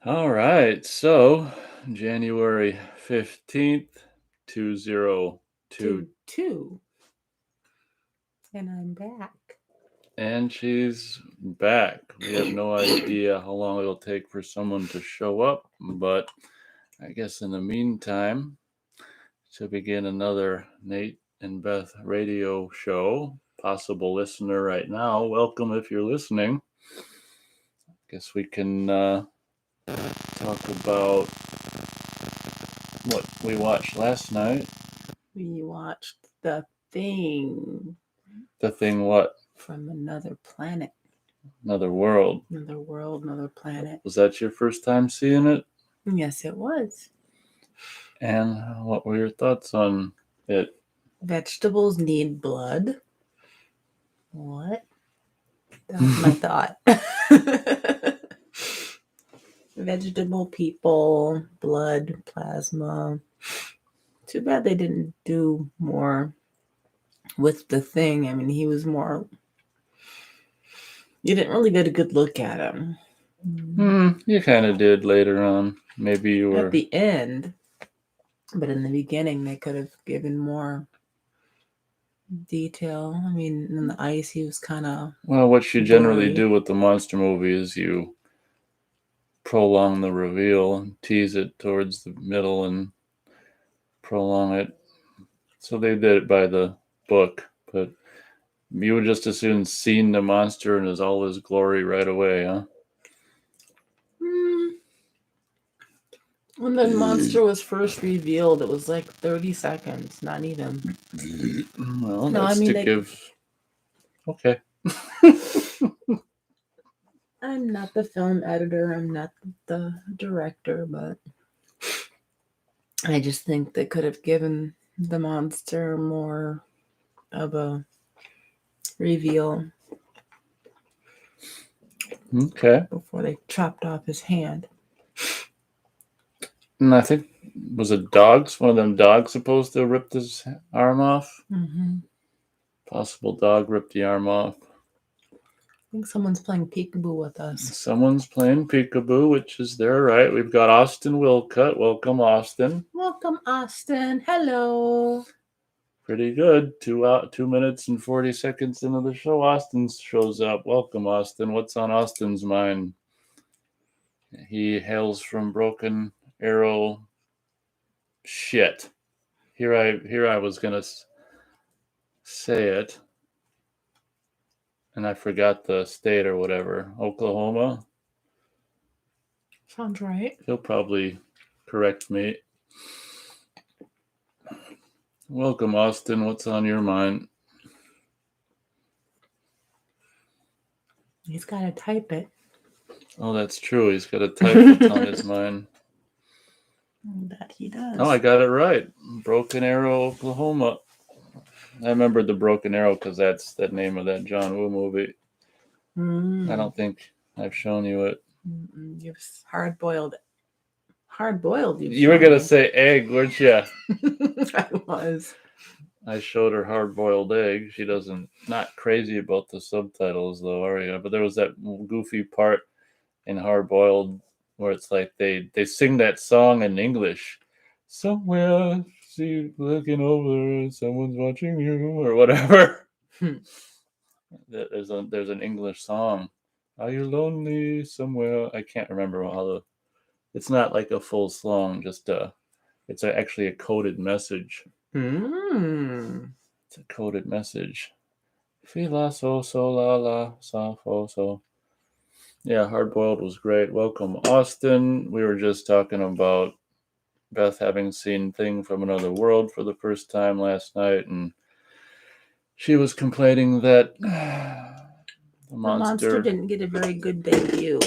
All right, so January 15th, 2022, 2-2. And I'm back. and she's back. We have no idea how long it'll take for someone to show up, but I guess in the meantime, to begin another Nate and Beth radio show, possible listener right now, welcome if you're listening. Guess we can talk about what we watched last night. We watched The Thing The Thing, what? from Another Planet, Another World. Another World, Another Planet. Was that your first time seeing it? Yes, it was. And what were your thoughts on it? Vegetables need blood. What? That was my thought. Vegetable people, blood, plasma. Too bad they didn't do more with The Thing. I mean, he was more. You didn't really get a good look at him. You kind of did later on. Maybe you were. At the end, but in the beginning, they could have given more detail. I mean, in the ice, he was kind of. Well, what you generally blurry. do with the monster movie is you prolong the reveal and tease it towards the middle and prolong it. So they did it by the book, but you would just as soon seen the monster in all his glory right away, huh? When the monster was first revealed, it was like 30 seconds, not even. Well, No, that's I mean, to give. Okay. I'm not the film editor, I'm not the director, but I just think they could have given the monster more of a reveal Okay. before they chopped off his hand. And I think, was it dogs? One of them dogs supposed to rip his arm off? Mm-hmm. Possible dog ripped the arm off. I think someone's playing peekaboo with us. Someone's playing peekaboo, which is their right. We've got Austin Wilcutt. Welcome, Austin. Welcome, Austin. Hello. Pretty good. 2 minutes and 40 seconds into the show, Austin shows up. Welcome, Austin. What's on Austin's mind? He hails from Broken Arrow. Shit. Here I was gonna say it, and I forgot the state or whatever. Oklahoma. Sounds right. He'll probably correct me. Welcome, Austin. What's on your mind? He's got to type it. Oh, that's true. He's got a type what's on his mind. That he does. Oh, I got it right. Broken Arrow, Oklahoma. I remembered the Broken Arrow because that's the name of that John Woo movie. I don't think I've shown you it. You've hard boiled. Hard boiled. You were gonna say egg, weren't you? I was. I showed her hard boiled egg. She doesn't not crazy about the subtitles though, are you? But there was that goofy part in hard boiled where it's like they sing that song in English. Somewhere, see looking over, someone's watching you or whatever. There's an English song. Are you lonely somewhere? I can't remember how the. It's not like a full song. Just it's actually a coded message. It's a coded message. Fila so la la sa fo so. Yeah, hard boiled was great. Welcome, Austin. We were just talking about Beth having seen Thing from Another World for the first time last night, and she was complaining that the monster didn't get a very good debut.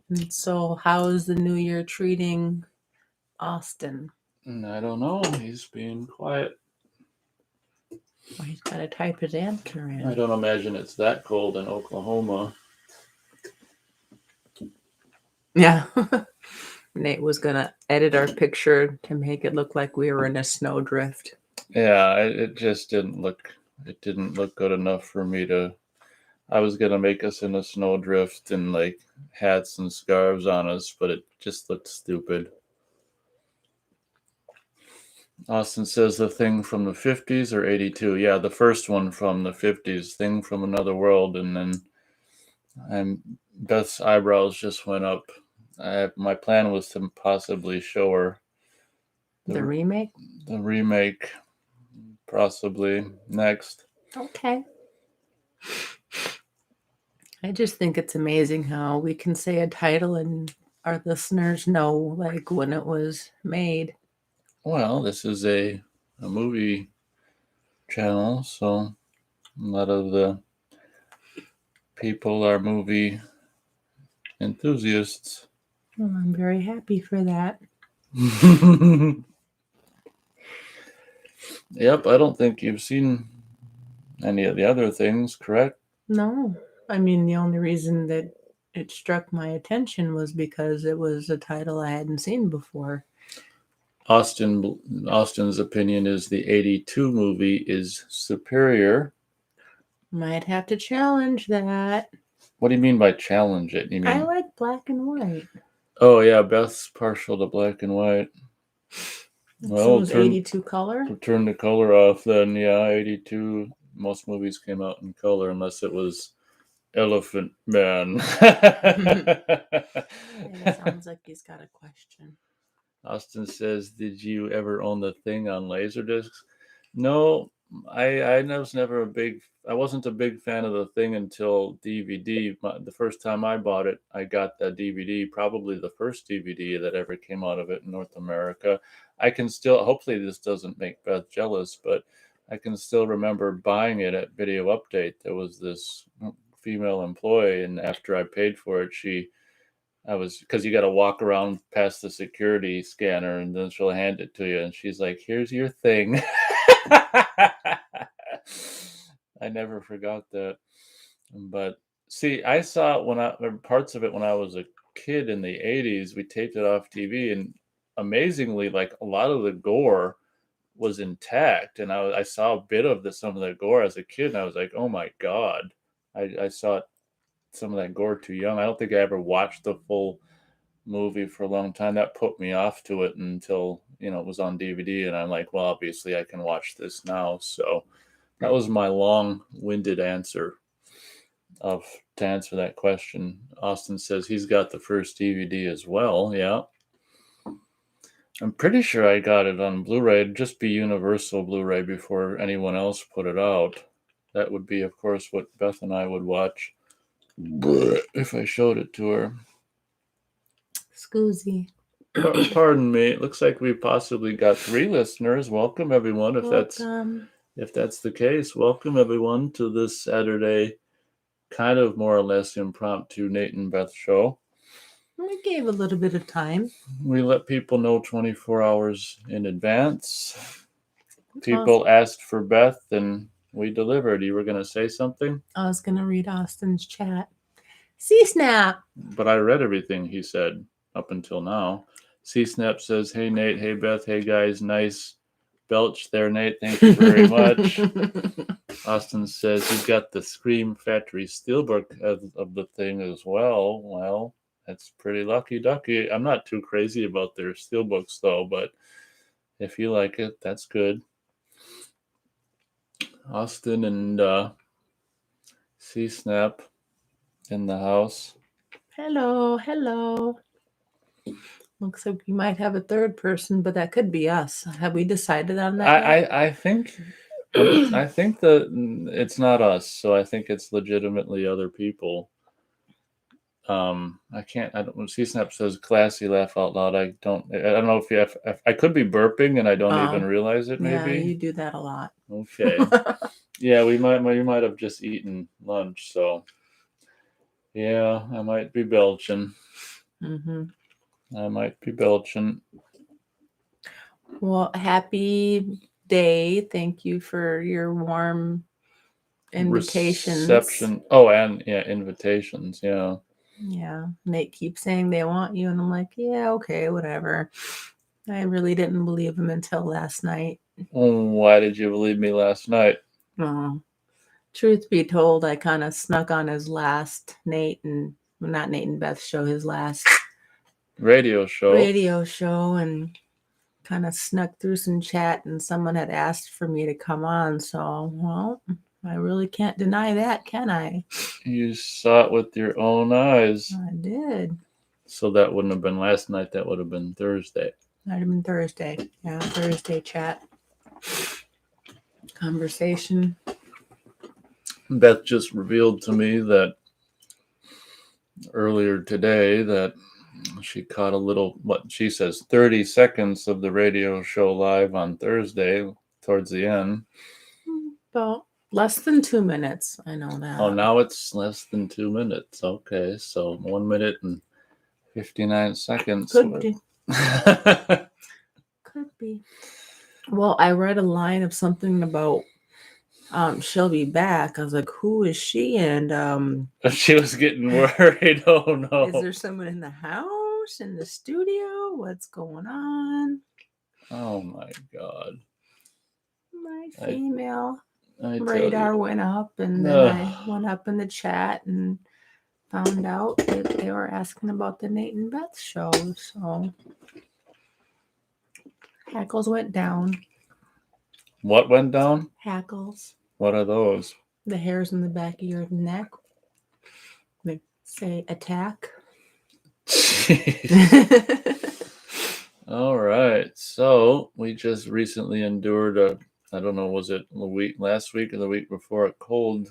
And so, how is the new year treating Austin? I don't know. He's being quiet. Well, he's got to type his answer in. I don't imagine it's that cold in Oklahoma. Yeah. Nate was going to edit our picture to make it look like we were in a snowdrift. Yeah, it just didn't look it didn't look good enough for me to. I was gonna make us in a snowdrift and like hats and scarves on us, but it just looked stupid. Austin says the thing from the 50s or 82. Yeah, the first one from the 50s, Thing from Another World. And then Beth's eyebrows just went up. My plan was to possibly show her The remake? the remake, possibly next. Okay. I just think it's amazing how we can say a title and our listeners know like when it was made. Well, this is a movie channel, so a lot of the people are movie enthusiasts. Well, I'm very happy for that. Yep, I don't think you've seen any of the other things, correct? No, I mean, the only reason that it struck my attention was because it was a title I hadn't seen before. Austin's opinion is the 82 movie is superior. Might have to challenge that. What do you mean by challenge it? You I mean like black and white. oh yeah, Beth's partial to black and white. Well, So it was 82 color? we'll turn the color off then. Yeah, 82. Most movies came out in color unless it was Elephant Man. It sounds like he's got a question. Austin says, "Did you ever own the Thing on Laserdiscs?" No, I was never a big. I wasn't a big fan of the Thing until DVD. The first time I bought it, I got that DVD, probably the first DVD that ever came out of it in North America. I can still. Hopefully, this doesn't make Beth jealous, but I can still remember buying it at Video Update. There was this female employee, and after I paid for it, I was because you got to walk around past the security scanner and then she'll hand it to you. And she's like, here's your thing. I never forgot that. But see, I saw it parts of it when I was a kid in the 80s. We taped it off TV, and amazingly, like a lot of the gore was intact. And I saw a bit of some of the gore as a kid, and I was like, oh my God. I saw some of that gore too young. I don't think I ever watched the full movie for a long time. That put me off to it until it was on DVD, and I'm like, well, obviously I can watch this now. So that was my long-winded answer to answer that question. Austin says he's got the first DVD as well. Yeah, I'm pretty sure I got it on Blu-ray. It'd just be Universal Blu-ray before anyone else put it out. That would be, of course, what Beth and I would watch if I showed it to her. Scoozy. Pardon me. It looks like we possibly got 3 listeners. Welcome, everyone. If that's the case, welcome everyone to this Saturday, kind of more or less impromptu Nate and Beth show. We gave a little bit of time. We let people know 24 hours in advance. People asked for Beth, and we delivered. You were going to say something? I was going to read Austin's chat. C-Snap. But I read everything he said up until now. C-Snap says, hey, Nate. Hey, Beth. Hey, guys. Nice belch there, Nate. Thank you very much. Austin says he's got the Scream Factory Steelbook of the Thing as well. Well, that's pretty lucky ducky. I'm not too crazy about their Steelbooks, though, but if you like it, that's good. Austin and C-Snap in the house. Hello. Looks like we might have a third person, but that could be us. Have we decided on that yet? I think that it's not us, so I think it's legitimately other people. C-Snap says classy, laugh out loud. I don't know if I could be burping and I don't even realize it. Maybe. Yeah, you do that a lot. Okay. Yeah, we might have just eaten lunch, so yeah, I might be belching. Mm-hmm. I might be belching. Well, happy day. Thank you for your warm invitations. Reception. Oh, and yeah, invitations. Yeah. Yeah. Nate keeps saying they want you, and I'm like, yeah, okay, whatever. I really didn't believe him until last night. Why did you believe me last night? Oh, truth be told, I kind of snuck on his last Nate and well, not Nate and Beth show, his last Radio show. radio show, and kind of snuck through some chat, and someone had asked for me to come on. So, well, I really can't deny that, can I? You saw it with your own eyes. I did. So that wouldn't have been last night. That would have been Thursday. Might have been Thursday. Yeah, Thursday chat. Conversation. Beth just revealed to me that earlier today that she caught a little, what she says, 30 seconds of the radio show live on Thursday towards the end. About less than 2 minutes. I know that. Oh, now it's less than 2 minutes. Okay, so 1 minute and 59 seconds. Could be. Could be. Well, I read a line of something about she'll be back. I was like, who is she? And She was getting worried. Oh no. is there someone in the house, in the studio? What's going on? Oh my God. My female I radar went up, and then I went up in the chat and found out that they were asking about the Nate and Beth show. So hackles went down. What went down? Hackles. What are those? The hairs in the back of your neck. They say attack. All right. So we just recently endured a, I don't know, was it last week or the week before, a cold,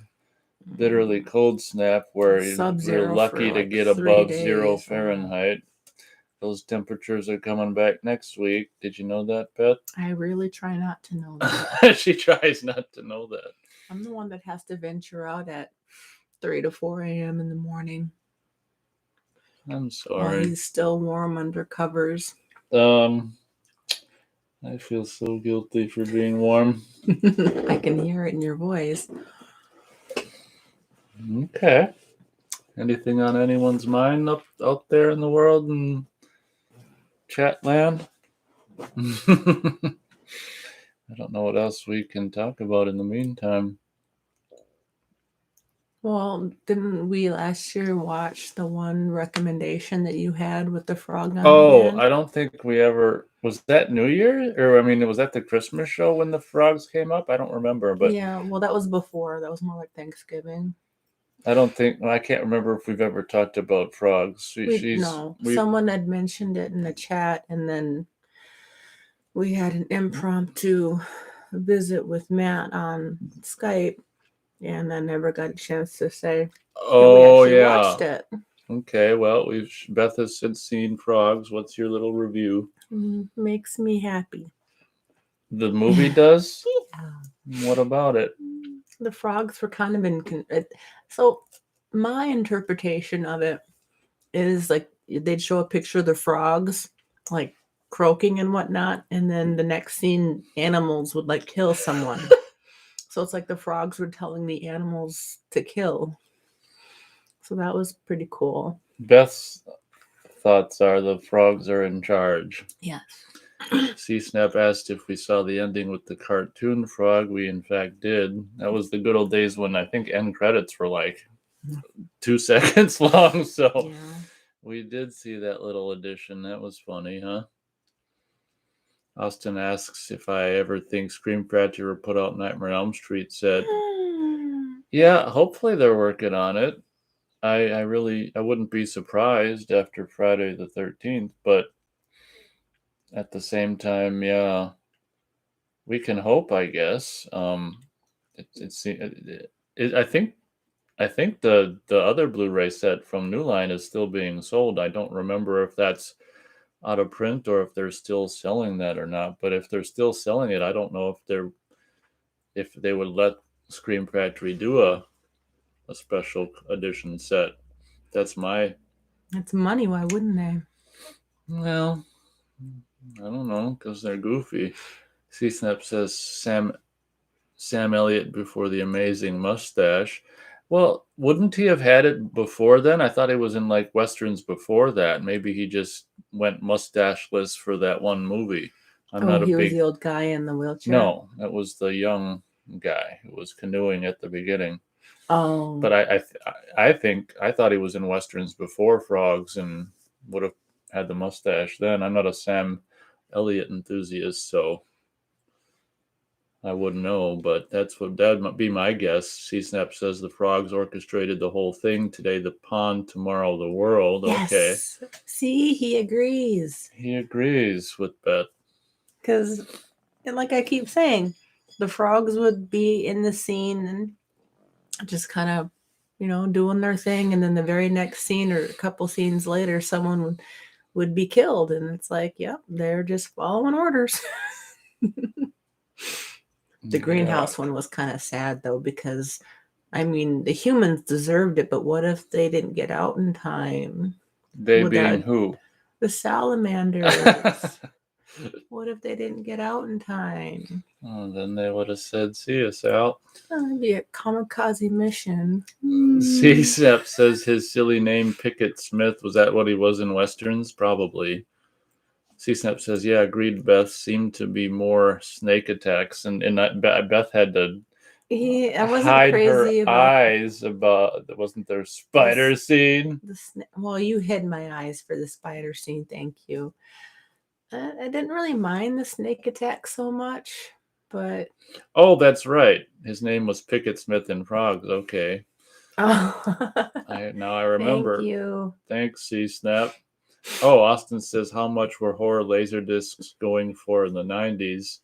bitterly cold snap where you're lucky to get above 0 Fahrenheit. Those temperatures are coming back next week. Did you know that, Beth? I really try not to know that. She tries not to know that. I'm the one that has to venture out at 3 to 4 a.m. in the morning. I'm sorry. While he's still warm under covers. I feel so guilty for being warm. I can hear it in your voice. Okay. Anything on anyone's mind out there in the world and chat land? I don't know what else we can talk about in the meantime. Well, didn't we last year watch the one recommendation that you had with the frog on Oh, the end? I don't think we ever... Was that New Year? Or, I mean, was that the Christmas show when the frogs came up? I don't remember, but... Yeah, well, that was before. That was more like Thanksgiving. I don't think... I can't remember if we've ever talked about frogs. Someone had mentioned it in the chat, and then we had an impromptu visit with Matt on Skype, and I never got a chance to say oh, that we yeah. watched it. Okay, well, Beth has since seen frogs. What's your little review? Makes me happy. The movie does? Yeah. What about it? The frogs were kind of so my interpretation of it is like they'd show a picture of the frogs like croaking and whatnot, and then the next scene animals would like kill someone. So it's like the frogs were telling the animals to kill. So that was pretty cool. Beth's thoughts are the frogs are in charge. Yes. C-Snap asked if we saw the ending with the cartoon frog. We, in fact, did. That was the good old days when I think end credits were like 2 seconds long. So yeah. We did see that little addition. That was funny, huh? Austin asks if I ever think Scream Factory will put out Nightmare on Elm Street set. Yeah, hopefully they're working on it. I wouldn't be surprised after Friday the 13th, but at the same time, yeah, we can hope, I guess. I think the other Blu-ray set from New Line is still being sold. I don't remember if that's out of print or if they're still selling that or not. But if they're still selling it, I don't know if they would let Scream Factory do a special edition set. That's money. Why wouldn't they? Well, I don't know, because they're goofy. C-Snap says Sam Elliott before the amazing mustache. Well, wouldn't he have had it before then? I thought he was in like westerns before that. Maybe he just went mustacheless for that one movie. He was the old guy in the wheelchair? No, that was the young guy who was canoeing at the beginning. Oh, But I thought he was in westerns before Frogs and would have had the mustache then. I'm not a Sam Elliott enthusiast, so I wouldn't know, but that might be my guess. C-Snap says the Frogs orchestrated the whole thing. Today the pond, tomorrow the world. Okay. yes. See, he agrees. He agrees with Beth. Because, like I keep saying, the frogs would be in the scene and just kind of, doing their thing. And then the very next scene or a couple scenes later, someone would be killed. And it's like, yep, they're just following orders. The greenhouse one was kind of sad, though, because, I mean, the humans deserved it, but what if they didn't get out in time? They being who? The salamanders. What if they didn't get out in time? Oh, then they would have said, "See you, Sal." That'd be a kamikaze mission. C-Snap says his silly name, Pickett Smith, was that what he was in westerns? Probably. C-Snap says, yeah, agreed, Beth. Seemed to be more snake attacks. And Beth had to I wasn't hide crazy her about eyes about, wasn't there spider scene? well, you hid my eyes for the spider scene. Thank you. I didn't really mind the snake attack so much, but... Oh, that's right. His name was Pickett Smith in Frogs. Okay. Oh. Now I remember. Thank you. Thanks, C-Snap. Oh, Austin says, how much were horror laser discs going for in the 90s?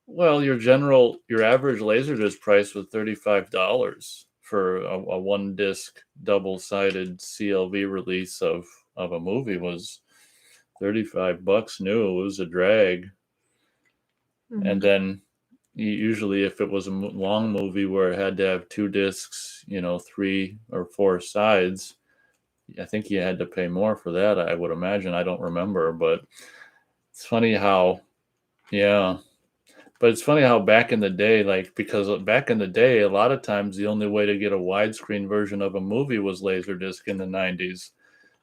Well, your average Laserdisc price was $35 for a one disc double-sided CLV release of a movie was $35 new. It was a drag. Mm-hmm. And then usually if it was a long movie where it had to have two discs, 3 or 4 sides, I think you had to pay more for that, I would imagine. I don't remember, but it's funny how, yeah. But it's funny how back in the day, because back in the day, a lot of times the only way to get a widescreen version of a movie was Laserdisc in the 90s.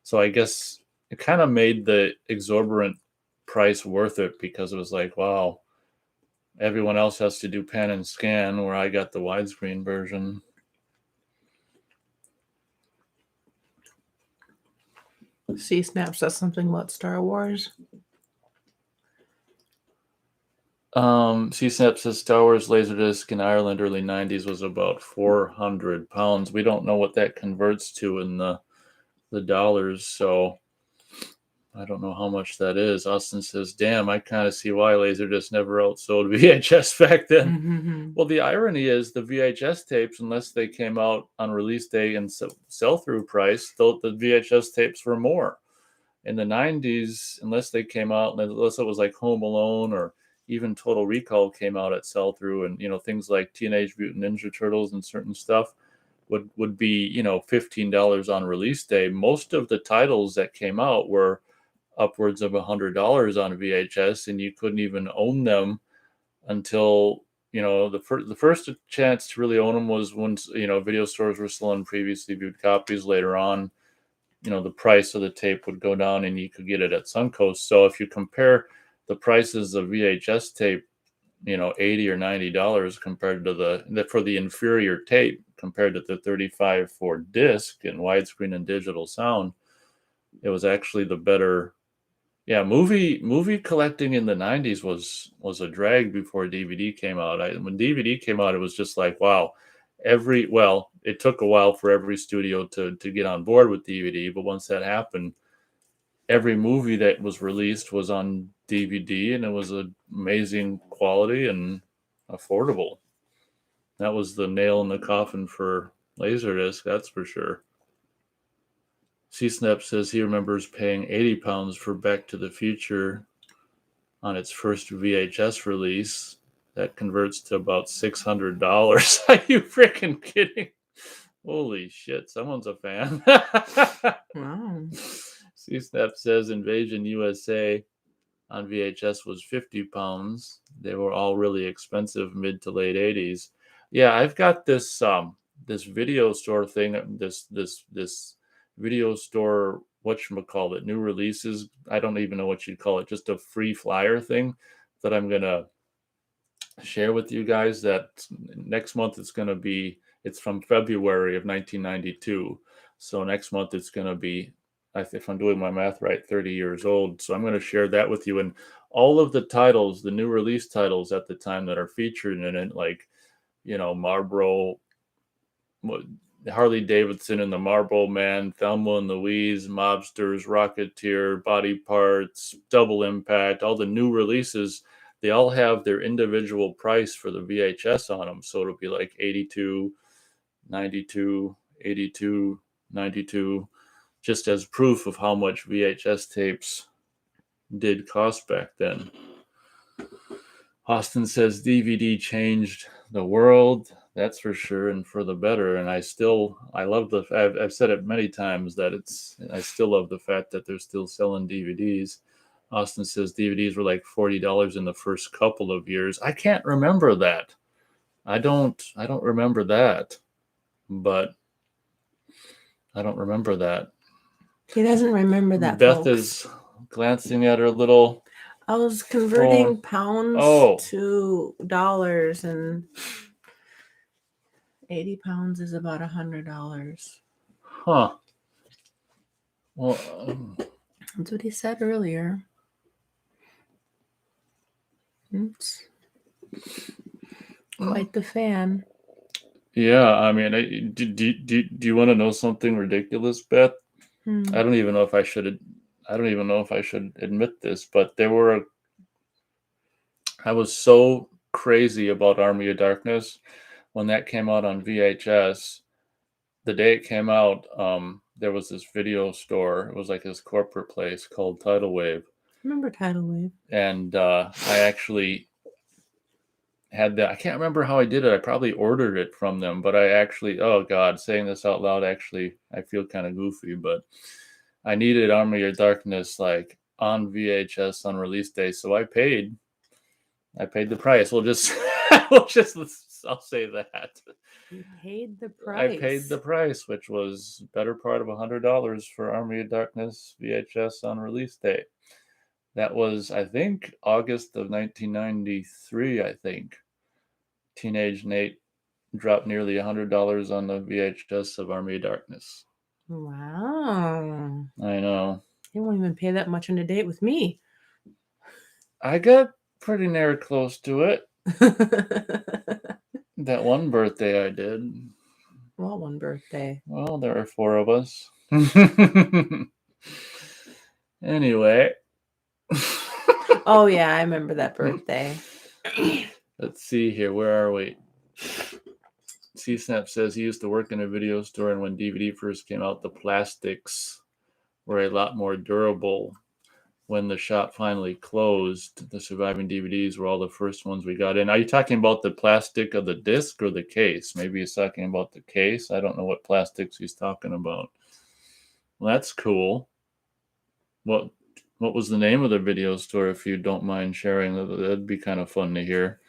So I guess it kind of made the exorbitant price worth it because it was like, wow, everyone else has to do pan and scan where I got the widescreen version. C-Snap says something about Star Wars. C-Snap says Star Wars Laserdisc in Ireland early 90s was about £400. We don't know what that converts to in the dollars, so I don't know how much that is. Austin says, damn, I kind of see why Laserdisc never outsold VHS back then. Mm-hmm. Well, the irony is the VHS tapes, unless they came out on release day and sell-through price, the VHS tapes were more. In the 90s, unless they came out, unless it was like Home Alone or even Total Recall came out at sell-through, and things like Teenage Mutant Ninja Turtles and certain stuff would be $15 on release day. Most of the titles that came out were upwards of $100 on VHS, and you couldn't even own them until the first chance to really own them was once video stores were selling previously viewed copies. Later on, the price of the tape would go down and you could get it at Suncoast. So if you compare the prices of VHS tape, $80 or $90 compared to for the inferior tape compared to the $35 for disc and widescreen and digital sound, it was actually the better. Yeah, movie collecting in the 90s was a drag before DVD came out. When DVD came out, it was just like, wow, it took a while for every studio to get on board with DVD, but once that happened, every movie that was released was on DVD, and it was an amazing quality and affordable. That was the nail in the coffin for Laserdisc, that's for sure. C-Snap says he remembers paying £80 for Back to the Future on its first VHS release. That converts to about $600. Are you freaking kidding? Holy shit, someone's a fan. Wow. C-Snap says Invasion USA on VHS was £50. They were all really expensive mid to late 80s. Yeah, I've got this video store thing, this video store, whatchamacallit, new releases. I don't even know what you'd call it, just a free flyer thing that I'm gonna share with you guys that next month it's from February of 1992. So next month it's going to be, if I'm doing my math right, 30 years old. So I'm going to share that with you. And all of the titles, the new release titles at the time that are featured in it, like, Marlboro, Harley Davidson and the Marlboro Man, Thelma and Louise, Mobsters, Rocketeer, Body Parts, Double Impact, all the new releases, they all have their individual price for the VHS on them. So it'll be like 82, 92, 82, 92, just as proof of how much VHS tapes did cost back then. Austin says DVD changed the world, that's for sure, and for the better. And I love I've said it many times that I still love the fact that they're still selling DVDs. Austin says DVDs were like $40 in the first couple of years. I can't remember that. I don't remember that, but I don't remember that. He doesn't remember that. Beth folks. is glancing at her little. I was converting pounds to dollars, and 80 pounds is about $100. Huh. Well, that's what he said earlier. Oops. Quite the fan. Yeah, I mean, do you want to know something ridiculous, Beth? I don't even know if I should admit this, but I was so crazy about Army of Darkness when that came out on VHS. The day it came out, there was this video store. It was like this corporate place called Tidal Wave. Remember Tidal Wave? And I actually had that. I can't remember how I did it. I probably ordered it from them, but I actually, oh God, saying this out loud, actually, I feel kind of goofy, but I needed Army of Darkness like on VHS on release day, so I paid the price. I'll say that. You paid the price. I paid the price, which was better part of $100 for Army of Darkness VHS on release day. That was, I think, August of 1993, I think. Teenage Nate dropped nearly $100 on the VHS of Army of Darkness. Wow. I know. They won't even pay that much on a date with me. I got pretty near close to it. That one birthday I did. Well, one birthday. Well, there are 4 of us. Anyway. Oh, yeah, I remember that birthday. Let's see here. Where are we? C-Snap says he used to work in a video store, and when DVD first came out, the plastics were a lot more durable. When the shop finally closed, the surviving DVDs were all the first ones we got in. Are you talking about the plastic of the disc or the case? Maybe he's talking about the case. I don't know what plastics he's talking about. Well, that's cool. What was the name of the video store, if you don't mind sharing? That'd be kind of fun to hear.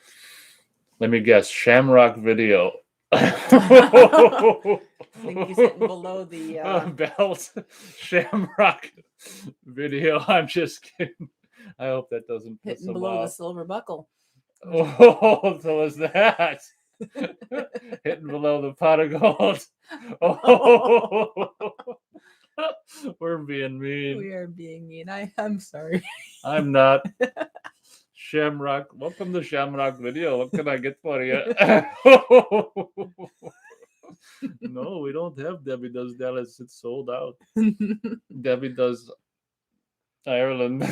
Let me guess. Shamrock Video. I think he's hitting below the belt. Shamrock Video. I'm just kidding. I hope that doesn't piss hitting him below off. the silver buckle. Oh, so is that hitting below the pot of gold? Oh, we're being mean. We are being mean. I'm sorry. I'm not. Shamrock. Welcome to Shamrock Video. What can I get for you? No, we don't have Debbie Does Dallas. It's sold out. Debbie Does Ireland.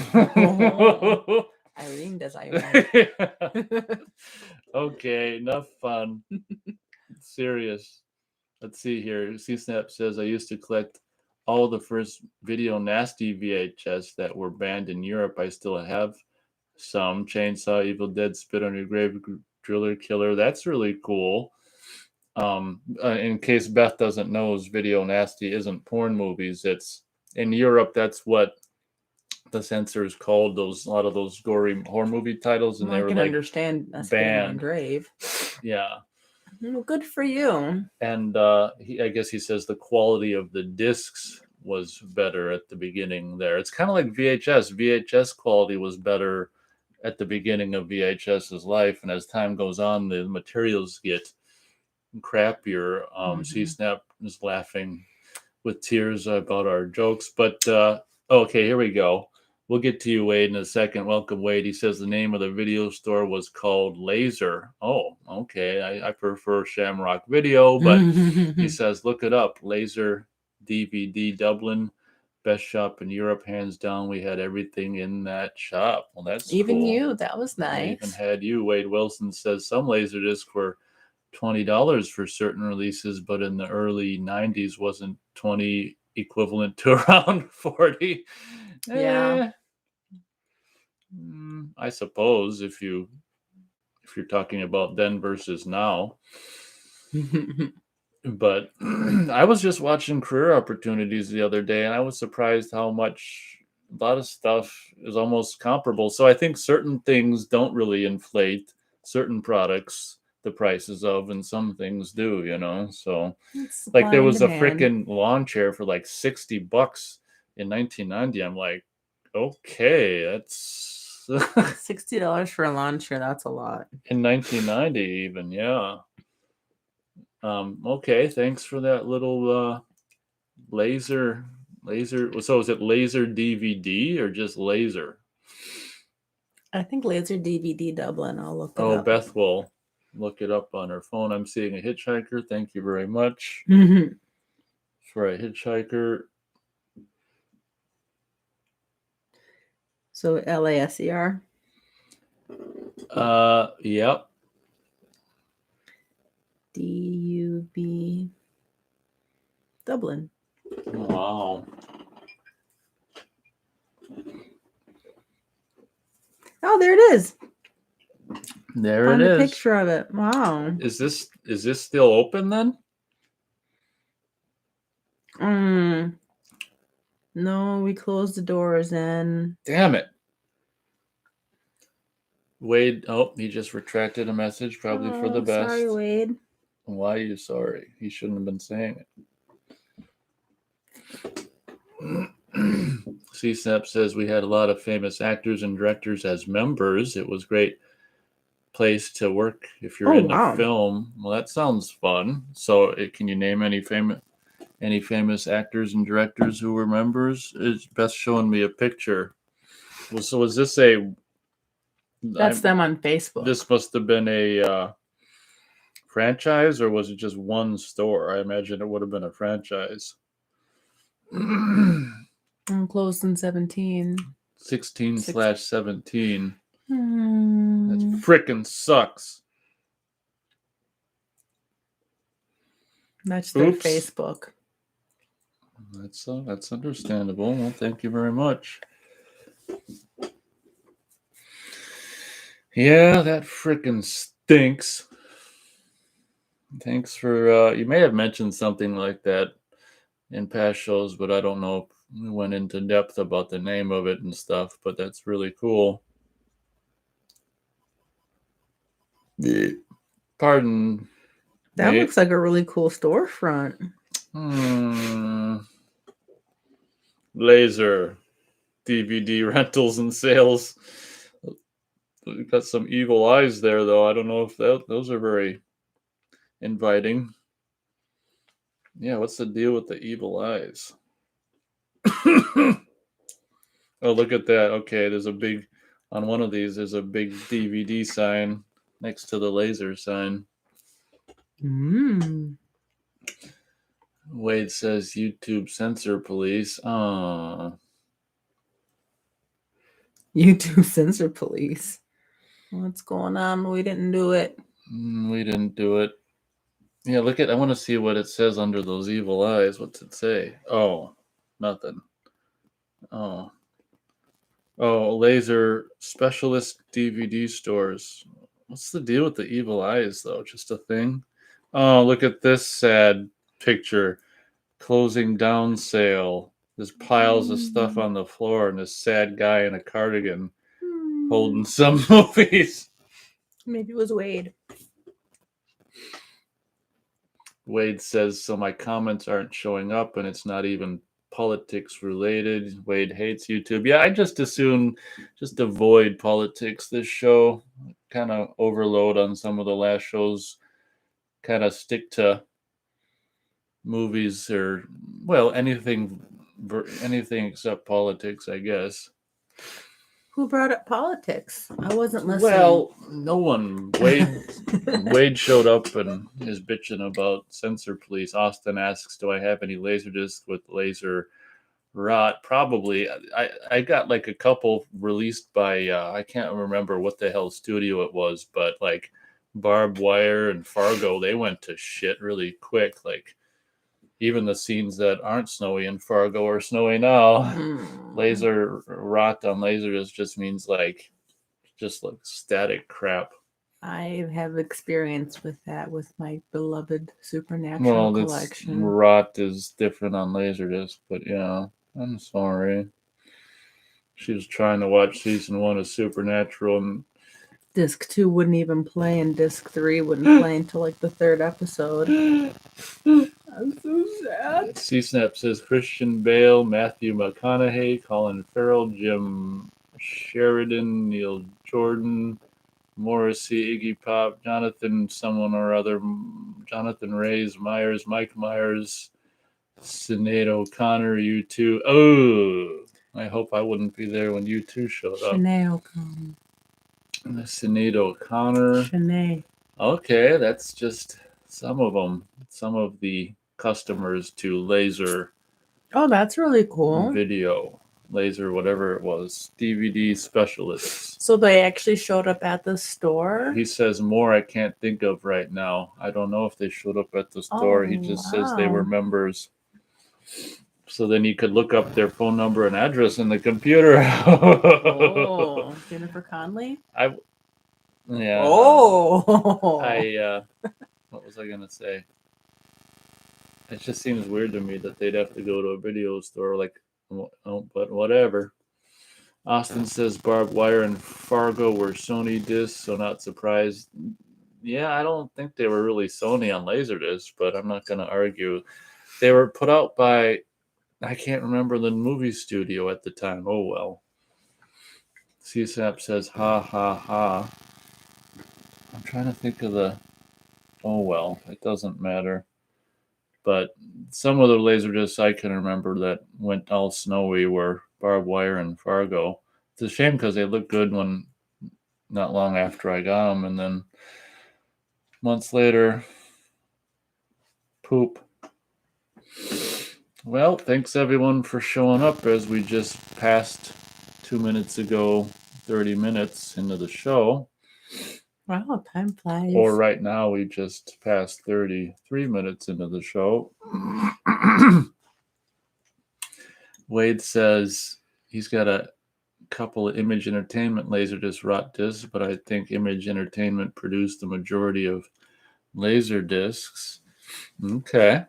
Irene Does Ireland. Okay, enough fun. Serious. Let's see here. C-Snap says, I used to collect all the first Video Nasty VHS that were banned in Europe. I still have some. Chainsaw, Evil Dead, Spit on Your Grave, Driller, Killer. That's really cool. In case Beth doesn't know, Video Nasty isn't porn movies. It's in Europe. That's what the censors called a lot of those gory horror movie titles, and they were like understand banned. Grave. Yeah. Well, good for you. And I guess he says the quality of the discs was better at the beginning there. It's kind of like VHS. VHS quality was better at the beginning of VHS's life, and as time goes on, the materials get crappier. C-Snap is laughing with tears about our jokes, but okay, here we go. We'll get to you, Wade, in a second. Welcome, Wade. He says the name of the video store was called Laser. Oh, okay. I prefer Shamrock Video, but he says look it up. Laser DVD Dublin, best shop in Europe, hands down. We had everything in that shop. Well, that's Even cool. you, that was I nice. even had you. Wade Wilson says some Laserdisc were $20 for certain releases, but in the early 90s wasn't 20 equivalent to around 40. Yeah. I suppose if you're talking about then versus now. But I was just watching Career Opportunities the other day, and I was surprised how much a lot of stuff is almost comparable. So I think certain things don't really inflate certain products the prices of, and some things do, So like there was a freaking lawn chair for like $60 in 1990. I'm like, okay, that's $60 for a lawn chair. That's a lot. in 1990 even, yeah. Okay, thanks for that little laser. So is it laser DVD or just laser? I think Laser DVD Dublin. I'll look it up. Oh, Beth will look it up on her phone. I'm seeing a hitchhiker. Thank you very much for a hitchhiker. So LASER. Yep. DUB Dublin. Wow. Oh, there it is. There Found it a is. picture of it. Wow. Is this still open then? No, we closed the doors and Damn it. Wade, he just retracted a message, probably for the best. Sorry, Wade. Why are you sorry? He shouldn't have been saying it. CSNAP says we had a lot of famous actors and directors as members. It was a great place to work if you're into film. Well, that sounds fun. So can you name any famous actors and directors who were members? Is Beth showing me a picture? Well, so was this That's them on Facebook. This must have been a franchise, or was it just one store? I imagine it would have been a franchise. Closed in 17. 16/17. That frickin' sucks. That's their Facebook. That's understandable. Well, thank you very much. Yeah, that frickin' stinks. Thanks for you may have mentioned something like that in past shows, but I don't know if we went into depth about the name of it and stuff, but that's really cool. Pardon. That looks like a really cool storefront. Laser DVD rentals and sales. We've got some evil eyes there, though. I don't know if those are very inviting. Yeah, what's the deal with the evil eyes? Oh, look at that. Okay, on one of these, there's a big DVD sign next to the laser sign. Wade says YouTube censor police. YouTube censor police. What's going on? We didn't do it. We didn't do it. Yeah, I want to see what it says under those evil eyes. What's it say? Oh, nothing. Oh, laser specialist DVD stores. What's the deal with the evil eyes, though? Just a thing? Oh, look at this sad picture. Closing down sale. There's piles of stuff on the floor and this sad guy in a cardigan holding some movies. Maybe it was Wade. Wade says, so my comments aren't showing up and it's not even politics related. Wade hates YouTube. Yeah, I just assume just avoid politics this show. Kind of overload on some of the last shows. Kind of stick to movies or well anything except politics, I guess. Who brought up politics? I wasn't listening. Well, no one. Wade showed up and is bitching about censor police. Austin asks, "Do I have any laser discs with laser rot?" Probably. I got like a couple released by I can't remember what the hell studio it was, but like Barbed Wire and Fargo, they went to shit really quick. Like even the scenes that aren't snowy in Fargo are snowy now. Laser rot on laserdisc just means like static crap. I have experience with that with my beloved Supernatural collection. Rot is different on laserdisc, but yeah, I'm sorry. She was trying to watch season 1 of Supernatural and Disc 2 wouldn't even play, and Disc 3 wouldn't play until like the 3rd episode. I'm so sad. C-Snap says Christian Bale, Matthew McConaughey, Colin Farrell, Jim Sheridan, Neil Jordan, Morrissey, Iggy Pop, Jonathan someone or other, Jonathan Reyes, Myers, Mike Myers, Sinead O'Connor, U2. Oh, I hope I wouldn't be there when U2 showed up. Sinead O'Connor. Sinead O'Connor. Sinead. Okay, that's just some of them. Some of the customers to Laser. Oh, that's really cool. Video. Laser, whatever it was. DVD specialists. So they actually showed up at the store? He says more I can't think of right now. I don't know if they showed up at the store. He just says they were members. So then you could look up their phone number and address in the computer. Oh, Jennifer Connelly? Yeah. Oh. What was I going to say? It just seems weird to me that they'd have to go to a video store, like, oh, but whatever. Austin says Barbed Wire and Fargo were Sony discs, so not surprised. Yeah, I don't think they were really Sony on Laserdisc, but I'm not going to argue. They were put out by, I can't remember the movie studio at the time. Oh, well. CSAP says, ha, ha, ha. I'm trying to think of the, oh, well, it doesn't matter. But some of the Laserdiscs I can remember that went all snowy were Barbed Wire and Fargo. It's a shame because they looked good when not long after I got them, and then months later, poop. Well, thanks everyone for showing up as we just passed 2 minutes ago, 30 minutes into the show. Wow, time flies. Or right now, we just passed 33 minutes into the show. Wade says he's got a couple of Image Entertainment Laserdisc rot discs, but I think Image Entertainment produced the majority of Laserdiscs. Okay.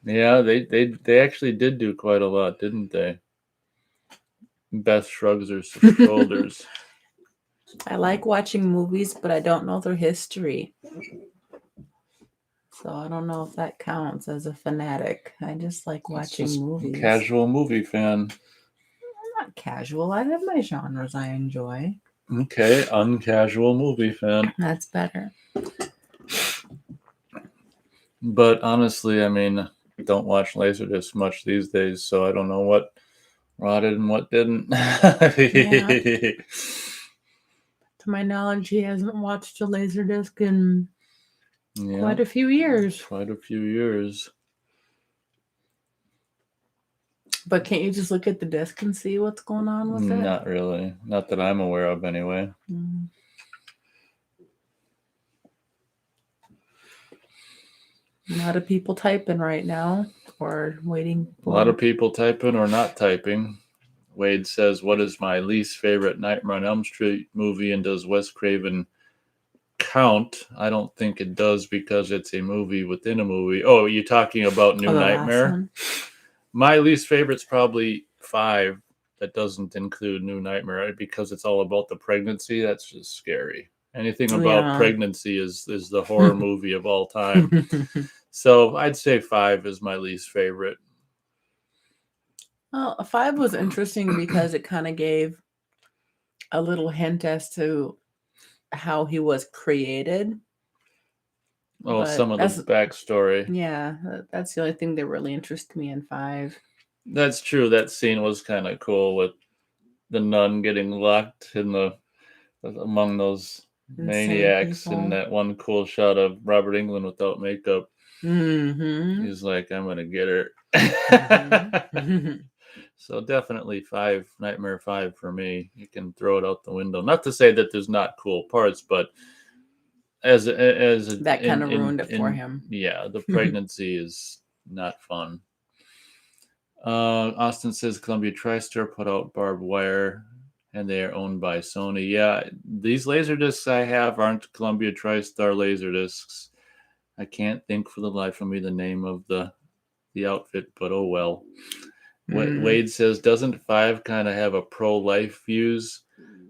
Yeah, they actually did do quite a lot, didn't they? Beth shrugs her shoulders. I like watching movies, but I don't know their history. So I don't know if that counts as a fanatic. I just like watching movies. Casual movie fan. I'm not casual. I have my genres I enjoy. Okay, uncasual movie fan. That's better. But honestly, I mean, don't watch Laserdisc much these days, so I don't know what rotted and what didn't. Yeah. To my knowledge, he hasn't watched a Laserdisc in quite a few years. Quite a few years. But can't you just look at the disc and see what's going on with it? Not really. Not that I'm aware of, anyway. A lot of people typing right now or waiting. A lot of people typing or not typing. Wade says, what is my least favorite Nightmare on Elm Street movie, and does Wes Craven count? I don't think it does because it's a movie within a movie. Oh, you're talking about New Nightmare? My least favorite's probably 5. That doesn't include New Nightmare because it's all about the pregnancy. That's just scary. Anything about pregnancy is the horror movie of all time. So I'd say 5 is my least favorite. Well, 5 was interesting because it kind of gave a little hint as to how he was created. Oh, But some of the that's, backstory. yeah, that's the only thing that really interested me in 5. That's true. That scene was kind of cool with the nun getting locked in the among those Insane maniacs, and people. that one cool shot of Robert Englund without makeup. Mm-hmm. He's like, "I'm gonna get her." Mm-hmm. So definitely 5, Nightmare 5 for me. You can throw it out the window. Not to say that there's not cool parts, but as a, That kind of ruined it for in him. yeah, the pregnancy is not fun. Austin says Columbia TriStar put out Barbed Wire, and they are owned by Sony. Yeah, these laser discs I have aren't Columbia TriStar laser discs. I can't think for the life of me the name of the outfit, but oh well. Mm. Wade says, doesn't 5 kind of have a pro-life views?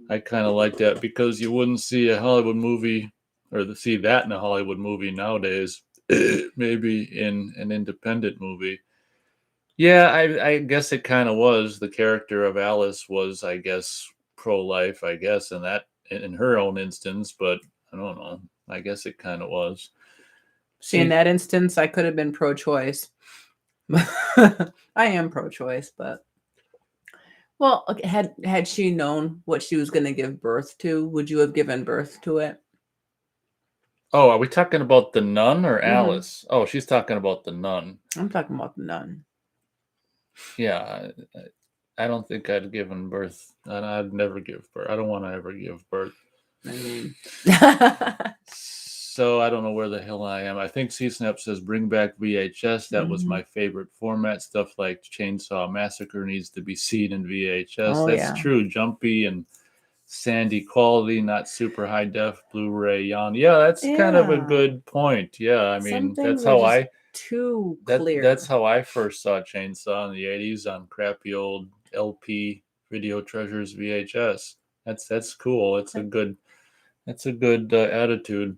I kind of like that because you wouldn't see a Hollywood movie or see that in a Hollywood movie nowadays. Maybe in an independent movie. Yeah, I guess it kind of was. The character of Alice was, I guess, pro-life, I guess, in that in her own instance, but I don't know. I guess it kind of was. See, in See, that instance, I could have been pro-choice. I am pro-choice, but well, okay, had she known what she was going to give birth to, would you have given birth to it? oh, are we talking about the nun or Mm-hmm. Alice? Oh, she's talking about the nun. I'm talking about the nun. Yeah, I don't think I'd given birth, and I'd never give birth. I don't want to ever give birth. I mean, So I don't know where the hell I am. I think C-Snap says bring back VHS. That was hmm my favorite format. Stuff like Chainsaw Massacre needs to be seen in VHS. oh That's yeah, true. Jumpy and sandy quality, not super high def Blu-ray yawn. Yeah, that's kind of a yeah. good point. Yeah, I Some mean things are just too that's clear. how I first saw Chainsaw in the 80s on crappy old LP Video Treasures VHS. That's cool. It's a good attitude.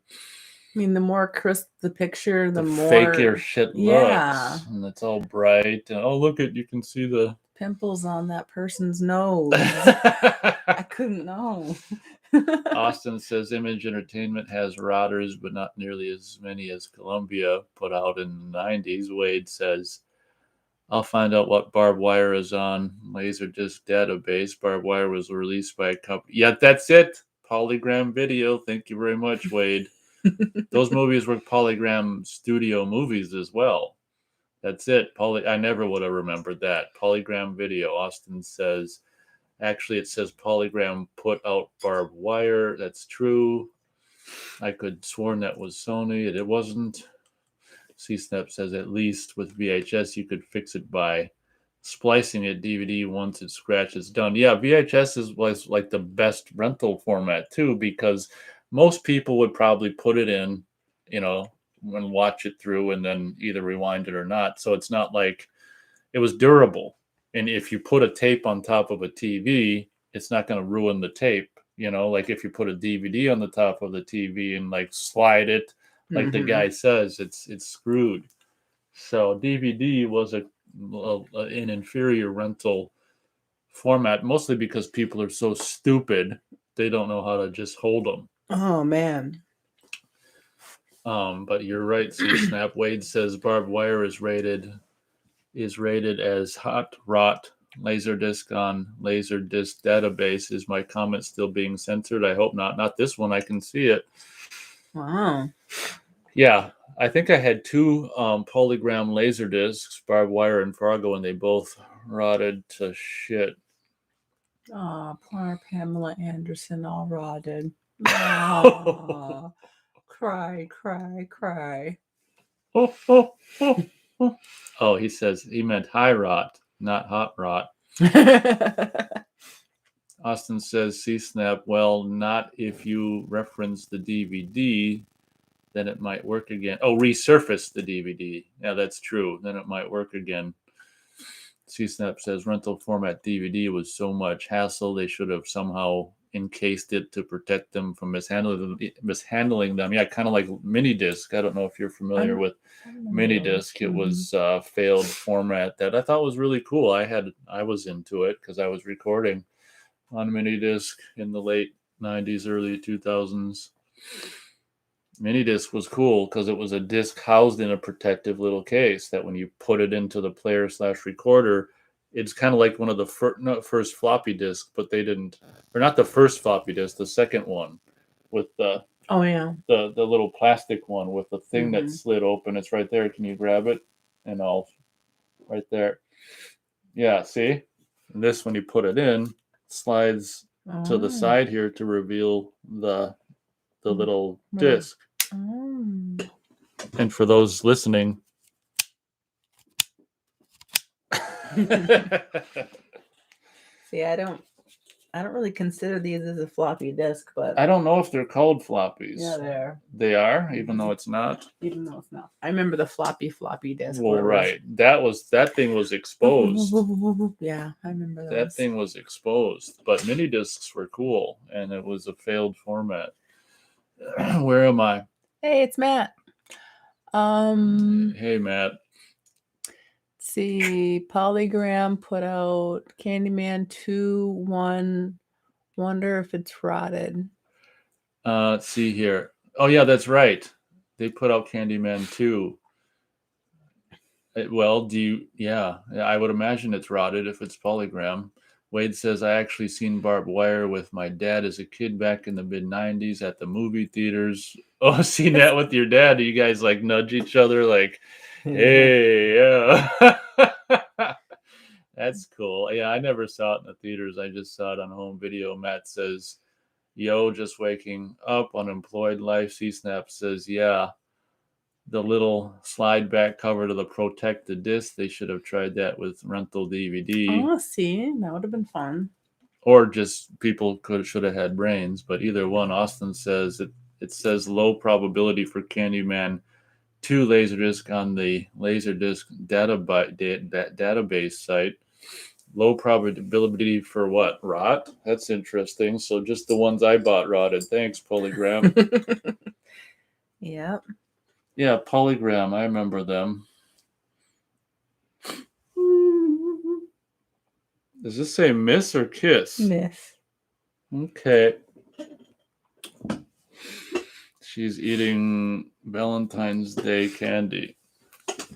I mean, the more crisp the picture, the The fakier more, shit yeah, looks, and it's all bright. And oh, look at you can see the. pimples on that person's nose. I couldn't know. Austin says Image Entertainment has routers, but not nearly as many as Columbia put out in the 90s. Wade says, I'll find out what Barbed Wire is on Laserdisc database. Barbed Wire was released by a company. Yeah, that's it. Polygram Video. Thank you very much, Wade. Those movies were Polygram Studio movies as well. That's it. I never would have remembered that. Polygram Video. Austin says, actually, it says Polygram put out Barbed Wire. That's true. I could sworn that was Sony. It wasn't. C-Snap says at least with VHS you could fix it by splicing it DVD once it's scratched. It's done. Yeah, was like the best rental format too because most people would probably put it in, you know, and watch it through and then either rewind it or not. So it's not like it was durable. And if you put a tape on top of a TV, it's not going to ruin the tape. You know, like if you put a DVD on the top of the TV and like slide it, like the hmm guy says, it's screwed. So DVD was an inferior rental format, mostly because people are so stupid they don't know how to just hold them. Oh man. But you're right, C Snap. Wade says Barbed Wire is rated as hot rot laserdisc on laserdisc database. Is my comment still being censored? I hope not. Not this one. I can see it. Wow. Yeah, I think I had two polygram laser discs, Barbed Wire and Fargo, and they both rotted to shit. Oh, poor Pamela Anderson, all rotted. Oh, cry, cry, cry. Oh, he says he meant high rot, not hot rot. Austin says C-Snap, well, not if you reference the DVD, then it might work again. Oh, resurface the DVD. Yeah, that's true. Then it might work again. C-Snap says rental format DVD was so much hassle, they should have somehow encased it to protect them from mishandling them. Yeah, kind of like mini disc. I don't know if you're familiar with mini disc. It was failed format that I thought was really cool. I was into it because I was recording on mini disc in the late 90s, early 2000s. Mini disc was cool because it was a disc housed in a protective little case that when you put it into the player slash recorder, it's kind of like one of the first floppy disk, but they didn't, or not the first floppy disk, the second one with the Oh yeah. the little plastic one with the thing that slid open. It's right there. Can you grab it? And I'll right there. Yeah, see? And this, when you put it in, slides to the side here to reveal the little disc. And for those listening, see, I don't really consider these as a floppy disk, but I don't know if they're called floppies. yeah, they are. They are, even though it's not. Even though it's not. I remember the floppy disk. Well, right. That thing was exposed. Yeah, I remember those. That thing was exposed. But mini discs were cool, and it was a failed format. Where am I? Hey, it's Matt. Hey, Matt. See, Polygram put out Candyman 2, 1. Wonder if it's rotted. Let's see here. Oh, yeah, that's right. They put out Candyman 2. Well, I would imagine it's rotted if it's Polygram. Wade says, I actually seen Barbed Wire with my dad as a kid back in the mid-90s at the movie theaters. Oh, seen that with your dad? Do you guys like nudge each other like, hey, yeah. That's cool. Yeah, I never saw it in the theaters. I just saw it on home video. Matt says, yo, just waking up, unemployed life. C-Snap says, yeah. The little slide back cover to the protected disc. They should have tried that with rental DVD. Oh, see, that would have been fun. Or just people should have had brains, but either one. Austin says it says low probability for Candyman 2 Laserdisc on the Laserdisc database site. Low probability for what? Rot? That's interesting. So just the ones I bought rotted. Thanks, Polygram. Yep. Yeah, Polygram. I remember them. Does this say miss or kiss? Miss. Okay. She's eating Valentine's Day candy.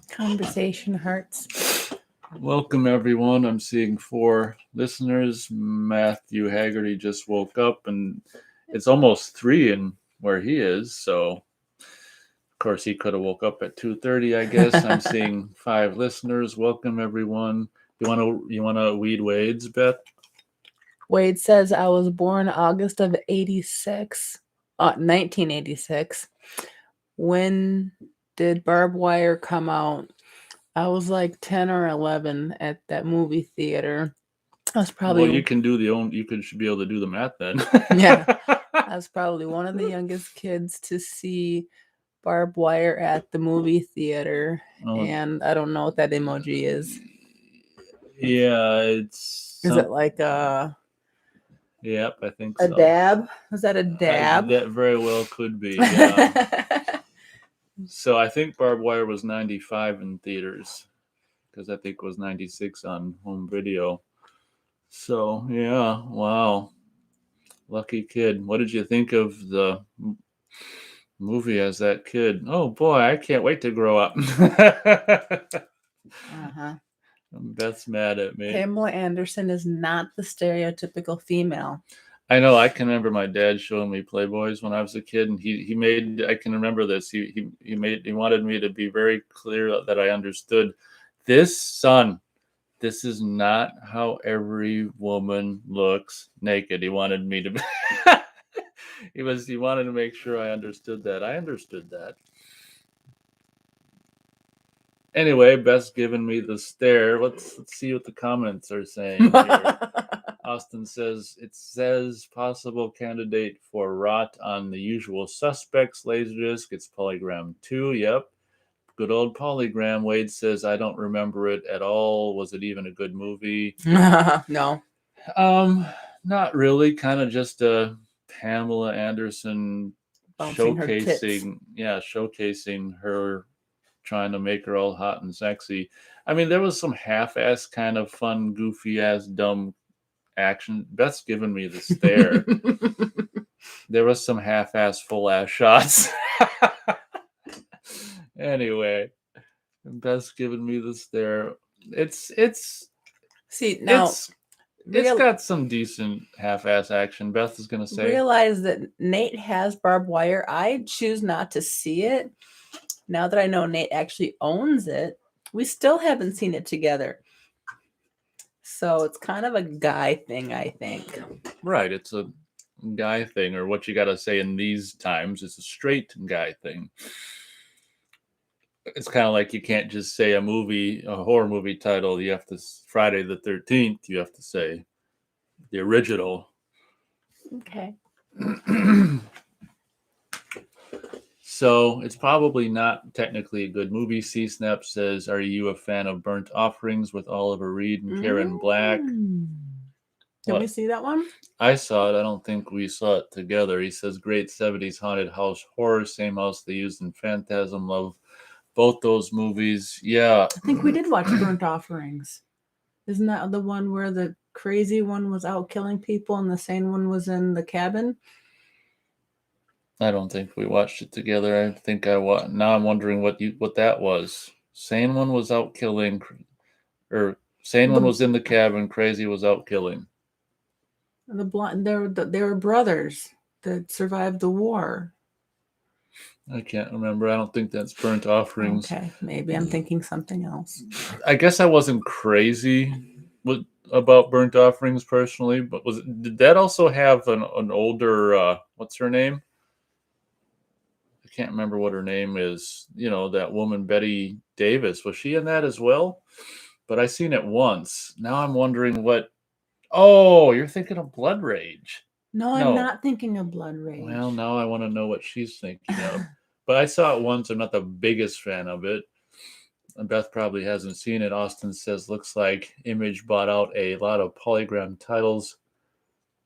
Conversation hearts. Welcome, everyone. I'm seeing 4 listeners. Matthew Haggerty just woke up, and it's almost 3 in where he is, so... Of course, he could have woke up at 2:30, I guess. I'm seeing 5 listeners. Welcome, everyone. You want to weed Wade's, Beth? Wade says, I was born August of 1986. When did Barbed Wire come out? I was like 10 or 11 at that movie theater. I was probably... Well, you should be able to do the math then. Yeah. I was probably one of the youngest kids to see Barbed Wire at the movie theater, and I don't know what that emoji is. Yeah, it's... Is it like a... Yep, I think so. A dab? Was that a dab? That very well could be, yeah. So I think Barbed Wire was 95 in theaters, because I think it was 96 on home video. So, yeah, wow. Lucky kid. What did you think of the movie as that kid? Oh boy, I can't wait to grow up. Beth's mad at me. Pamela Anderson is not the stereotypical female. I know. I can remember my dad showing me Playboys when I was a kid, and he made. I can remember this. He wanted me to be very clear that I understood this, son. This is not how every woman looks naked. He wanted me to. He wanted to make sure I understood that. I understood that. Anyway, Beth's giving me the stare. Let's see what the comments are saying here. Austin says, it says possible candidate for rot on The Usual Suspects Laserdisc. It's Polygram 2. Yep. Good old Polygram. Wade says, I don't remember it at all. Was it even a good movie? No. Not really. Kind of just a Pamela Anderson Bouncing her tits. showcasing her, trying to make her all hot and sexy. I mean, there was some half-ass kind of fun, goofy-ass, dumb action. Beth's giving me the stare. There was some half-ass, full-ass shots. Anyway, Beth's giving me the stare. It's See, now it's it's got some decent half-ass action. Beth is gonna say. realize that Nate has barbed wire. I choose not to see it. Now that I know Nate actually owns it, we still haven't seen it together. So it's kind of a guy thing, I think. Right, it's a guy thing, or what you gotta say in these times, it's a straight guy thing. It's kind of like you can't just say a horror movie title. You have to Friday the 13th. You have to say the original. Okay. So it's probably not technically a good movie. C Snap says, "Are you a fan of Burnt Offerings with Oliver Reed and Karen Black?" Can we see that one? I saw it. I don't think we saw it together. He says, "Great 70s haunted house horror, same house they used in Phantasm. Love both those movies." Yeah. I think we did watch Burnt Offerings. Isn't that the one where the crazy one was out killing people and the sane one was in the cabin? I don't think we watched it together. I think I wa Now I'm wondering what that was. Sane one was out killing, or sane one was in the cabin. Crazy was out killing. The blind, they were brothers that survived the war. I can't remember. I don't think that's Burnt Offerings. Okay, maybe I'm thinking something else. I guess I wasn't crazy about Burnt Offerings personally, but did that also have an older what's her name? I can't remember what her name is. You know, that woman Betty Davis. Was she in that as well? But I seen it once. Now I'm wondering what. Oh, you're thinking of Blood Rage. No, I'm not thinking of Blood Rage. Well, now I want to know what she's thinking of. But I saw it once. I'm not the biggest fan of it. And Beth probably hasn't seen it. Austin says, looks like Image brought out a lot of polygram titles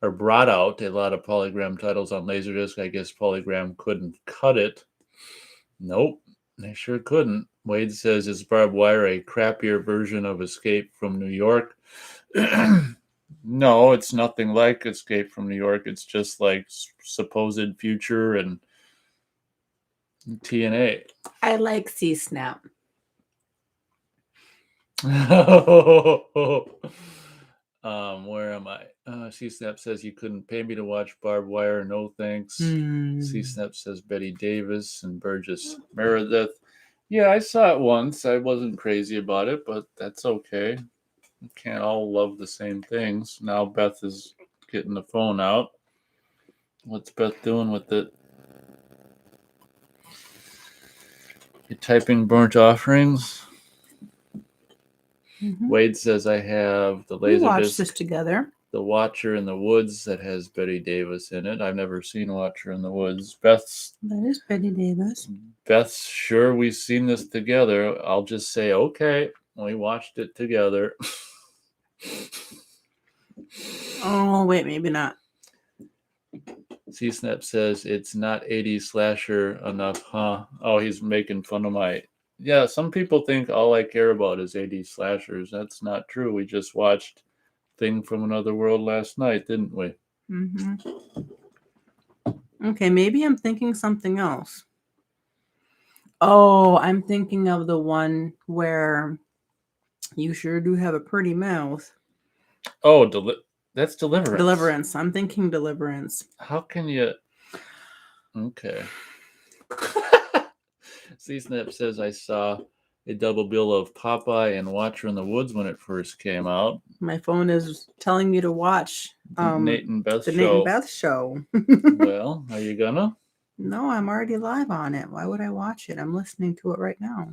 on Laserdisc. I guess Polygram couldn't cut it. Nope, they sure couldn't. Wade says, is Barbed Wire a crappier version of Escape from New York? No, it's nothing like Escape from New York. It's just like supposed future and TNA. I like C Snap. Where am I? C Snap says you couldn't pay me to watch Barbed Wire. No thanks. C Snap says Betty Davis and Burgess Meredith. Yeah, I saw it once. I wasn't crazy about it, but that's okay. We can't all love the same things. Now Beth is getting the phone out. What's Beth doing with it? You typing Burnt Offerings? Mm-hmm. Wade says I have the Laserdisc. We watched this together. The Watcher in the Woods that has Betty Davis in it. I've never seen Watcher in the Woods. That is Betty Davis. Beth's sure we've seen this together. I'll just say, okay, we watched it together. Oh, wait, maybe not. C-Snap says it's not 80s slasher enough, huh? Oh, he's making fun of my... Yeah, some people think all I care about is 80s slashers. That's not true. We just watched Thing from Another World last night, didn't we? Mm-hmm. Okay, maybe I'm thinking something else. Oh, I'm thinking of the one where you sure do have a pretty mouth. Oh, that's Deliverance. Deliverance. I'm thinking Deliverance. How can you... Okay. C-Snap says I saw a double bill of Popeye and Watcher in the Woods when it first came out. My phone is telling me to watch Nate and Beth the show. Nate and Beth show. Well, are you gonna? No, I'm already live on it. Why would I watch it? I'm listening to it right now.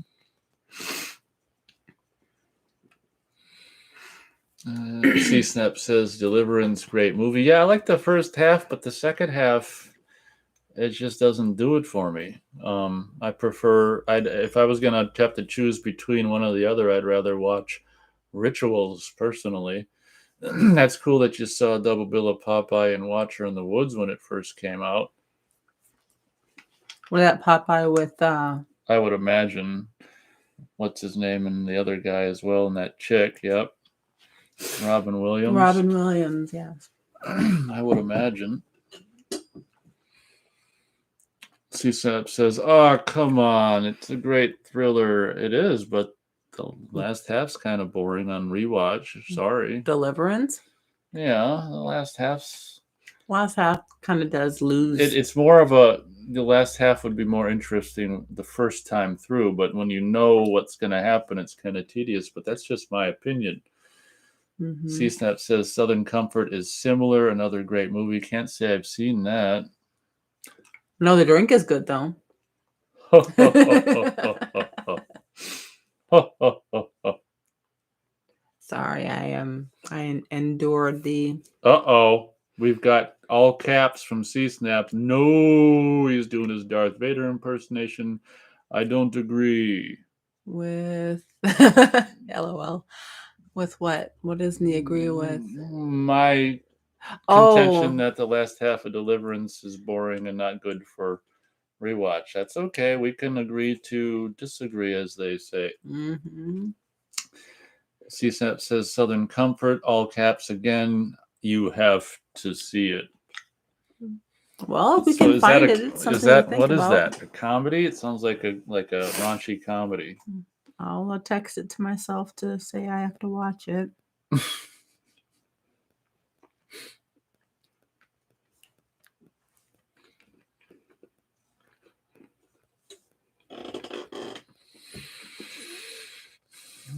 C-Snap says Deliverance, great movie. Yeah, I like the first half, but the second half, it just doesn't do it for me. I prefer, if I was gonna have to choose between one or the other, I'd rather watch Rituals personally. That's cool that you saw a double bill of Popeye and Watcher in the Woods when it first came out. What that Popeye with I would imagine. What's his name and the other guy as well, and that chick. Yep, Robin Williams. Robin Williams, yes. I would imagine. CSAP says, "Oh, come on! It's a great thriller. It is, but the last half's kind of boring on rewatch. Sorry. Deliverance. Yeah, the last half kind of does lose. It's more of a. The last half would be more interesting the first time through, but when you know what's going to happen, it's kind of tedious. But that's just my opinion." Mm-hmm. C-Snap says Southern Comfort is similar. Another great movie. Can't say I've seen that. No, the drink is good though. Sorry, I endured the. Uh-oh. We've got all caps from C-Snap. No, he's doing his Darth Vader impersonation. I don't agree. With LOL. With what? What doesn't he agree with? My contention that the last half of Deliverance is boring and not good for rewatch. That's okay. We can agree to disagree, as they say. Mm-hmm. CSAP says Southern Comfort, all caps again. You have to see it. Well, if we can find it, it's something to think what about. Is that? A comedy? It sounds like a raunchy comedy. I'll text it to myself to say I have to watch it.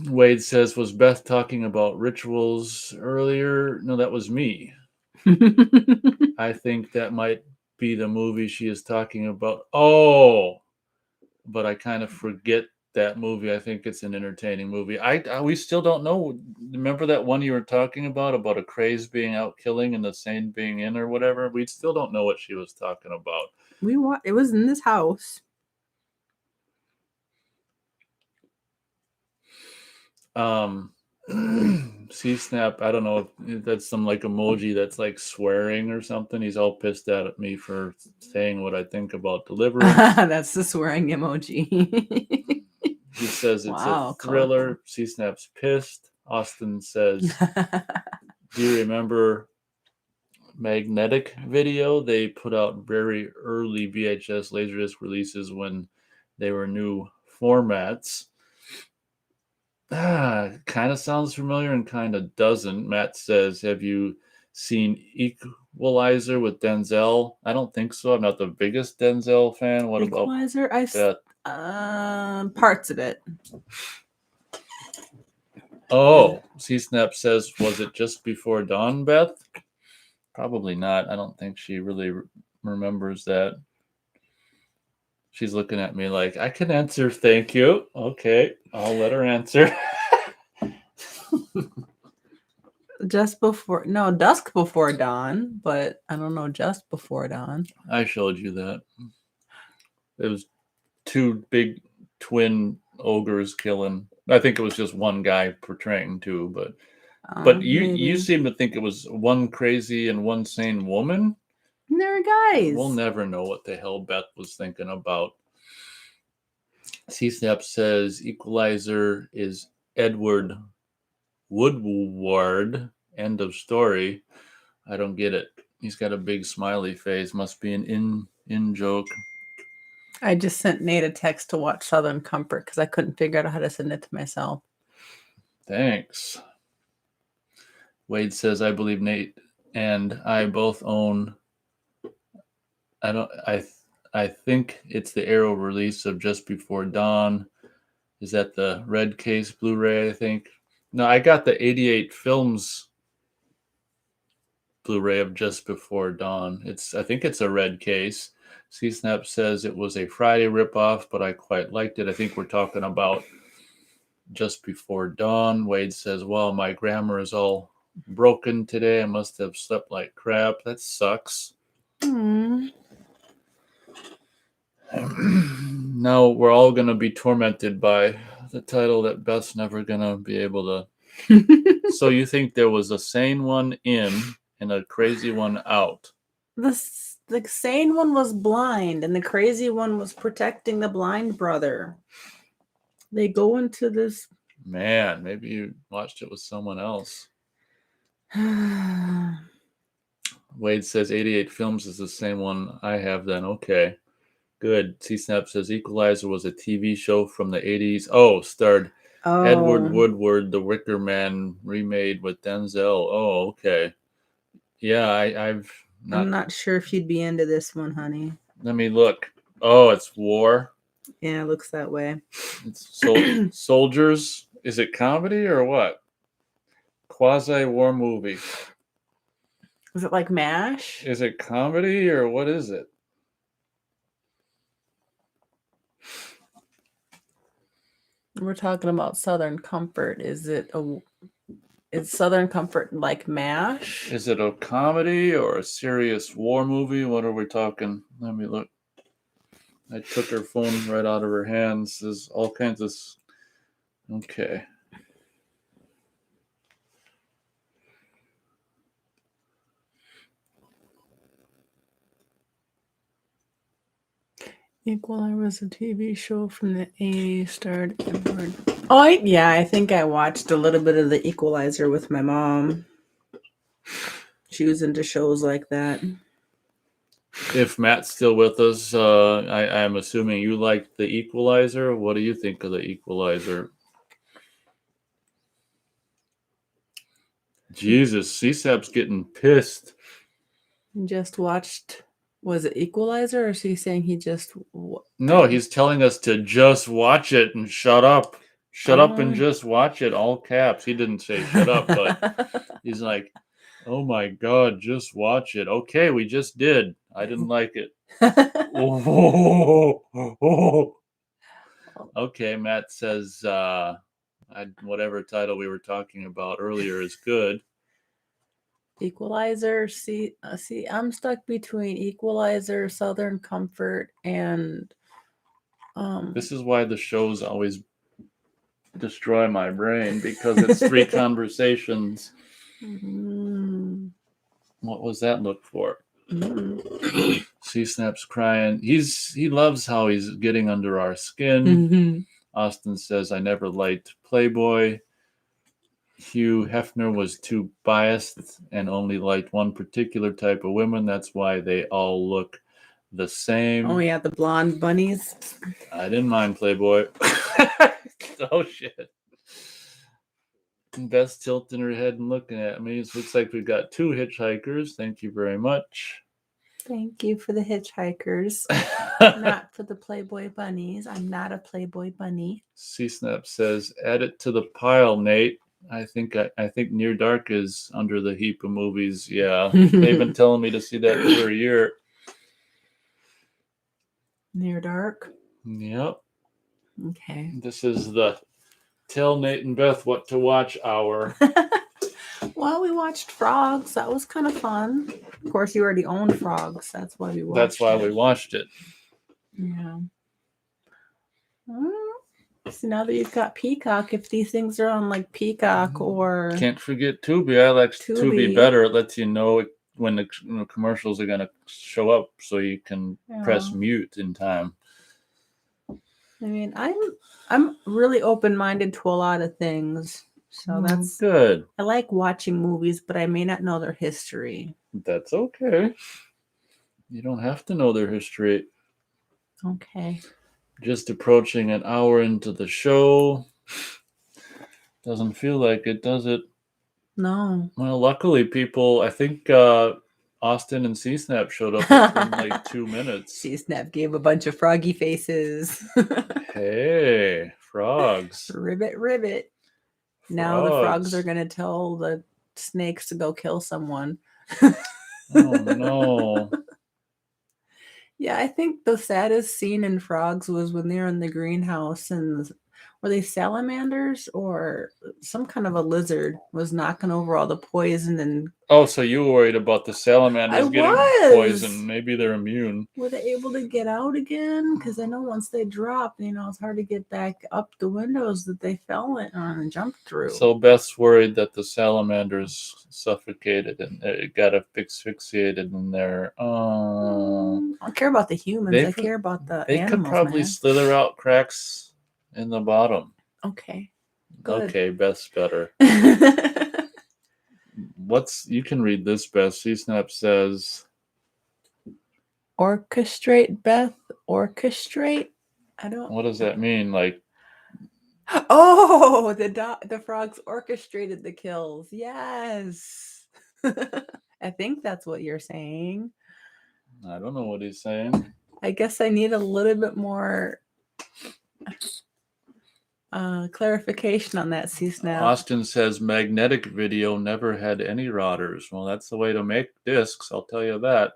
Wade says, was Beth talking about rituals earlier? No, that was me. I think that might be the movie she is talking about. Oh, but I kind of forget that movie. I think it's an entertaining movie. We still don't know. Remember that one you were talking about a craze being out killing and the sane being in or whatever? We still don't know what she was talking about. It was in this house. C-Snap, I don't know if that's some like emoji that's like swearing or something. He's all pissed at me for saying what I think about Deliverance. That's the swearing emoji. He says it's a thriller. C-Snap's pissed. Austin says, do you remember Magnetic Video? They put out very early VHS Laserdisc releases when they were new formats. Kind of sounds familiar and kind of doesn't. Matt says, have you seen Equalizer with Denzel? I don't think so. I'm not the biggest Denzel fan. What Equalizer? about that? Parts of it. Oh, C-Snap says, was it just before dawn, Beth? Probably not. I don't think she really remembers that. She's looking at me like, I can answer, thank you. Okay, I'll let her answer. Dusk Before Dawn, but I don't know Just Before Dawn. I showed you that. It was two big twin ogres killing. I think it was just one guy portraying two, but you seem to think it was one crazy and one sane woman. They're guys. We'll never know what the hell Beth was thinking about. C-Snap says Equalizer is Edward Woodward. End of story. I don't get it. He's got a big smiley face. Must be an in joke. I just sent Nate a text to watch Southern Comfort because I couldn't figure out how to send it to myself. Thanks. Wade says, I believe Nate and I both own. I think it's the Arrow release of Just Before Dawn. Is that the red case Blu-ray? I think. No, I got the 88 Films Blu-ray of Just Before Dawn. I think it's a red case. C-Snap says it was a Friday ripoff, but I quite liked it. I think we're talking about Just Before Dawn. Wade says, well, my grammar is all broken today. I must have slept like crap. That sucks. Now we're all going to be tormented by the title that Beth's never going to be able to So you think there was a sane one in and a crazy one out? The sane one was blind, and the crazy one was protecting the blind brother. They go into this. Man, maybe you watched it with someone else. Wade says 88 Films is the same one I have then. Okay. Good. C-Snap says Equalizer was a TV show from the 80s. Oh, starred Edward Woodward, the Wicker Man, remade with Denzel. Oh, okay. Yeah, I'm not sure if you'd be into this one, honey. Let me look. Oh, it's war. Yeah, it looks that way. It's soldiers. Is it comedy or what? Quasi-war movie. Is it like MASH? Is it comedy or what is it? We're talking about Southern Comfort. Is Southern Comfort like MASH? Is it a comedy or a serious war movie? What are we talking? Let me look. I took her phone right out of her hands. There's all kinds of... Okay. Equalizer was a TV show from the 80s, starred Edward. Oh, I think I watched a little bit of the Equalizer with my mom. She was into shows like that. If Matt's still with us, I'm assuming you like the Equalizer. What do you think of the Equalizer? Jesus, CSAP's getting pissed. Just watched. Was it Equalizer, or is he saying he just... No, he's telling us to just watch it and shut up. Shut up and just watch it, all caps. He didn't say shut up, but he's like, oh my God, just watch it. Okay, we just did. I didn't like it. Okay, Matt says whatever title we were talking about earlier is good. Equalizer. See, I'm stuck between Equalizer, Southern Comfort, and this is why the shows always destroy my brain, because it's three conversations. What was that look for? C-Snap's crying. He loves how he's getting under our skin. Austin says, I never liked Playboy. Hugh Hefner was too biased and only liked one particular type of women. That's why they all look the same. Oh yeah, the blonde bunnies. I didn't mind Playboy. Oh shit. Beth's tilting her head and looking at me. It looks like we've got two hitchhikers. Thank you very much. Thank you for the hitchhikers. Not for the Playboy bunnies. I'm not a Playboy bunny. C-Snap says, add it to the pile, Nate. I think Near Dark is under the heap of movies. Yeah, they've been telling me to see that for a year. Near Dark? Yep. Okay. This is the Tell Nate and Beth What to Watch hour. Well, we watched Frogs. That was kind of fun. Of course, you already owned Frogs. That's why we watched it. That's why we watched it. Yeah. So now that you've got Peacock, if these things are on like Peacock or... Can't forget Tubi. I like Tubi better. It lets you know when the commercials are going to show up so you can press mute in time. I mean, I'm really open-minded to a lot of things. So that's good. I like watching movies, but I may not know their history. That's okay. You don't have to know their history. Okay. Just approaching an hour into the show. Doesn't feel like it, does it? No. Well, luckily, people, I think Austin and C-Snap showed up in like 2 minutes. C-Snap gave a bunch of froggy faces. Hey, frogs. Ribbit, ribbit. Frogs. Now the frogs are going to tell the snakes to go kill someone. Oh, no. Yeah, I think the saddest scene in Frogs was when they were in the greenhouse and were they salamanders or some kind of a lizard was knocking over all the poison and Oh, so you were worried about the I salamanders getting was. poisoned. Maybe they're immune. Were they able to get out again? Because I know once they drop, it's hard to get back up the windows that they fell in on and jumped through. So Beth's worried that the salamanders suffocated and got asphyxiated in there. I don't care about the humans. I care about the They animals, could probably man. slither out cracks in the bottom. Okay. Good. Okay, Beth's better. You can read this, Beth. C-Snap says, orchestrate, Beth. Orchestrate. I don't. What does that mean? Like, oh, the frogs orchestrated the kills. Yes. I think that's what you're saying. I don't know what he's saying. I guess I need a little bit more clarification on that, C-Snap. Austin says magnetic video never had any routers. Well, that's the way to make discs, I'll tell you that.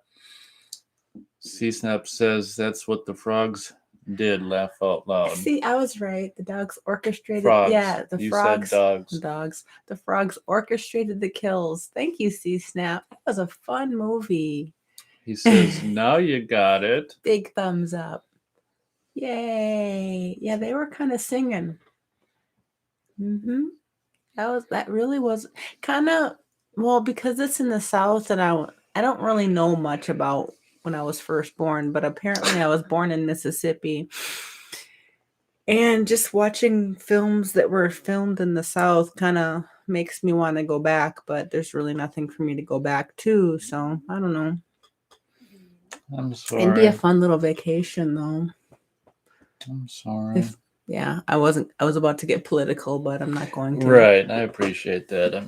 C-Snap says that's what the frogs did. Laugh out loud. See, I was right. The dogs orchestrated. Frogs. Yeah, the You frogs. said dogs. Dogs. The frogs orchestrated the kills. Thank you, C-Snap. That was a fun movie. He says, now you got it. Big thumbs up. Yay. Yeah, they were kind of singing. That really was kind of, well, because it's in the South and I don't really know much about when I was first born, but apparently I was born in Mississippi. And just watching films that were filmed in the South kind of makes me want to go back, but there's really nothing for me to go back to, so I don't know. I'm sorry. It'd be a fun little vacation, though. I'm sorry. I was about to get political, but I'm not going to. Right, I appreciate that.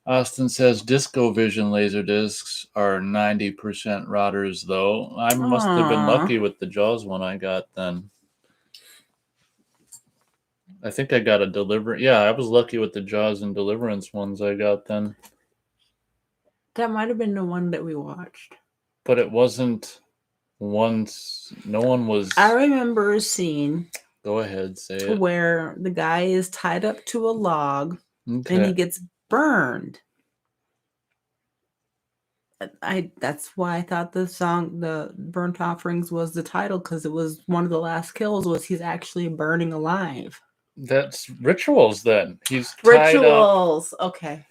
Austin says Disco Vision laser discs are 90% routers, though. I must have been lucky with the Jaws one I got then. I think I got a Deliverance. Yeah, I was lucky with the Jaws and Deliverance ones I got then. That might have been the one that we watched. But it wasn't once. No one was. I remember a scene. Go ahead, say it. Where the guy is tied up to a log and he gets burned. That's why I thought the song, the Burnt Offerings, was the title, because it was one of the last kills was he's actually burning alive. That's rituals then. He's rituals. Tied up. Okay.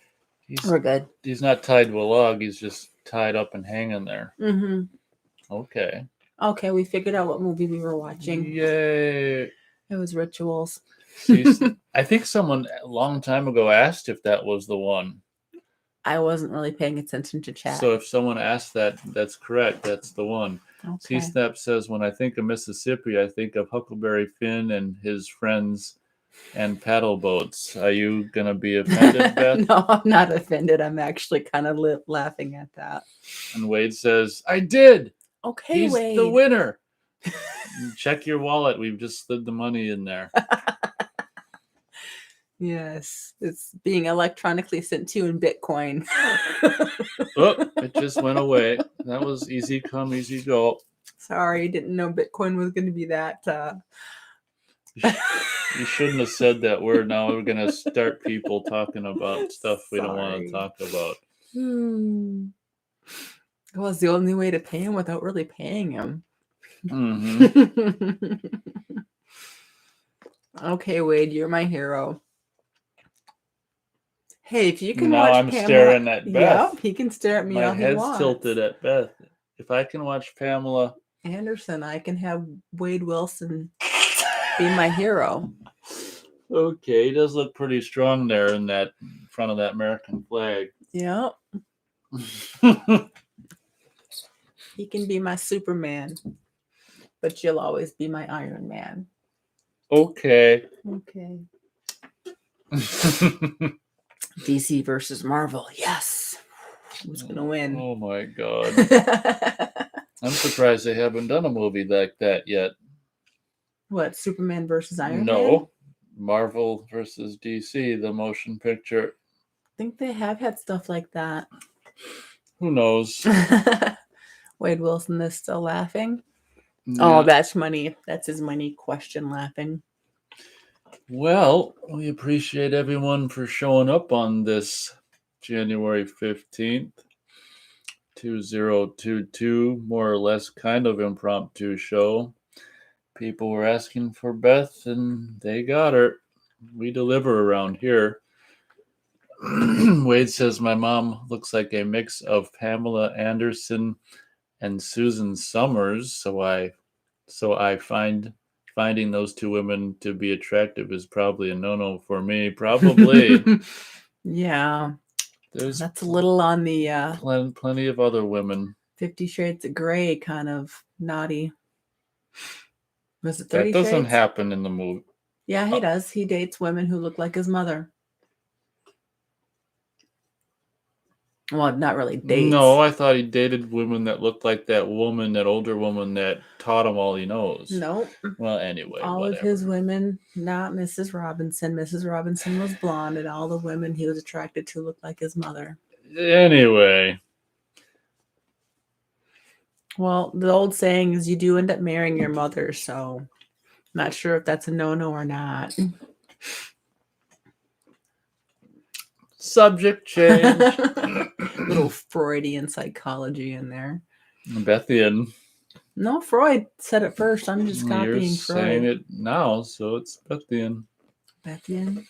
We're good. He's not tied to a log. He's just tied up and hanging there. Okay. Okay, we figured out what movie we were watching. Yay. It was Rituals. I think someone a long time ago asked if that was the one. I wasn't really paying attention to chat. So if someone asked that, that's correct. That's the one. Okay. C-Snap says, when I think of Mississippi, I think of Huckleberry Finn and his friends and paddle boats. Are you going to be offended, Beth? No, I'm not offended. I'm actually kind of laughing at that. And Wade says, I did. Okay, He's Wade. the winner. Check your wallet. We've just slid the money in there. Yes, it's being electronically sent to you in Bitcoin. Oh, it just went away. That was easy come, easy go. Sorry, didn't know Bitcoin was going to be that. You shouldn't have said that word. Now we're going to start people talking about stuff we don't want to talk about. It was the only way to pay him without really paying him. Okay, Wade, you're my hero. Hey, if you can now watch I'm Pamela, staring at Beth. Yep, he can stare at me My all he head's wants. tilted at Beth. If I can watch Pamela Anderson, I can have Wade Wilson be my hero. Okay, he does look pretty strong there in that front of that American flag. Yep. He can be my Superman, but you'll always be my Iron Man. Okay. DC versus Marvel. Yes. Who's going to win? Oh my God. I'm surprised they haven't done a movie like that yet. What, Superman versus Iron Man? No. Marvel versus DC, the motion picture. I think they have had stuff like that. Who knows? Wade Wilson is still laughing. Yeah. Oh, that's money. That's his money question laughing. Well, we appreciate everyone for showing up on this January 15th, 2022, more or less kind of impromptu show. People were asking for Beth, and they got her. We deliver around here. Wade says my mom looks like a mix of Pamela Anderson and Susan Summers, so I finding those two women to be attractive is probably a no-no for me. Probably. Yeah, There's that's a little on the plenty of other women. 50 Shades of Grey kind of naughty. Was it 30 That doesn't Shades? happen in the movie. Yeah, he does. He dates women who look like his mother. Well, not really dates. No, I thought he dated women that looked like that woman, that older woman that taught him all he knows. Nope. Well, anyway, all whatever. of his women, not Mrs. Robinson. Mrs. Robinson was blonde, and all the women he was attracted to looked like his mother. Anyway. Well, the old saying is you do end up marrying your mother, so not sure if that's a no-no or not. Subject change. Little Freudian psychology in there. Bethian. No, Freud said it first. I'm just copying You're Freud. saying it now, so it's Bethian. Bethian.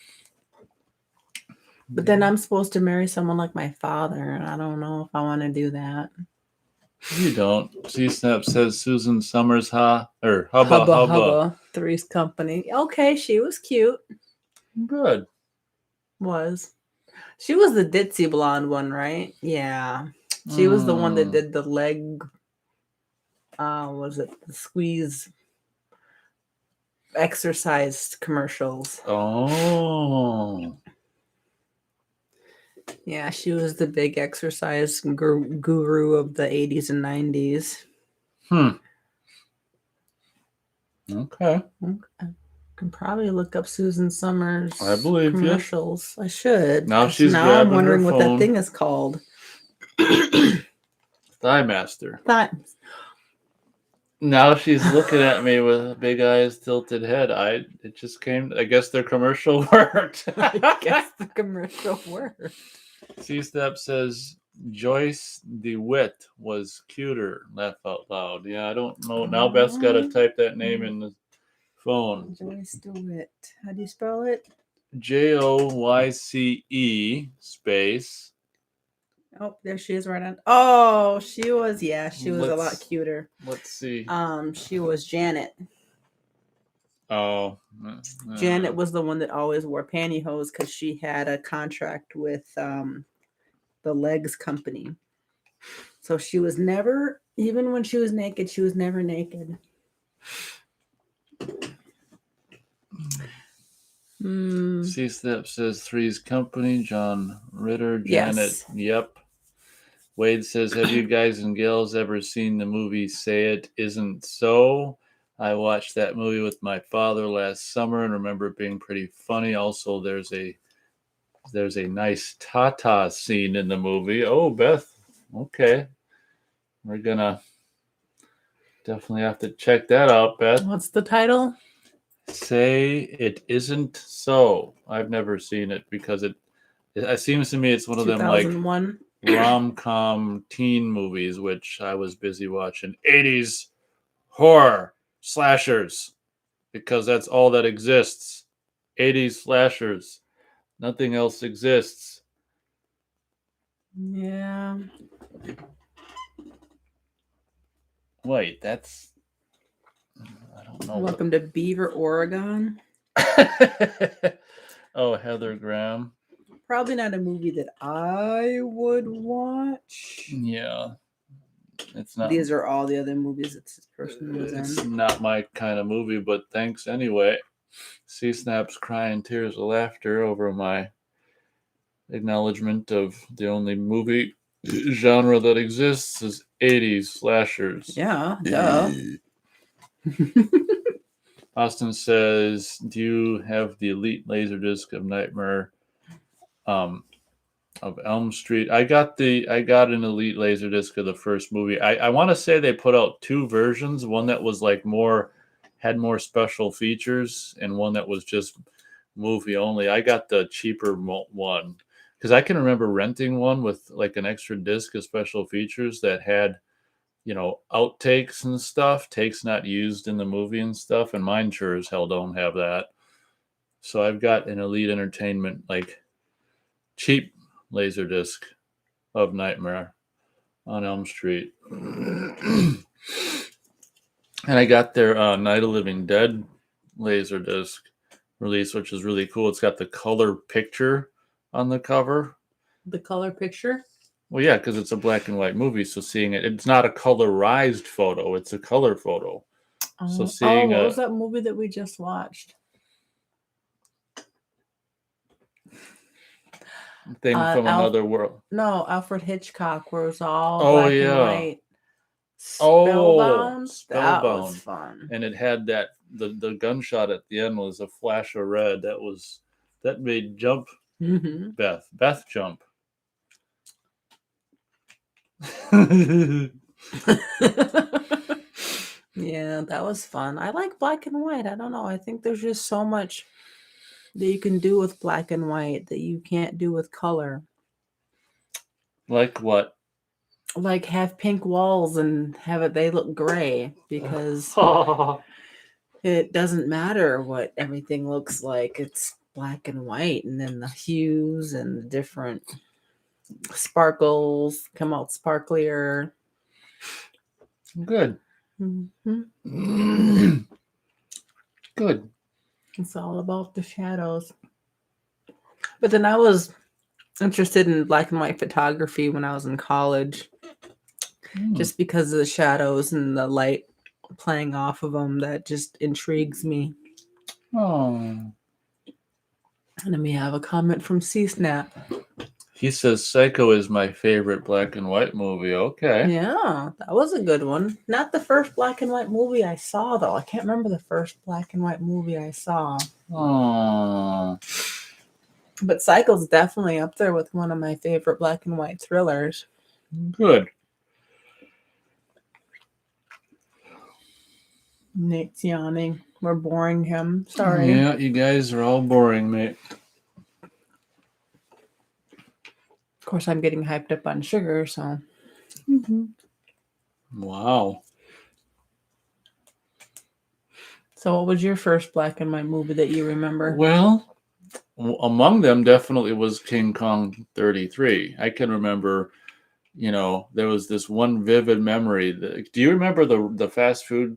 But then I'm supposed to marry someone like my father, and I don't know if I want to do that. You don't. C-Snap says Susan Summers, hubba. Three's Company. Okay, she was cute. Good. She was the ditzy blonde one, right? Yeah. She was the one that did the leg, was it the squeeze exercise commercials? Oh. Yeah, she was the big exercise guru of the 80s and 90s. Okay. Can probably look up Susan Summers I believe commercials. You. I should. Now she's now grabbing I'm wondering her what phone. that thing is called. Thigh Master. Now Now she's looking at me with big eyes, tilted head. It just came. I guess their commercial worked. I guess the commercial worked. C-Step says Joyce DeWitt was cuter. Laugh out loud. Yeah, I don't know. Now Beth's got to type that name in the phone. Joyce DeWitt. How do you spell it? Joyce space. Oh, there she is right on. Oh, she was a lot cuter. Let's see. She was Janet. Oh. Janet was the one that always wore pantyhose because she had a contract with the Legs Company. So she was never, even when she was naked, she was never naked. C-Step says Three's Company, John Ritter, Janet. Yes. Yep. Wade says, have you guys and gals ever seen the movie Say It Isn't So? I watched that movie with my father last summer and remember it being pretty funny. Also, there's a nice Tata scene in the movie. Oh, Beth. Okay. We're gonna definitely have to check that out, Beth. What's the title? Say It Isn't So. I've never seen it because it seems to me it's one of them like rom-com teen movies, which I was busy watching 80s horror slashers because that's all that exists. 80s slashers. Nothing else exists. Yeah. Wait, that's... I don't know. Welcome to Beaver, Oregon. Oh, Heather Graham. Probably not a movie that I would watch. Yeah. It's not. These are all the other movies that this person was in. It's not my kind of movie, but thanks anyway. C-Snap's crying tears of laughter over my acknowledgement of the only movie genre that exists is 80s slashers. Yeah, duh. Austin says, do you have the Elite Laserdisc of Nightmare of Elm Street? I got an Elite Laserdisc of the first movie. I want to say they put out two versions, one that was like more had more special features and one that was just movie only. I got the cheaper one because I can remember renting one with like an extra disc of special features that had, outtakes and stuff, takes not used in the movie and stuff, and mine sure as hell don't have that. So I've got an Elite Entertainment like cheap laser disc of Nightmare on Elm Street. And I got their Night of Living Dead laser disc release, which is really cool. It's got the color picture on the cover. The color picture? Well, yeah, because it's a black and white movie, so seeing it's not a colorized photo; it's a color photo. So seeing what was that movie that we just watched? Thing from Another World. No, Alfred Hitchcock, where it was all black and white. Spellbound. That was fun. And it had that the gunshot at the end was a flash of red. That made jump. Mm-hmm. Beth jump. Yeah, that was fun. I like black and white. I don't know. I think there's just so much that you can do with black and white that you can't do with color. Like what? Like have pink walls and they look gray because it doesn't matter what everything looks like. It's black and white, and then the hues and the different sparkles come out sparklier. Good. Mm-hmm. Good. It's all about the shadows. But then I was interested in black and white photography when I was in college, just because of the shadows and the light playing off of them. That just intrigues me. Oh. And then we have a comment from C-Snap. He says Psycho is my favorite black and white movie. Okay. Yeah, that was a good one. Not the first black and white movie I saw, though. I can't remember the first black and white movie I saw. Oh. But Psycho's definitely up there with one of my favorite black and white thrillers. Good. Nate's yawning. We're boring him. Sorry. Yeah, you guys are all boring, mate. Of course, I'm getting hyped up on sugar, so. Mm-hmm. Wow. So what was your first black and white movie that you remember? Well, among them definitely was King Kong 33. I can remember, there was this one vivid memory. Do you remember the fast food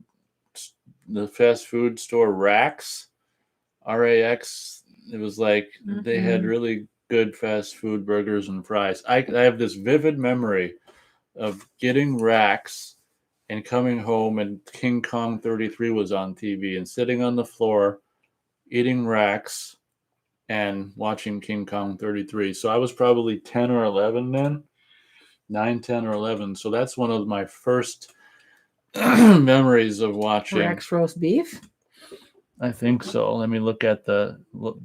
store Rax? RAX? It was like they had really good fast food burgers and fries. I have this vivid memory of getting Rax and coming home and King Kong 33 was on TV and sitting on the floor eating Rax and watching King Kong 33. So I was probably 10 or 11 then. 9, 10, or 11. So that's one of my first memories of watching. Rax roast beef? I think so. Let me look at the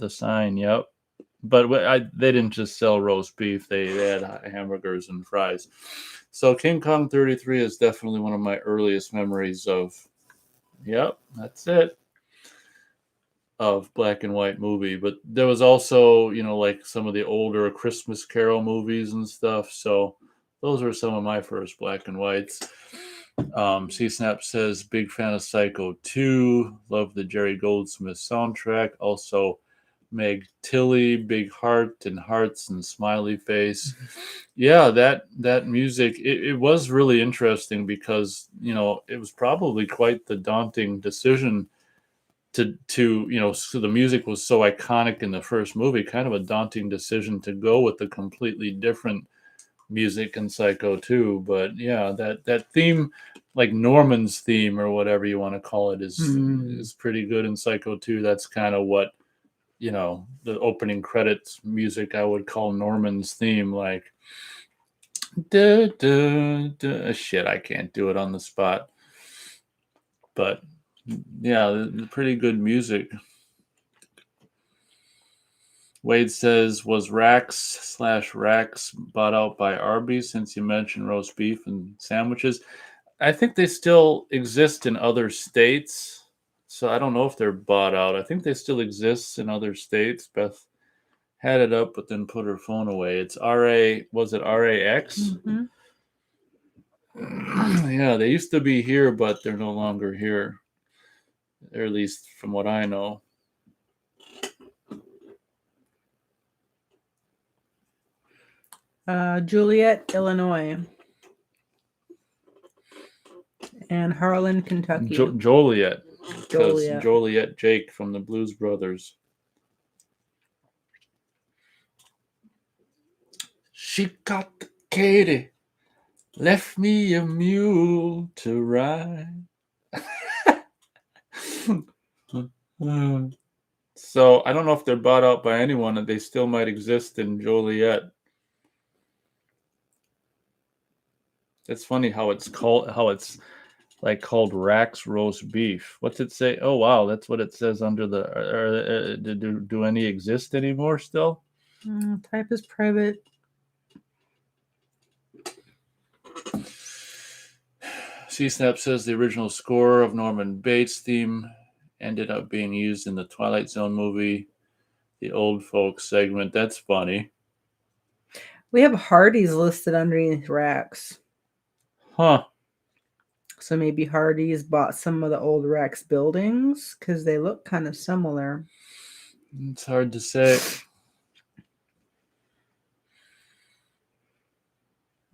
sign. Yep. But they didn't just sell roast beef. They had hamburgers and fries. So King Kong 33 is definitely one of my earliest memories of, yep, that's it, of black and white movie. But there was also, like some of the older Christmas Carol movies and stuff. So those were some of my first black and whites. C-Snap says, big fan of Psycho 2. Love the Jerry Goldsmith soundtrack. Also, Meg Tilly, Big Heart and Hearts and Smiley Face. Yeah, that music, it was really interesting because, it was probably quite the daunting decision to so the music was so iconic in the first movie, kind of a daunting decision to go with the completely different music in Psycho 2. But yeah, that theme, like Norman's theme or whatever you want to call it, is pretty good in Psycho 2. That's kind of what, the opening credits music I would call Norman's theme, like duh, duh, duh. Shit, I can't do it on the spot. But yeah, pretty good music. Wade says, was Rax bought out by Arby's, since you mentioned roast beef and sandwiches? I think they still exist in other states. so I don't know if they're bought out. I think they still exist in other states. Beth had it up, but then put her phone away. It's RA. Was it RAX? Mm-hmm. Yeah, they used to be here, but they're no longer here. Or at least from what I know. Juliet, Illinois, and Harlan, Kentucky. Joliet. Because Joliet. Joliet Jake from the Blues Brothers. She got Katie, left me a mule to ride. So I don't know if they're bought out by anyone, and they still might exist in Joliet. It's funny how it's called Rax roast beef. What's it say? Oh wow, that's what it says under the. Do any exist anymore still? Type is private. C-Snap says the original score of Norman Bates' theme ended up being used in the Twilight Zone movie, the old folks segment. That's funny. We have Hardee's listed underneath Rax. Huh. So maybe Hardee's bought some of the old Rax buildings because they look kind of similar. It's hard to say.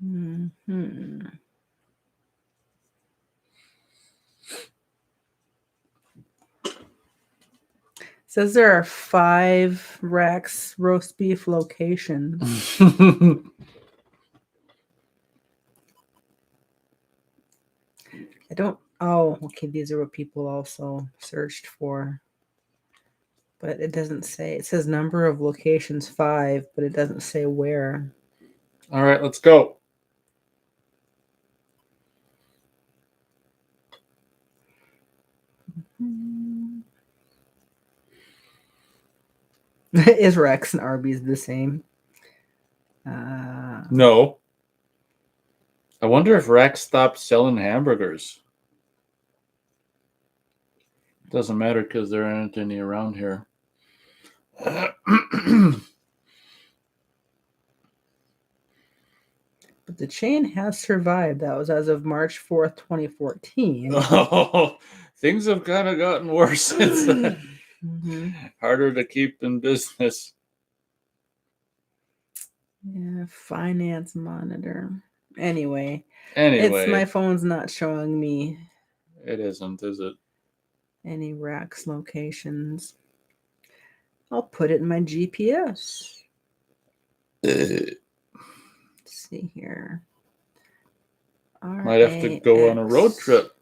Mm-hmm. Says there are 5 Rax roast beef locations. I don't. Oh, okay. These are what people also searched for. But it doesn't say. It says number of locations 5, but it doesn't say where. All right, let's go. Is Rex and Arby's the same? No. I wonder if Rex stopped selling hamburgers. Doesn't matter because there aren't any around here. But the chain has survived. That was as of March 4th, 2014. Oh, things have kind of gotten worse since then. Mm-hmm. Harder to keep in business. Yeah, finance monitor. Anyway, it's my phone's not showing me. It isn't, is it? Any Rax locations. I'll put it in my GPS. Let's see here. Might have to go on a road trip.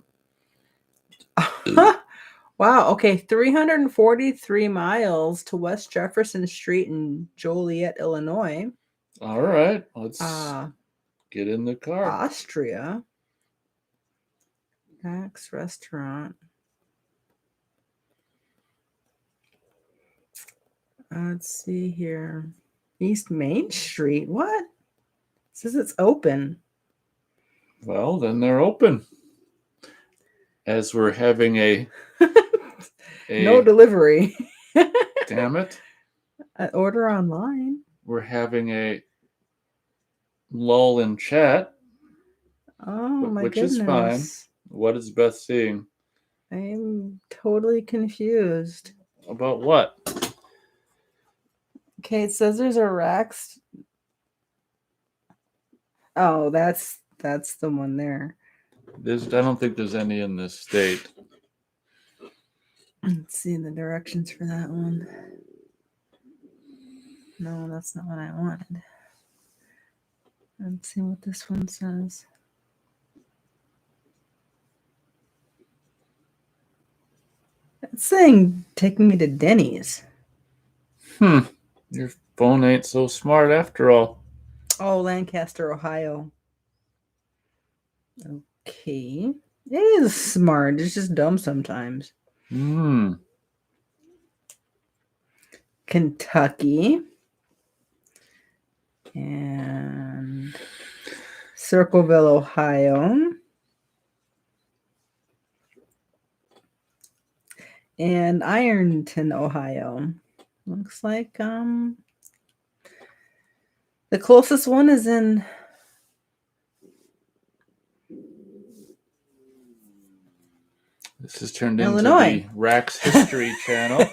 Wow, okay, 343 miles to West Jefferson Street in Joliet, Illinois. All right, let's get in the car. Austria. Rax restaurant. Let's see here. East Main Street. What? It says it's open. Well, then they're open. As we're having a no delivery. Damn it. Order online. We're having a lull in chat. Oh my which goodness. Is fine. What is Beth seeing? I'm totally confused. About what? Okay, it says there's a Rax. Oh, that's the one there. I don't think there's any in this state. Let's see the directions for that one. No, that's not what I wanted. Let's see what this one says. It's saying taking me to Denny's. Your phone ain't so smart after all. Oh, Lancaster, Ohio. Okay. It is smart. It's just dumb sometimes. Kentucky. And Circleville, Ohio. in Ironton, Ohio. Looks like the closest one is in This has turned Illinois. into the Rax History Channel.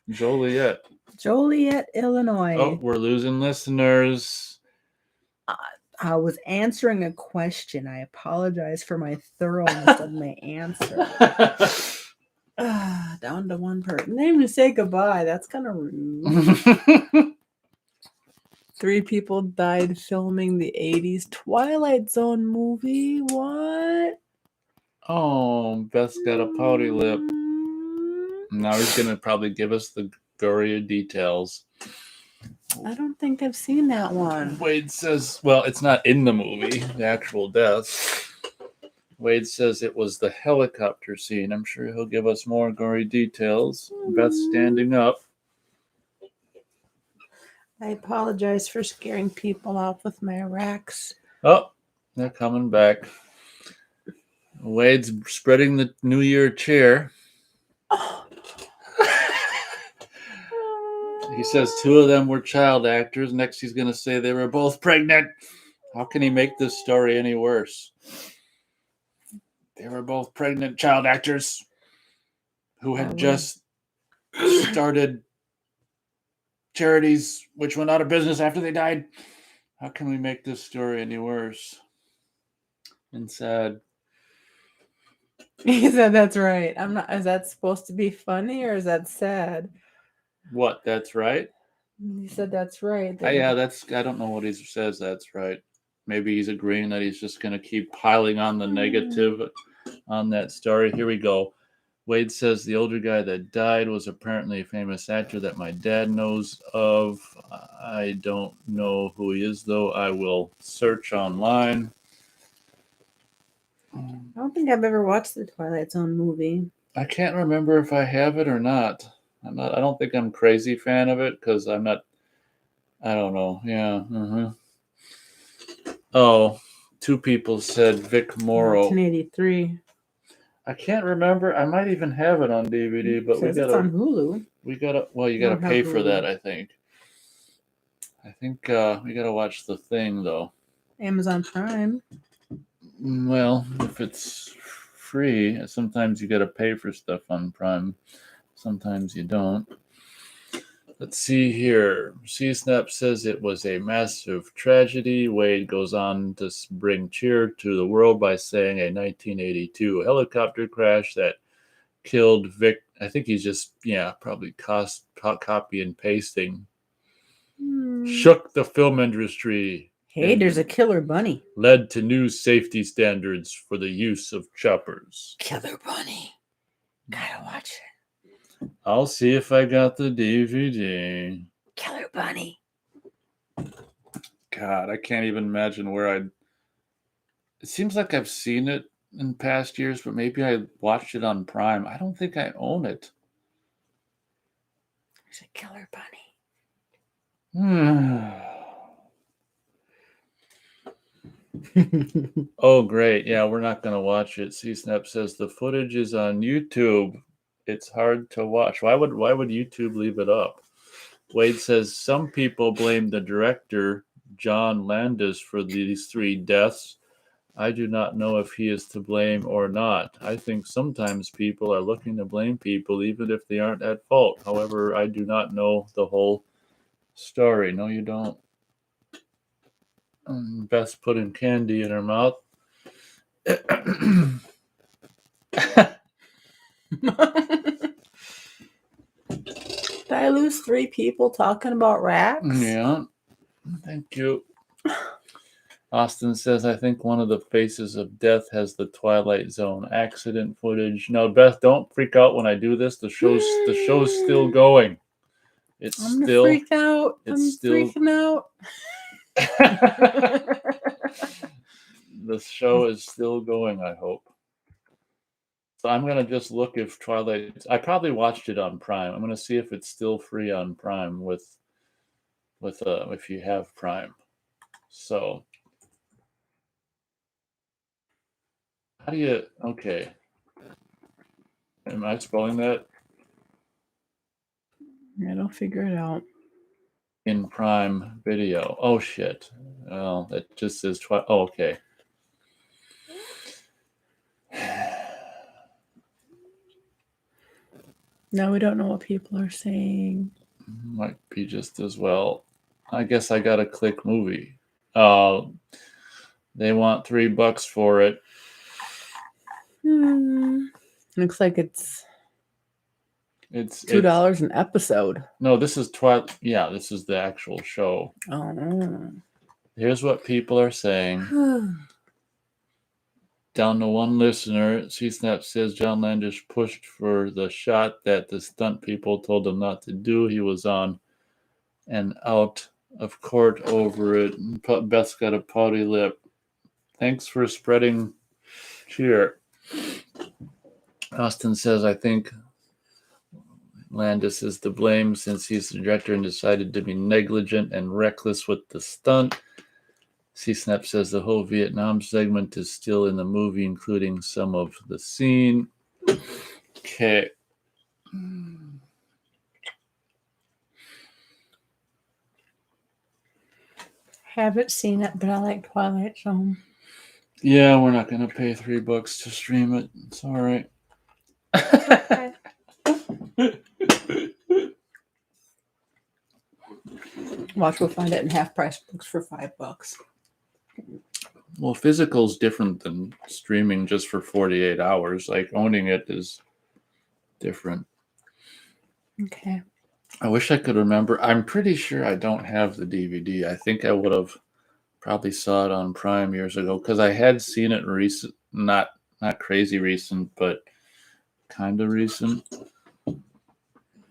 Joliet. Joliet, Illinois. Oh, we're losing listeners. I was answering a question. I apologize for my thoroughness of my answer. Down to one person. Name to say goodbye. That's kind of rude. 3 people died filming the 80s Twilight Zone movie. What? Oh, Beth's got a pouty lip. Now he's going to probably give us the gory details. I don't think I've seen that one. Wade says, well, it's not in the movie, the actual deaths. Wade says it was the helicopter scene. I'm sure he'll give us more gory details. Beth's standing up. I apologize for scaring people off with my racks. Oh, they're coming back. Wade's spreading the New Year cheer. Oh. He says 2 of them were child actors. Next, he's going to say they were both pregnant. How can he make this story any worse? They were both pregnant child actors who had just started charities which went out of business after they died. How can we make this story any worse? And sad. He said that's right. I'm not. Is that supposed to be funny or is that sad? What? That's right? He said that's right. Yeah, that's. I don't know what he says. That's right. Maybe he's agreeing that he's just going to keep piling on the negative on that story. Here we go. Wade says the older guy that died was apparently a famous actor that my dad knows of. I don't know who he is, though. I will search online. I don't think I've ever watched the Twilight Zone movie. I can't remember if I have it or not. I don't think I'm a crazy fan of it because I'm not. I don't know. Yeah. Oh, 2 people said Vic Morrow. 1983. I can't remember. I might even have it on DVD, but it's on Hulu. We gotta. Well, you gotta pay for that. I think. We gotta watch The Thing though. Amazon Prime. Well, if it's free, sometimes you gotta pay for stuff on Prime. Sometimes you don't. Let's see here. C-Snap says it was a massive tragedy. Wade goes on to bring cheer to the world by saying a 1982 helicopter crash that killed Vic. I think he's just, probably copy and pasting. Shook the film industry. Hey, there's a killer bunny. Led to new safety standards for the use of choppers. Killer bunny. Gotta watch it. I'll see if I got the DVD. Killer bunny. God, I can't even imagine where I'd. It seems like I've seen it in past years, but maybe I watched it on Prime. I don't think I own it. There's a killer bunny. Oh, great. Yeah, we're not going to watch it. C-Snap says the footage is on YouTube. It's hard to watch. Why would YouTube leave it up? Wade says some people blame the director, John Landis, for these 3 deaths. I do not know if he is to blame or not. I think sometimes people are looking to blame people even if they aren't at fault. However, I do not know the whole story. No, you don't. Beth's putting candy in her mouth. Did I lose 3 people talking about racks? Yeah. Thank you. Austin says, I think one of the faces of death has the Twilight Zone accident footage. No, Beth, don't freak out when I do this. The show's still going. I'm still freak out. Freaking out. The show is still going, I hope. So I'm going to just look if Twilight... I probably watched it on Prime. I'm going to see if it's still free on Prime with if you have Prime. So... How do you... Okay. Am I spelling that? I don't figure it out. In Prime Video. Oh shit. Well, it just says oh, okay. No, we don't know what people are saying. Might be just as well. I guess I gotta click movie. They want $3 for it. Looks like it's It's $2 an episode. No, this is Twilight. Yeah, this is the actual show. Oh. Here's what people are saying. Down to one listener, C-Snap says John Landis pushed for the shot that the stunt people told him not to do. He was on and out of court over it. Beth's got a pouty lip. Thanks for spreading cheer. Austin says, I think Landis is to blame since he's the director and decided to be negligent and reckless with the stunt. C-Snap says the whole Vietnam segment is still in the movie, including some of the scene. Okay. Haven't seen it, but I like Twilight Zone. Yeah, we're not going to pay $3 to stream it. It's all right. Okay. Watch, we'll find it in half-price books for $5. Well, physical's different than streaming just for 48 hours. Like, owning it is different. Okay. I wish I could remember. I'm pretty sure I don't have the DVD. I think I would have probably saw it on Prime years ago because I had seen it recent, not crazy recent, but kind of recent.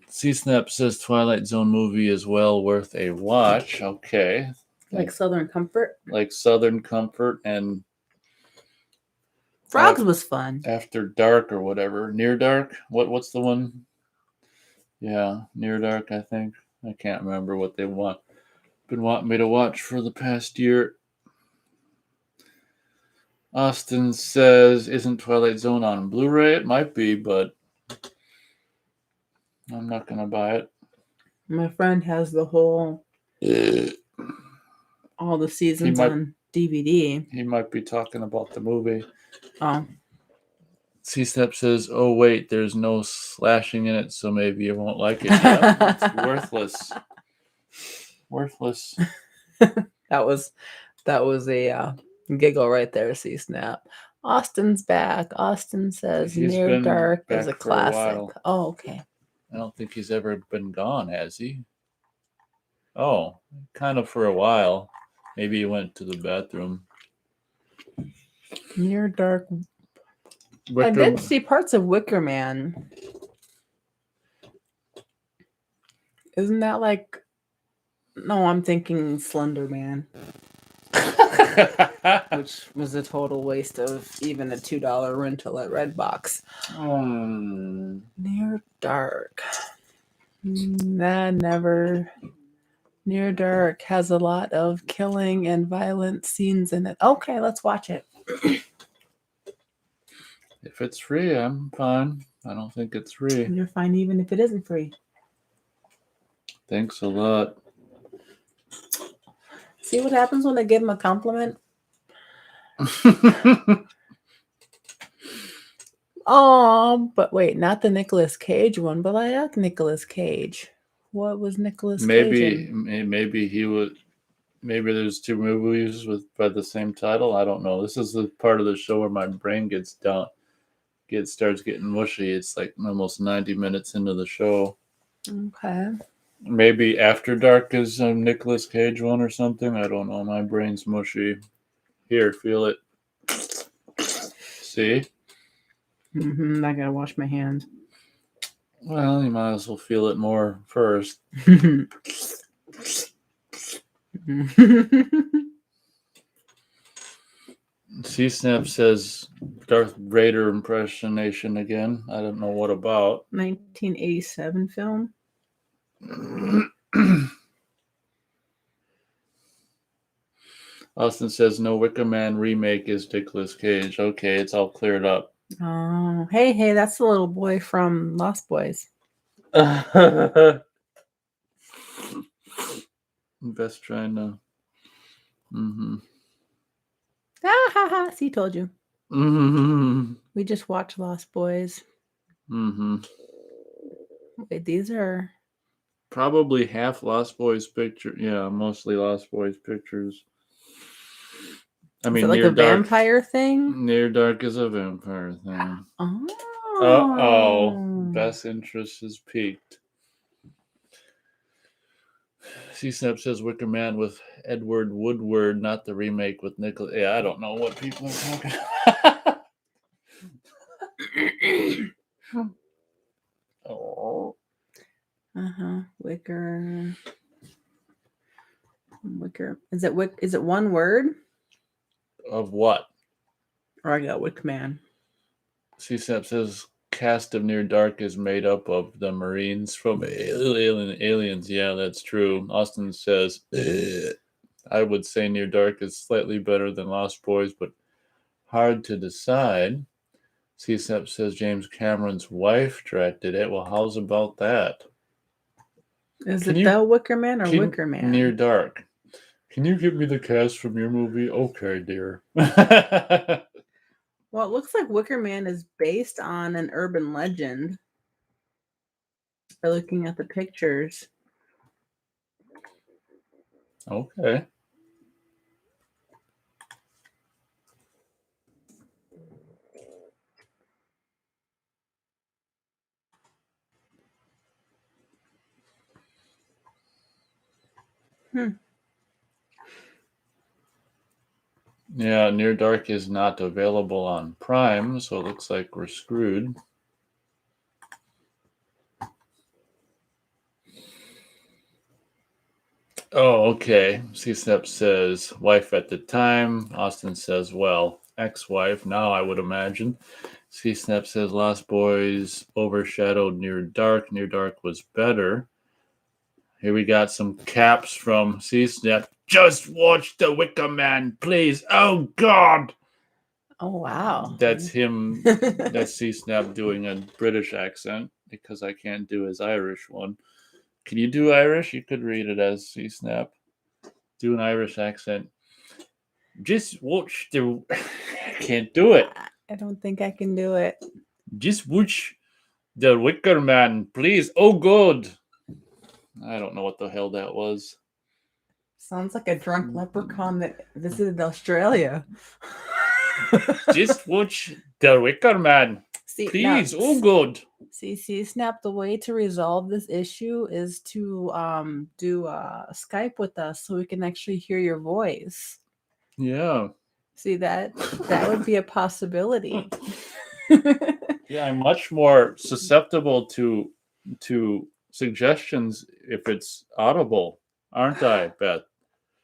C-Snap says Twilight Zone movie is well worth a watch. Okay. Like Southern Comfort? Like Southern Comfort and Frogs was fun. After Dark or whatever. Near Dark? What's the one? Yeah, Near Dark, I think. I can't remember what they been wanting me to watch for the past year. Austin says, isn't Twilight Zone on Blu-ray? It might be, but I'm not going to buy it. My friend has the whole, all the seasons on DVD. He might be talking about the movie. Oh. C-Step says, oh, wait, there's no slashing in it, so maybe you won't like it. Yeah, it's worthless. Worthless. That was a giggle right there, C-Snap. Austin's back. Austin says Near Dark is a classic. Oh, okay. I don't think he's ever been gone, has he? Oh, kind of for a while. Maybe he went to the bathroom. Near Dark. I did see parts of Wicker Man. Isn't that like... No, I'm thinking Slender Man. Which was a total waste of even a $2 rental at Redbox. Near Dark. Near Dark has a lot of killing and violent scenes in it. Okay, let's watch it. If it's free, I'm fine. I don't think it's free. You're fine even if it isn't free. Thanks a lot. See what happens when I give him a compliment? Oh, but wait, not the Nicolas Cage one, but I like Nicolas Cage. What was Nicolas Cage in? Maybe he would. Maybe there's two movies by the same title. I don't know. This is the part of the show where my brain starts getting mushy. It's like almost 90 minutes into the show. Okay. Maybe After Dark is a Nicolas Cage one or something. I don't know. My brain's mushy. Here, feel it. See? I gotta wash my hands. Well, you might as well feel it more first. C-Snap says Darth Vader impersonation again. I don't know what about. 1987 film. Austin says no Wicker Man remake is Nicolas Cage. Okay, it's all cleared up. Oh, hey, that's the little boy from Lost Boys. Best trying to. Mm-hmm. Ah, ha, ha. See, told you. Mm-hmm. We just watched Lost Boys. Mm-hmm. Wait, these are. Probably half Lost Boys picture. Yeah, mostly Lost Boys pictures. I Is it mean, like a vampire thing? Near Dark is a vampire thing. Oh. Best interest is peaked. C-Snap says Wicker Man with Edward Woodward, not the remake with Nicholas. Yeah, I don't know what people are talking about. Oh. Wicker. Is it Wick? Is it one word? Of what? Or I got Wick Man. C-Snap says cast of Near Dark is made up of the Marines from Aliens. Yeah, that's true. Austin says, I would say Near Dark is slightly better than Lost Boys, but hard to decide. CSEP says James Cameron's wife directed it. Well, how's about that? Is it the Wicker Man or Wicker Man? Near Dark. Can you give me the cast from your movie? Okay, dear. Well, it looks like Wicker Man is based on an urban legend. By looking at the pictures. Okay. Yeah, Near Dark is not available on Prime, so it looks like we're screwed. Oh, okay. C-Snap says wife at the time. Austin says, well, ex-wife, now I would imagine. C-Snap says Lost Boys overshadowed Near Dark. Near Dark was better. Here we got some caps from C-Snap. Just watch The Wicker Man, please. Oh, God. Oh, wow. That's him. That's C-Snap doing a British accent because I can't do his Irish one. Can you do Irish? You could read it as C-Snap. Do an Irish accent. Just watch the. I can't do it. I don't think I can do it. Just watch The Wicker Man, please. Oh, God. I don't know what the hell that was. Sounds like a drunk leprechaun that visited Australia. Just watch The Wicker Man, please. Oh, God. See, Snap, the way to resolve this issue is to do Skype with us so we can actually hear your voice. Yeah. See, that would be a possibility. Yeah, I'm much more susceptible to suggestions if it's audible, aren't I, Beth?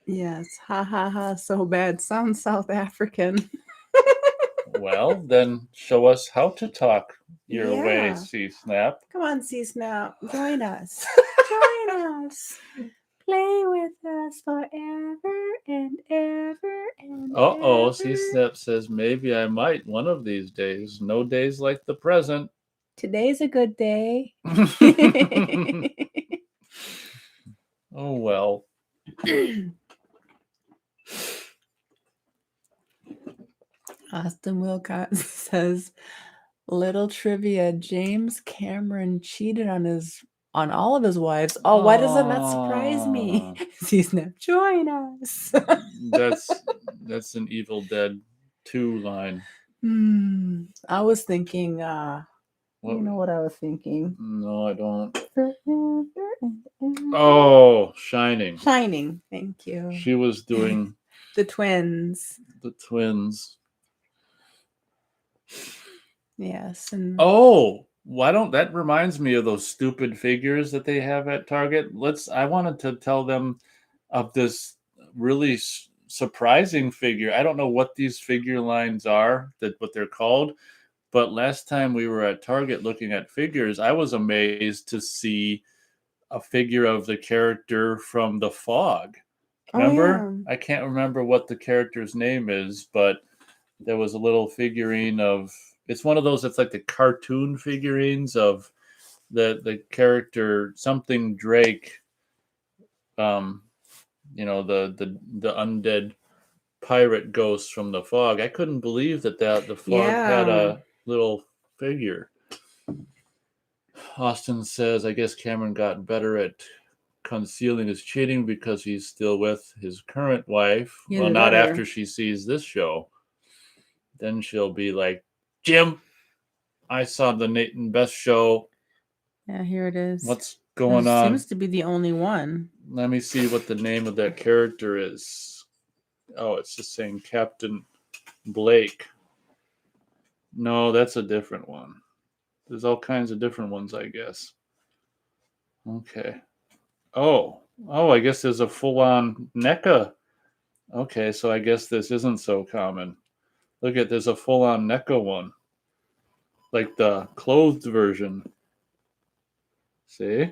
Yes, ha ha ha, so bad. Sounds South African. Well, then show us how to talk your way, C-Snap. Come on, C-Snap, join us. Join us. Play with us forever and ever and Uh-oh, ever. C-Snap says maybe I might one of these days. No days like the present. Today's a good day. Oh, well. Austin Wilcott says, little trivia, James Cameron cheated on all of his wives. Oh, why doesn't that surprise me? C-Snap, join us. That's an Evil Dead 2 line. I was thinking, you know what I was thinking? No, I don't. Oh, Shining. Shining, thank you. She was doing the twins. The twins. Yes. And why don't that reminds me of those stupid figures that they have at Target. I wanted to tell them of this really surprising figure. I don't know what these figure lines are, what they're called, but last time we were at Target looking at figures, I was amazed to see a figure of the character from The Fog. Remember? Oh, yeah. I can't remember what the character's name is, but there was a little figurine of it's one of those that's like the cartoon figurines of the character something Drake, um, the undead pirate ghost from the fog. I couldn't believe that the fog had Yeah. a little figure. Austin says, I guess Cameron got better at concealing his cheating because he's still with his current wife. He Well, ended not better. after she sees this show. Then she'll be like, Jim, I saw the Nate and Beth show. Yeah, here it is. What's going This on? seems to be the only one. Let me see what the name of that character is. Oh, it's just saying Captain Blake. No, that's a different one. There's all kinds of different ones, I guess. Okay. Oh, I guess there's a full-on NECA. Okay, so I guess this isn't so common. Look at, there's a full-on NECA one. Like the clothed version. See?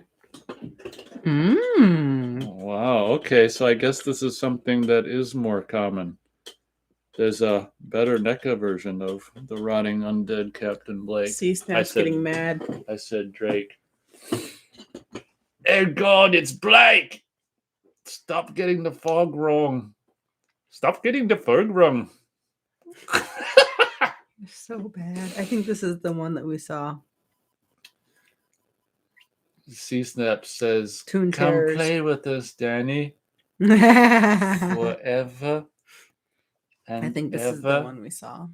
Wow, okay, so I guess this is something that is more common. There's a better NECA version of the rotting undead Captain Blake. See, Snap's getting mad. I said Drake. Oh God, it's Blake! Stop getting the fog wrong. Stop getting the fog wrong. So bad. I think this is the one that we saw. C-Snap says, Toon come Terrors. play with us, Danny. Forever. And I think this is the one we saw.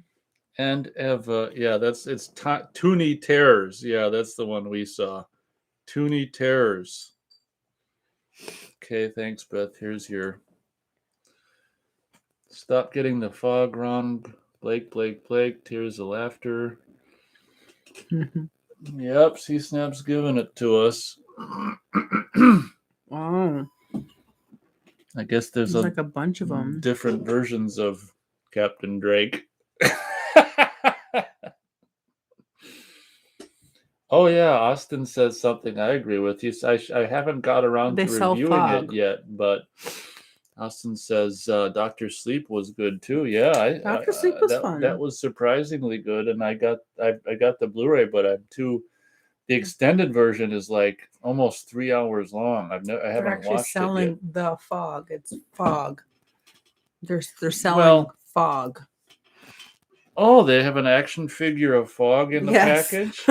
And ever. Yeah, it's Toonie Terrors. Yeah, that's the one we saw. Toonie Terrors. Okay, thanks, Beth. Here's your... Stop getting the fog wrong. Blake. Tears of laughter. Yep, C-Snap's giving it to us. Oh. I guess there's like a bunch of them. Different versions of Captain Drake. Oh yeah, Austin says something I agree with. I haven't got around to reviewing it yet, but Austin says Dr. Sleep was good too. Yeah, Dr. Sleep was fun. That was surprisingly good, and I got the Blu-ray, but the extended version is like almost 3 hours long. I haven't watched it yet. They're actually selling the fog. It's fog. They're selling fog. Oh, they have an action figure of Fog in the package?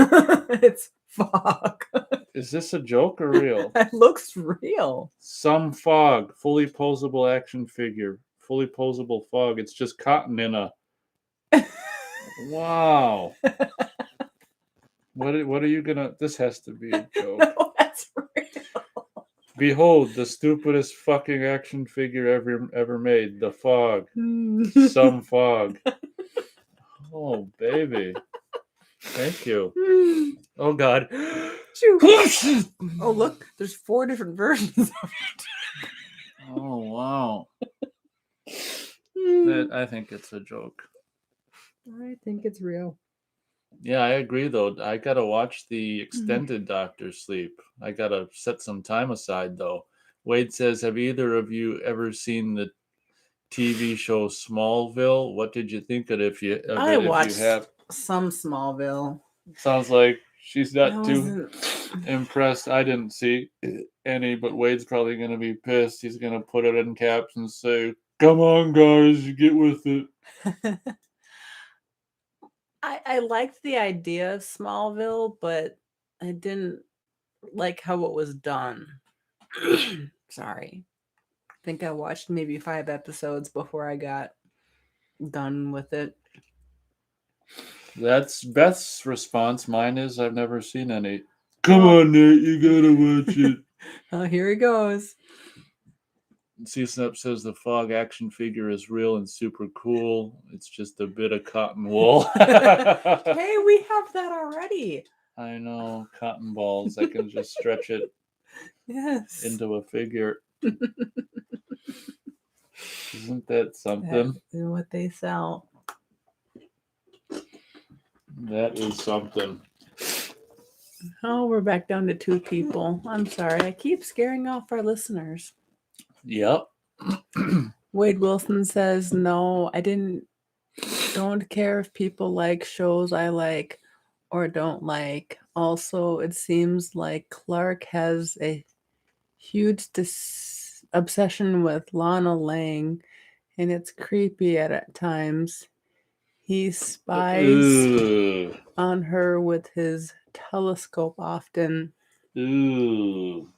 It's Fog. Is this a joke or real? It looks real. Some Fog, fully posable action figure. Fully posable Fog. It's just cotton in a... Wow. What are you gonna... This has to be a joke. No, that's real. Behold, the stupidest fucking action figure ever made. The Fog. Some Fog. Oh, baby. Thank you. Oh, God. Oh, look. There's 4 different versions of it. Oh, wow. I think it's a joke. I think it's real. Yeah, I agree, though. I got to watch the extended Dr. Sleep. I got to set some time aside, though. Wade says, have either of you ever seen the TV show Smallville? What did you think of it? If you have some Smallville. Sounds like she's not too impressed. I didn't see any, but Wade's probably going to be pissed. He's going to put it in caps and say, come on, guys, get with it. I liked the idea of Smallville, but I didn't like how it was done. Sorry. I think I watched maybe 5 episodes before I got done with it. That's Beth's response. Mine is I've never seen any. Come on, Nate, you gotta watch it. Oh, here he goes. C-Snap says the Fog action figure is real and super cool. It's just a bit of cotton wool. Hey, we have that already. I know, cotton balls. I can just stretch it into a figure. Isn't that something? That's what they sell. That is something. Oh, we're back down to 2 people. I'm sorry. I keep scaring off our listeners. Yep. Wade Wilson says, no, I didn't Don't care if people like shows I like or don't like. Also, it seems like Clark has a huge obsession with Lana Lang, and it's creepy at times. He spies Ooh. on her with his telescope often. Ooh.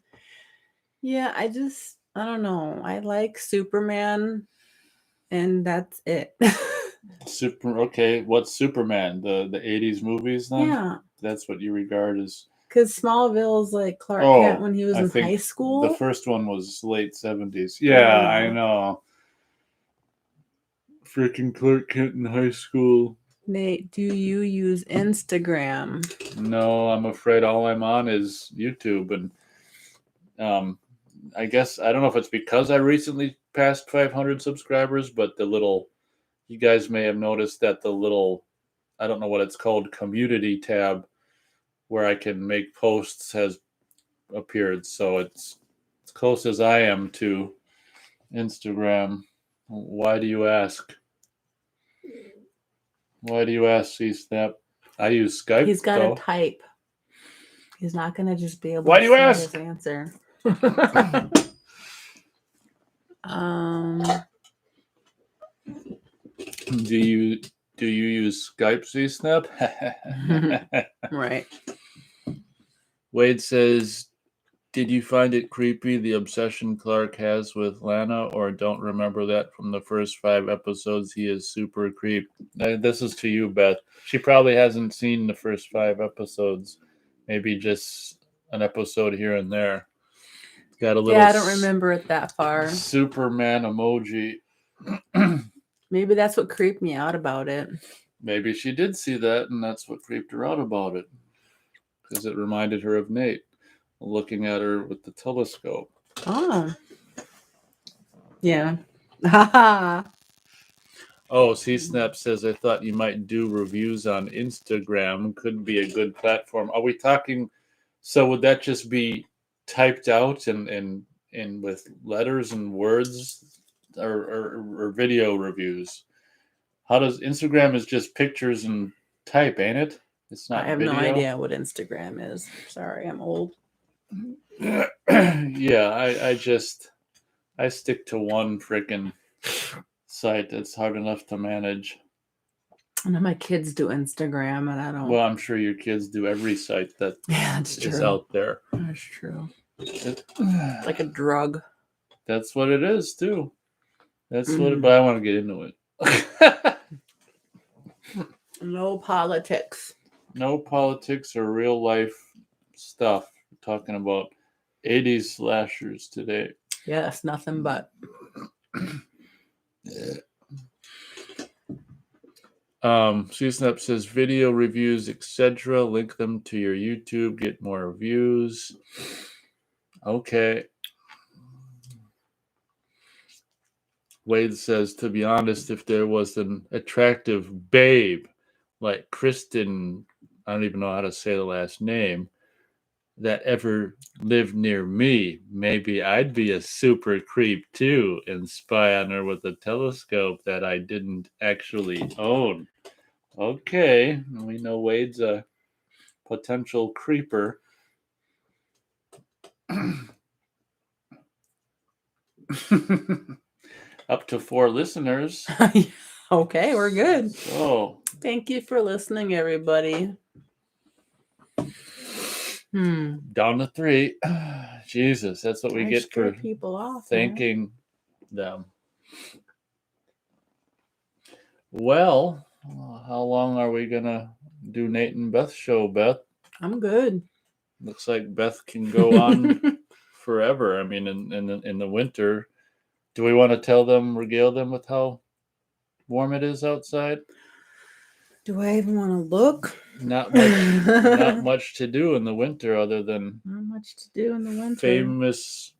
Yeah, I don't know. I like Superman, and that's it. Okay, what's Superman? The 80s movies then? Yeah, That's what you regard as. because Smallville's like Clark Kent when he was I in think high the school. first one was late 70s. Yeah, I know. Freaking Clark Kent in high school. Nate, do you use Instagram? No, I'm afraid all I'm on is YouTube, and I guess I don't know if it's because I recently passed 500 subscribers, but you guys may have noticed that the little, I don't know what it's called, community tab where I can make posts has appeared. So it's as close as I am to Instagram. Why do you ask? Why do you ask, C-Snap? I use Skype, He's got though. to type. He's not going to just be able Why to do you say ask? his answer. um, Do you use Skype, C-Snap? right. Wade says, did you find it creepy, the obsession Clark has with Lana, or don't remember that from the first 5 episodes? He is super creep. This is to you, Beth. She probably hasn't seen the first 5 episodes. Maybe just an episode here and there. Got a little Yeah, I don't remember it that far. Superman emoji. Maybe that's what creeped me out about it. Maybe she did see that, and that's what creeped her out about it. Because it reminded her of Nate looking at her with the telescope. Oh. Yeah. Haha. Oh, C-Snap says, I thought you might do reviews on Instagram. Could be a good platform. Are we talking, so would that just be typed out and with letters and words or video reviews? How does Instagram is just pictures and type, ain't it? It's not I have video. no idea what Instagram is. Sorry, I'm old. Yeah, I stick to one freaking site that's hard enough to manage. I know my kids do Instagram, and I don't. Well, I'm sure your kids do every site that that's is true. out there. That's true. It's like a drug. That's what it is too. That's what it, but I want to get into it. No politics. No politics or real life stuff. We're talking about 80s slashers today. Yes, nothing but. C-Snap says video reviews, etc. Link them to your YouTube, get more views. Okay. Wade says, to be honest, if there was an attractive babe like Kristen, I don't even know how to say the last name, that ever lived near me, maybe I'd be a super creep too and spy on her with a telescope that I didn't actually own. Okay, we know Wade's a potential creeper. Up to 4 listeners. Okay, we're good. So, thank you for listening, everybody. Down to 3. Jesus, that's what we get for people off, thanking them. Well, how long are we gonna do Nate and Beth show, Beth? I'm good. Looks like Beth can go on forever. I mean, in the winter, do we want to regale them with how warm it is outside? Do I even want to look? Not much. Not much to do in the winter, other than not much to do in the winter. Famous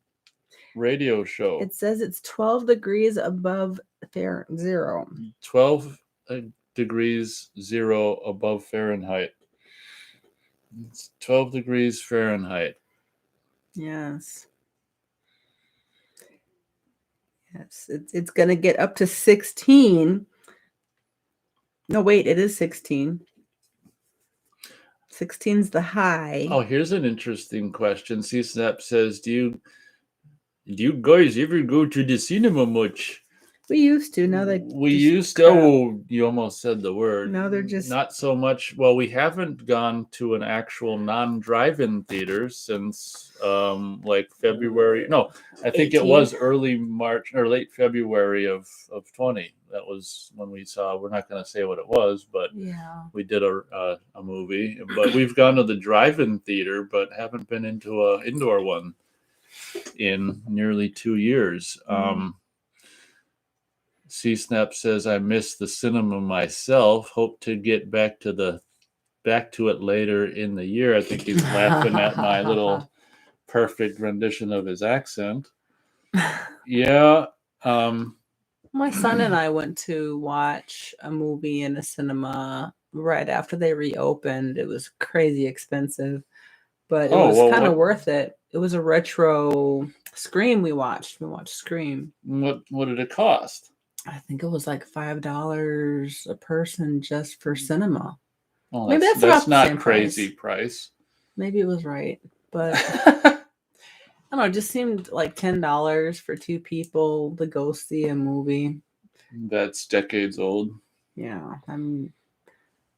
radio show. It says it's 12 degrees above zero. 12 degrees 0 above Fahrenheit. It's 12 degrees Fahrenheit. Yes. Yes, it's going to get up to 16 No, wait, it is 16. 16's the high. Oh, here's an interesting question. CSNAP says, do you guys ever go to the cinema much? We used to. Now they We just used to. crap. Oh, you almost said the word. Now they're just not so much. Well, we haven't gone to an actual non-drive-in theater since like February. No, I think it 18. was early March or late February of 20. That was when we saw. We're not going to say what it was, but Yeah. we did a movie. But we've gone to the drive-in theater, but haven't been into a indoor one in nearly 2 years. CSNAP says, I miss the cinema myself. Hope to get back to it later in the year. I think he's laughing at my little perfect rendition of his accent. Yeah. My son and I went to watch a movie in a cinema right after they reopened. It was crazy expensive, but it was kind of worth it. It was a retro Scream we watched. We watched Scream. What did it cost? I think it was like $5 a person just for cinema. Well, maybe that's not the same crazy price. Maybe it was right, but I don't know. It just seemed like $10 for two people to go see a movie. That's decades old. Yeah, and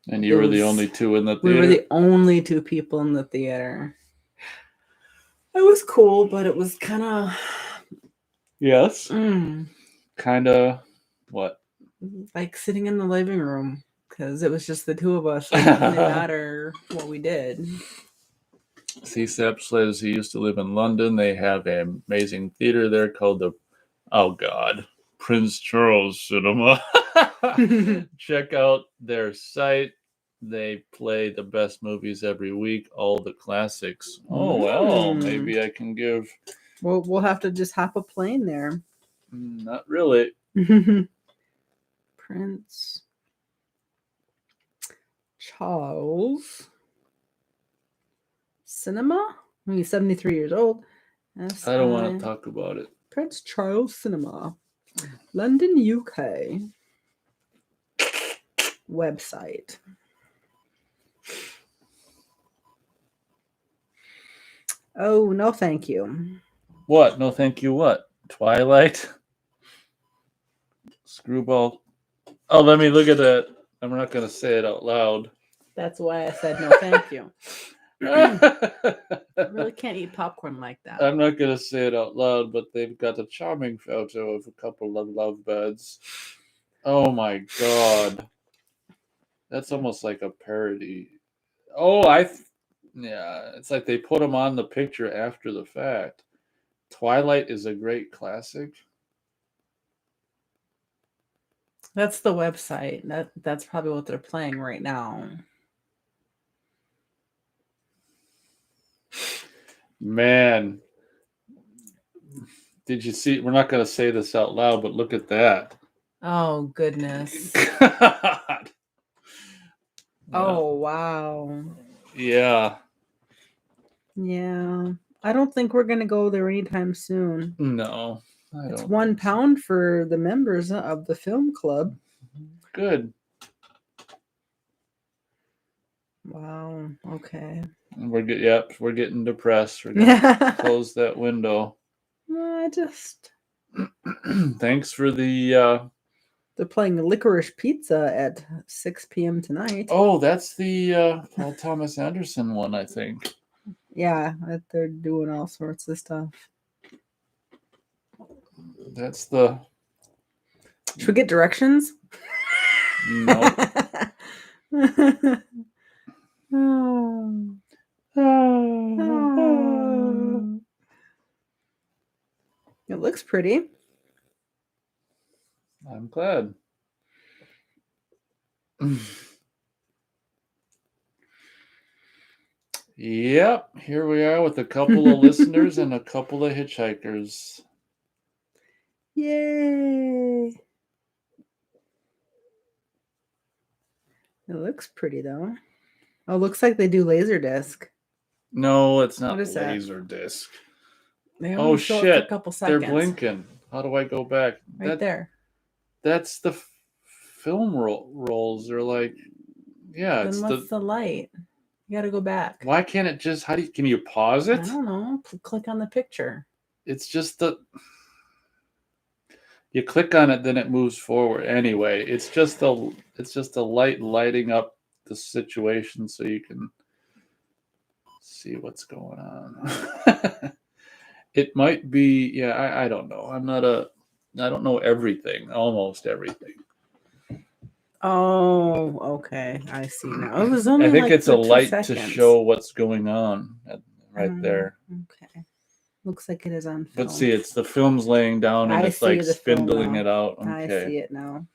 you were the only two in the theater? We were the only two people in the theater. It was cool, but it was kind of... Yes. Kind of what? Like sitting in the living room, because it was just the two of us. It didn't matter what we did. CSAP says he used to live in London. They have an amazing theater there called Prince Charles Cinema. Check out their site. They play the best movies every week, all the classics. Oh, well, maybe I can give... Well, we'll have to just hop a plane there. Not really. Prince Charles Cinema? He's 73 years old. I don't want to talk about it. Prince Charles Cinema. London, UK. Website. Oh, no thank you. What? No thank you what? Twilight? Screwball? Oh, let me look at that. I'm not going to say it out loud. That's why I said no thank you. I really can't eat popcorn like that. I'm not going to say it out loud, but they've got a charming photo of a couple of lovebirds. Oh my god. That's almost like a parody. Oh, yeah, it's like they put them on the picture after the fact. Twilight is a great classic. That's the website. That's probably what they're playing right now. Man, did you see? We're not going to say this out loud, but look at that. Oh, goodness. God. Oh, wow. Yeah. Yeah. I don't think we're going to go there anytime soon. No. It's £1 for the members of the film club. Good. Wow. Okay. We're getting depressed. We're gonna close that window. Thanks for the. They're playing Licorice Pizza at 6 p.m. tonight. Oh, that's the Paul Thomas Anderson one, I think. Yeah, they're doing all sorts of stuff. That's the... Should we get directions? No. It looks pretty. I'm glad. Yep, here we are with a couple of listeners and a couple of hitchhikers. Yay! It looks pretty though. Oh, looks like they do Laserdisc. No, it's not Laserdisc. Oh shit! A couple seconds. They're blinking. How do I go back? Right there. That's the film rolls are like, yeah, Then it's what's the. the light? You got to go back. Why can't it just? How do you? Can you pause I it? don't know. Click on the picture. It's just the. You click on it, then it moves forward. Anyway, it's just a light lighting up the situation so you can see what's going on. It might be, yeah, I don't know. I don't know everything, almost everything. Oh, okay. I see now. It was I only think like it's for a 2 light to seconds. show what's going on right there. Okay. Looks like it is on film. But see, it's the film's laying down and I it's see like the film spindling now. it out. I Okay. see it now.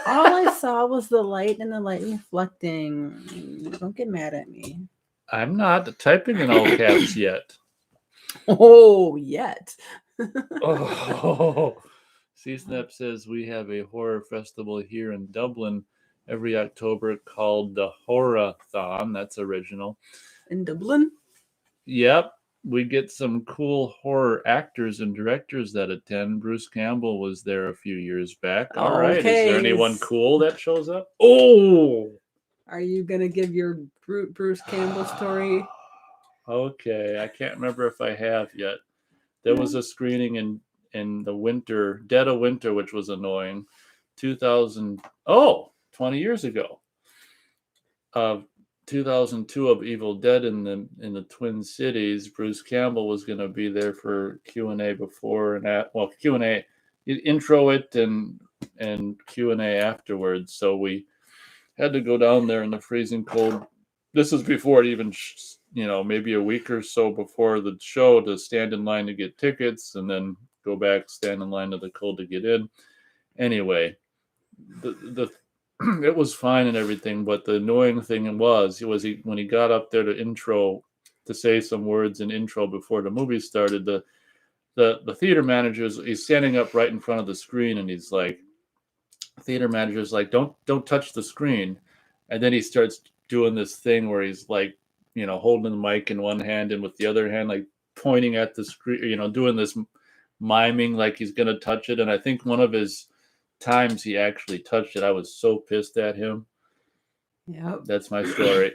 All I saw was the light and the light reflecting. Don't get mad at me. I'm not typing in all caps yet. Oh, yet. Oh, C-Snap says we have a horror festival here in Dublin every October called the Horror-thon. That's original. In Dublin? Yep, we get some cool horror actors and directors that attend. Bruce Campbell was there a few years back. All right, is there Okay. anyone cool that shows up? Oh, Are you going to give your Bruce Campbell story? Okay, I can't remember if I have yet. There was a screening in the winter, dead of winter, which was annoying. 2000, 20 years ago. 2002 of Evil Dead in the Twin Cities. Bruce Campbell was going to be there for Q&A before and at, well, Q&A, intro it and Q&A afterwards. So we had to go down there in the freezing cold. This is before it even, maybe a week or so before the show to stand in line to get tickets and then go back, stand in line to the cold to get in. Anyway, the it was fine and everything, but the annoying thing was when he got up there to say some words in intro before the movie started, the theater manager he's standing up right in front of the screen and he's like, theater manager's like, don't touch the screen, and then he starts doing this thing where he's like, holding the mic in one hand and with the other hand like pointing at the screen, doing this miming like he's gonna touch it, and I think one of his times he actually touched it. I was so pissed at him. Yep. That's my story.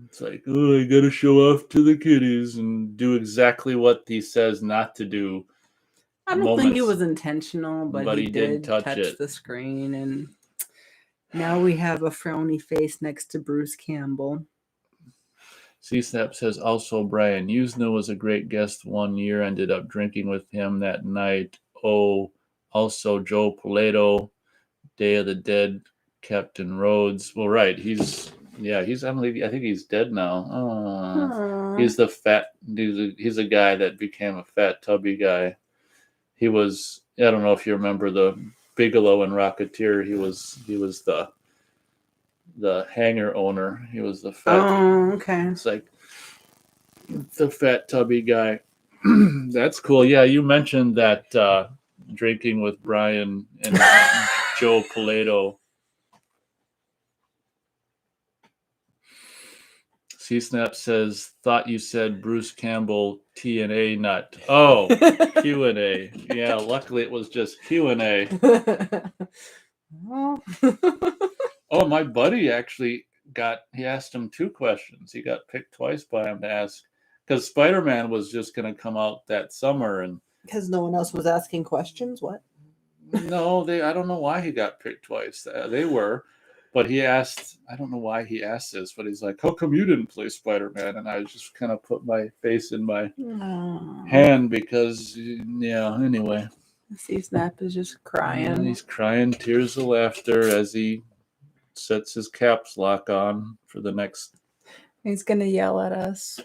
It's like, oh, I gotta show off to the kiddies and do exactly what he says not to do. I don't think it was intentional, but he did touch the screen, and now we have a frowny face next to Bruce Campbell. C-Snap says also Brian Usna was a great guest one year, ended up drinking with him that night. Oh, also Joe Pilato, Day of the Dead, Captain Rhodes. Well, right, I think he's dead now. Oh, he's the fat, he's a guy that became a fat, tubby guy. He was, I don't know if you remember the Bigelow and Rocketeer. He was the hangar owner. He was the fat. Oh, okay. It's like the fat tubby guy. That's cool. Yeah, you mentioned that drinking with Brian and Joe Pilato. C-Snap says, thought you said Bruce Campbell T&A, not Q&A. Yeah, luckily it was just Q&A. Oh, my buddy actually he asked him 2 questions. He got picked twice by him to ask, because Spider-Man was just going to come out that summer. And because no one else was asking questions? What? No, I don't know why he got picked twice. They were. But he asked, I don't know why he asked this, but he's like, how come you didn't play Spider-Man? And I just kind of put my face in my hand because, yeah, anyway. C-Snap is just crying. And he's crying tears of laughter as he sets his caps lock on for the next. He's going to yell at us.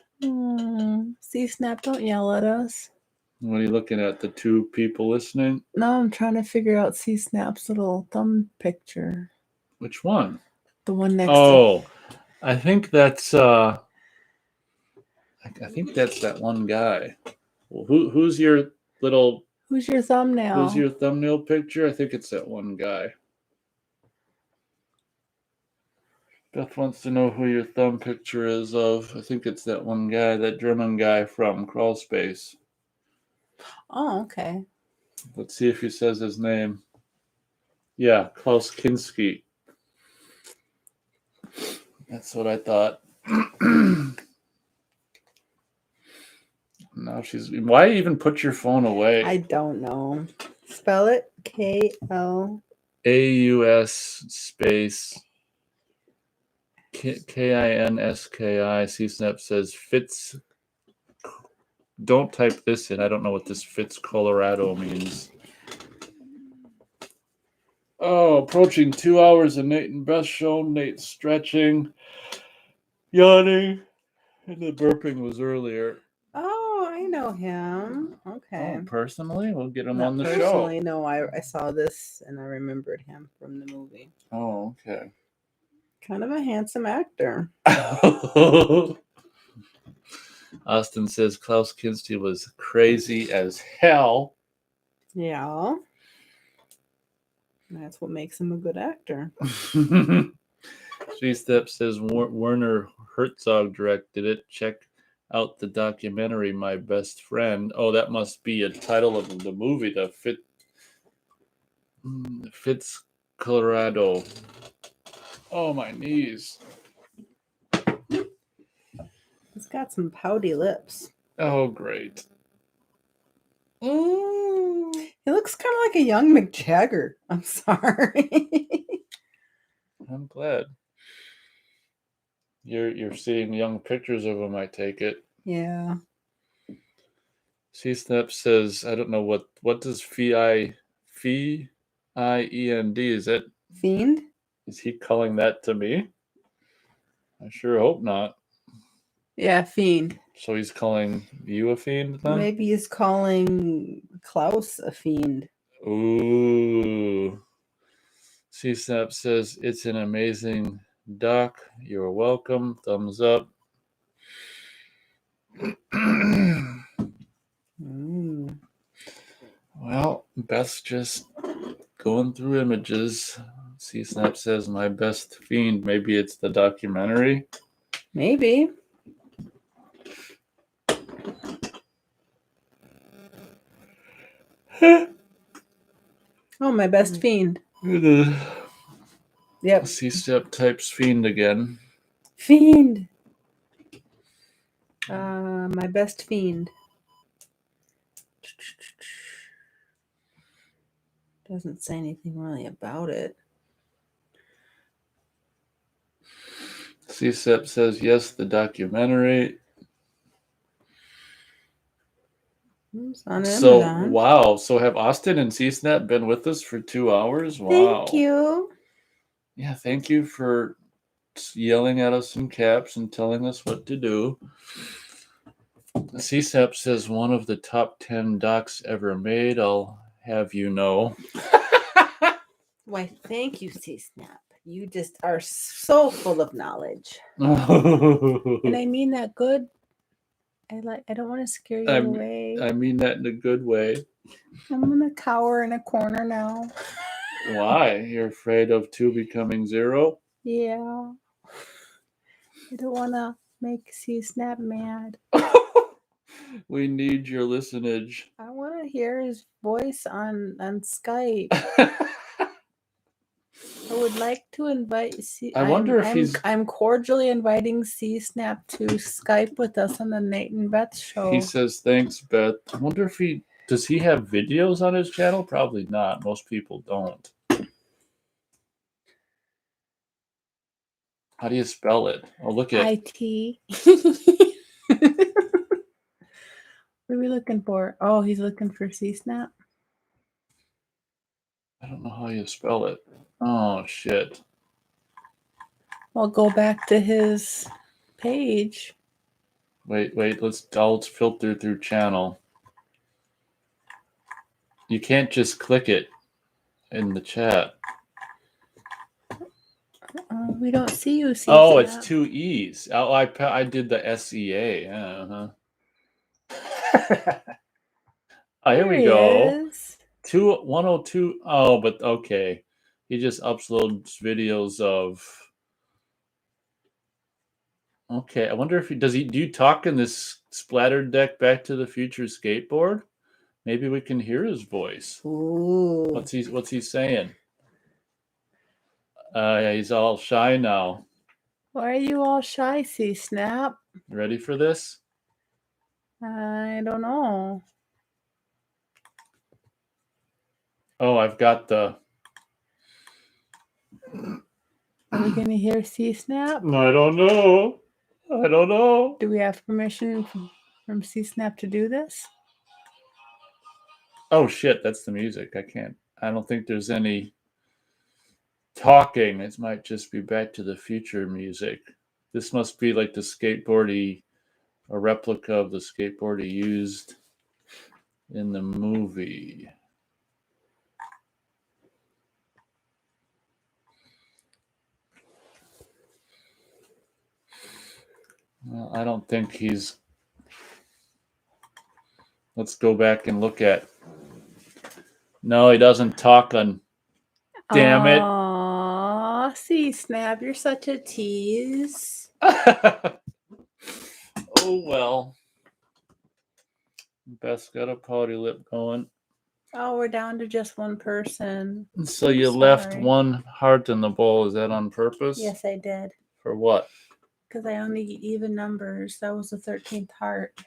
C-Snap, don't yell at us. What are you looking at? The 2 people listening? No, I'm trying to figure out C-Snap's little thumb picture. Which one? The one next to... I think that's I think that's that one guy. Well, who's your little... Who's your thumbnail? Who's your thumbnail picture? I think it's that one guy. Beth wants to know who your thumb picture is of. I think it's that one guy, that German guy from Crawl Space. Oh, okay. Let's see if he says his name. Yeah, Klaus Kinski. That's what I thought. Now she's. Why even put your phone away? I don't know. Spell it K-L. AUS space KINSKI. C-Snap says Fitz. Don't type this in. I don't know what this Fitz Colorado means. Oh, approaching 2 hours of Nate and Beth show. Nate stretching, yawning, and the burping was earlier. Oh, I know him. Okay. Oh, personally? We'll get him Not on the personally, show. no. I saw this and I remembered him from the movie. Oh, okay. Kind of a handsome actor. Austin says Klaus Kinski was crazy as hell. Yeah. That's what makes him a good actor. Step says Werner Herzog directed it. Check out the documentary My Best Friend. Oh, that must be a title of the movie, the Fitz Colorado. Oh, my knees. He's got some pouty lips. Oh, great. He looks kind of like a young Mick Jagger. I'm sorry. I'm glad. You're seeing young pictures of him, I take it. Yeah. C-Snap says, I don't know what does Fiend, is that Fiend? is he calling that to me? I sure hope not. Yeah, Fiend. So he's calling you a fiend then? Maybe he's calling Klaus a fiend. Ooh. C-Snap says, it's an amazing doc. You're welcome. Thumbs up. Well, Beth's just going through images. C-Snap says, my best fiend. Maybe it's the documentary. Maybe. Oh, my best fiend. Yep. C-Step types fiend again. Fiend. My best fiend. Doesn't say anything really about it. C-Step says, yes, the documentary. On So, Amazon. wow. So have Austin and C-Snap been with us for 2 hours? Wow. Thank you. Yeah, thank you for yelling at us in caps and telling us what to do. CSAP says one of the top 10 docs ever made. I'll have you know. Why, thank you, C-Snap. You just are so full of knowledge. And I mean that good. I don't want to scare you away. I mean that in a good way. I'm gonna cower in a corner now. Why? You're afraid of 2 becoming 0? Yeah. I don't want to make C-Snap mad. We need your listenage. I want to hear his voice on Skype. I would like to invite I'm cordially inviting C-Snap to Skype with us on the Nate and Beth show. He says, thanks, Beth. I wonder if does he have videos on his channel? Probably not. Most people don't. How do you spell it? Oh, look at IT. What are we looking for? Oh, he's looking for C-Snap. I don't know how you spell it. Oh, shit. I'll go back to his page. Wait. I'll filter through channel. You can't just click it in the chat. We don't see you, C-Snap. Oh, it's 2 E's. Oh, I did the SEA. Uh-huh. Oh, here we go. 102. Oh, but okay. He just uploads videos of. Okay, I wonder if do you talk in this splattered deck Back to the Future skateboard? Maybe we can hear his voice. Ooh. What's he saying? He's all shy now. Why are you all shy, C-Snap? Ready for this? I don't know. Oh, I've got the... Are we going to hear C-Snap? I don't know. I don't know. Do we have permission from C-Snap to do this? Oh, shit, that's the music. I don't think there's any talking. It might just be Back to the Future music. This must be like the skateboard a replica of the skateboard he used in the movie. Well, I don't think he's... Let's go back and look at... No, he doesn't talk on... Damn it. Aw, C-Snap, you're such a tease. Oh, well. Beth's got a pouty lip going. Oh, we're down to just one person. So you left one heart in the bowl. Is that on purpose? Yes, I did. For what? Because I only get even numbers. That was the 13th heart.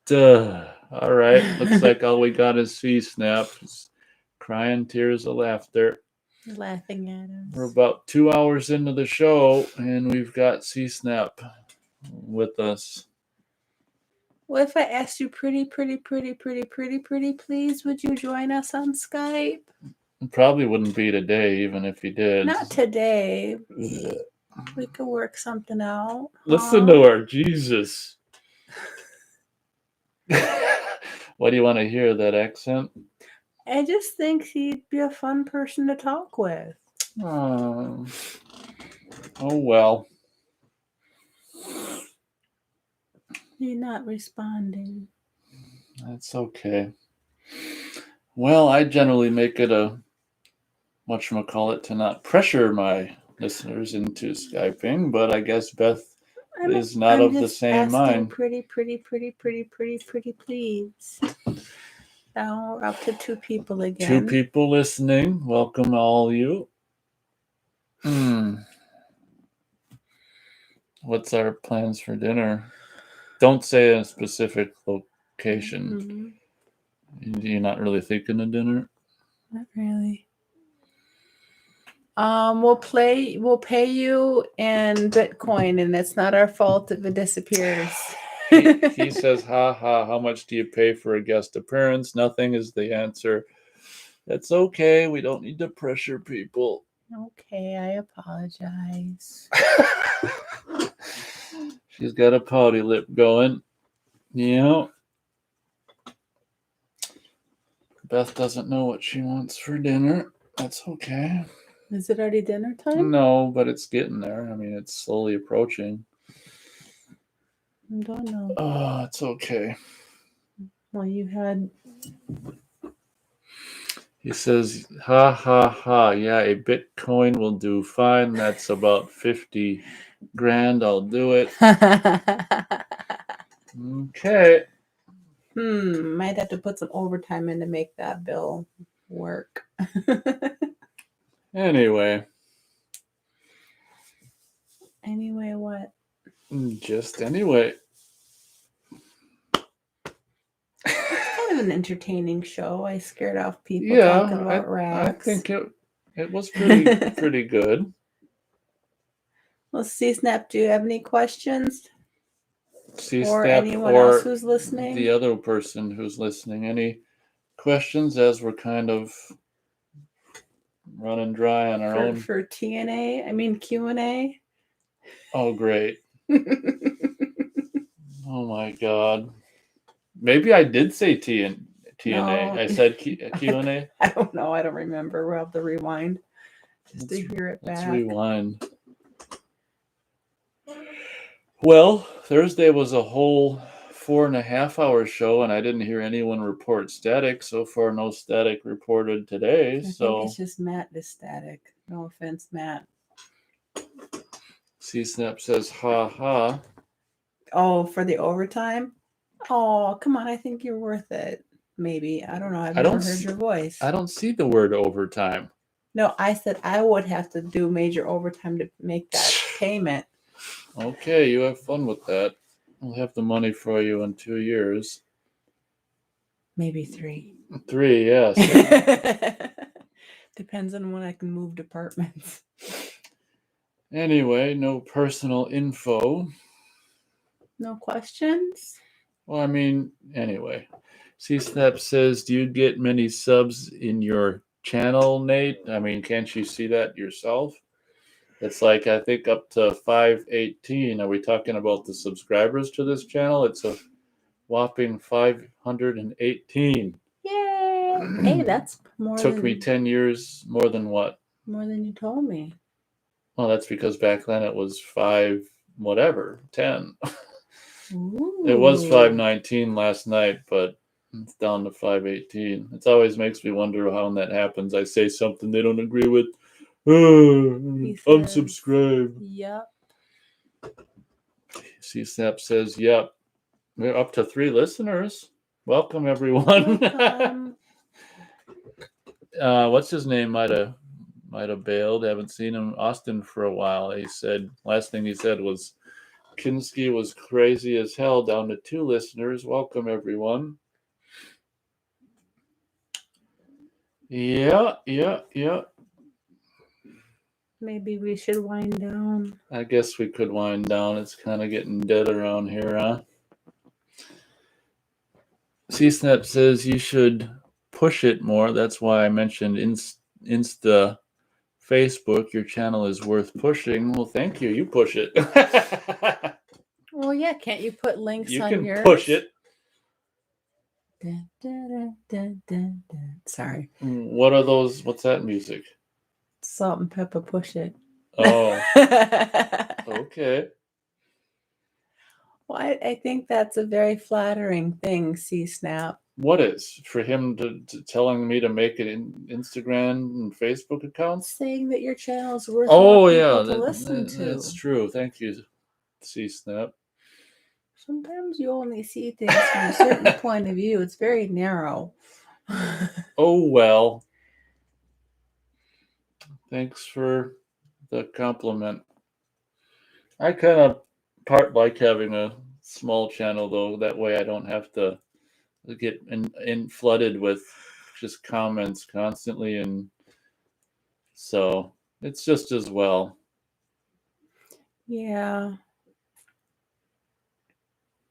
Duh. All right. Looks like all we got is C-Snap. Crying tears of laughter. Laughing at us. We're about 2 hours into the show, and we've got C-Snap with us. Well, if I asked you pretty, please, would you join us on Skype? It probably wouldn't be today, even if you did. Not today. We could work something out. Listen to her. Jesus. What do you want to hear, that accent? I just think he'd be a fun person to talk with. Oh well. You're not responding. That's okay. Well, I generally make it a whatchamacallit to not pressure my listeners into Skyping, but I guess Beth is not of the same mind. Pretty, please. Now we're up to 2 people again. 2 people listening. Welcome all you. What's our plans for dinner? Don't say a specific location. You're not really thinking of dinner? Not really. We'll pay you in Bitcoin, and it's not our fault if it disappears. He says, ha ha, how much do you pay for a guest appearance? Nothing is the answer. That's okay. We don't need to pressure people. Okay, I apologize. She's got a pouty lip going. Yeah. Beth doesn't know what she wants for dinner. That's okay. Is it already dinner time? No, but it's getting there. I mean, it's slowly approaching. I don't know. Oh, it's okay. Well, you had... He says, ha, ha, ha. Yeah, a Bitcoin will do fine. That's about 50 grand. I'll do it. Okay. Might have to put some overtime in to make that bill work. Anyway. Anyway, what? Just anyway. It's kind of an entertaining show. I scared off people talking about racks. I think it was pretty good. Well, C-Snap, do you have any questions? C-Snap or anyone else who's listening? The other person who's listening. Any questions as we're kind of running dry on our own? For TNA? I mean Q&A? Oh, great. Oh, my God. Maybe I did say TNA. No. I said Q&A. I don't know. I don't remember. We'll have to rewind just to hear it back. Let's rewind. Well, Thursday was a whole 4.5-hour show, and I didn't hear anyone report static. So far, no static reported today. I think it's just Matt is static. No offense, Matt. C-Snap says, ha ha. Oh, for the overtime? Oh, come on. I think you're worth it. Maybe. I don't know. I've never heard your voice. I don't see the word overtime. No, I said I would have to do major overtime to make that payment. Okay, you have fun with that. I'll have the money for you in 2 years. Maybe 3. 3, yes. Depends on when I can move departments. Anyway, no personal info. No questions? Well, I mean, anyway. C-Snap says, do you get many subs in your channel, Nate? I mean, can't you see that yourself? It's like, I think up to 518. Are we talking about the subscribers to this channel? It's a whopping 518. Yay! Hey, that's more Took me 10 years, more than what? more than you told me. Well, that's because back then it was 5 whatever, 10. It was Ooh. 519 last night, but it's down to 518. It always makes me wonder how that happens. I say something they don't agree with. He says, Unsubscribe. Yep. CSAP says, yep. We're up to 3 listeners. Welcome, everyone. Welcome. What's his name? Might have bailed. Haven't seen him. Austin for a while. He said, last thing he said was, Kinski was crazy as hell, down to 2 listeners. Welcome, everyone. Yeah. Maybe we should wind down. I guess we could wind down. It's kind of getting dead around here, huh? C-Snap says you should push it more. That's why I mentioned Insta Facebook. Your channel is worth pushing. Well, thank you. You push it. Well, yeah. Can't you put links You on can yours? push it. Sorry. What are those? What's that music? Salt and pepper, push it. Oh, okay. Well, I think that's a very flattering thing, C-Snap. What is for him to telling me to make an Instagram and Facebook account? Saying that your channel is worth Oh more yeah, people to listen to. that's true. Thank you, C-Snap. Sometimes you only see things from a certain point of view. It's very narrow. Oh well. Thanks for the compliment. I kind of part like having a small channel though. That way I don't have to get in flooded with just comments constantly, and so it's just as well. Yeah.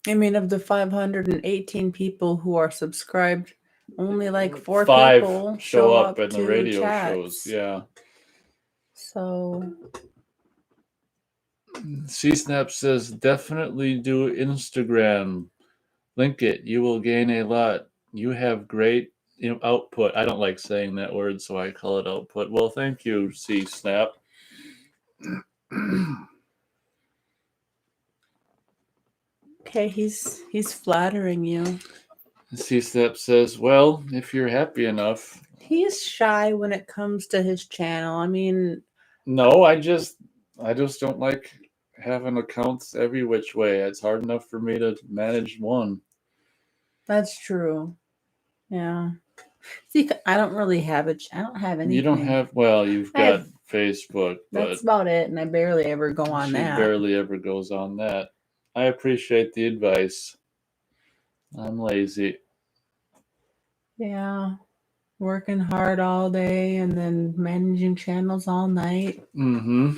I mean, of the 518 people who are subscribed, only like 4 5 people show up in to the radio chats. shows. Yeah. So C-Snap says definitely do Instagram. Link it. You will gain a lot. You have great output. I don't like saying that word, so I call it output. Well, thank you, C-Snap. okay, he's flattering you. C-Snap says, well, if you're happy enough. He's shy when it comes to his channel. I mean, no, I just don't like having accounts every which way. It's hard enough for me to manage one. That's true. Yeah. See, I don't really have I don't have anything. You don't have. Well, you've got Facebook, but that's about it, and I barely ever go on that. She barely ever goes on that. I appreciate the advice. I'm lazy. Yeah. Working hard all day and then managing channels all night. Mm-hmm.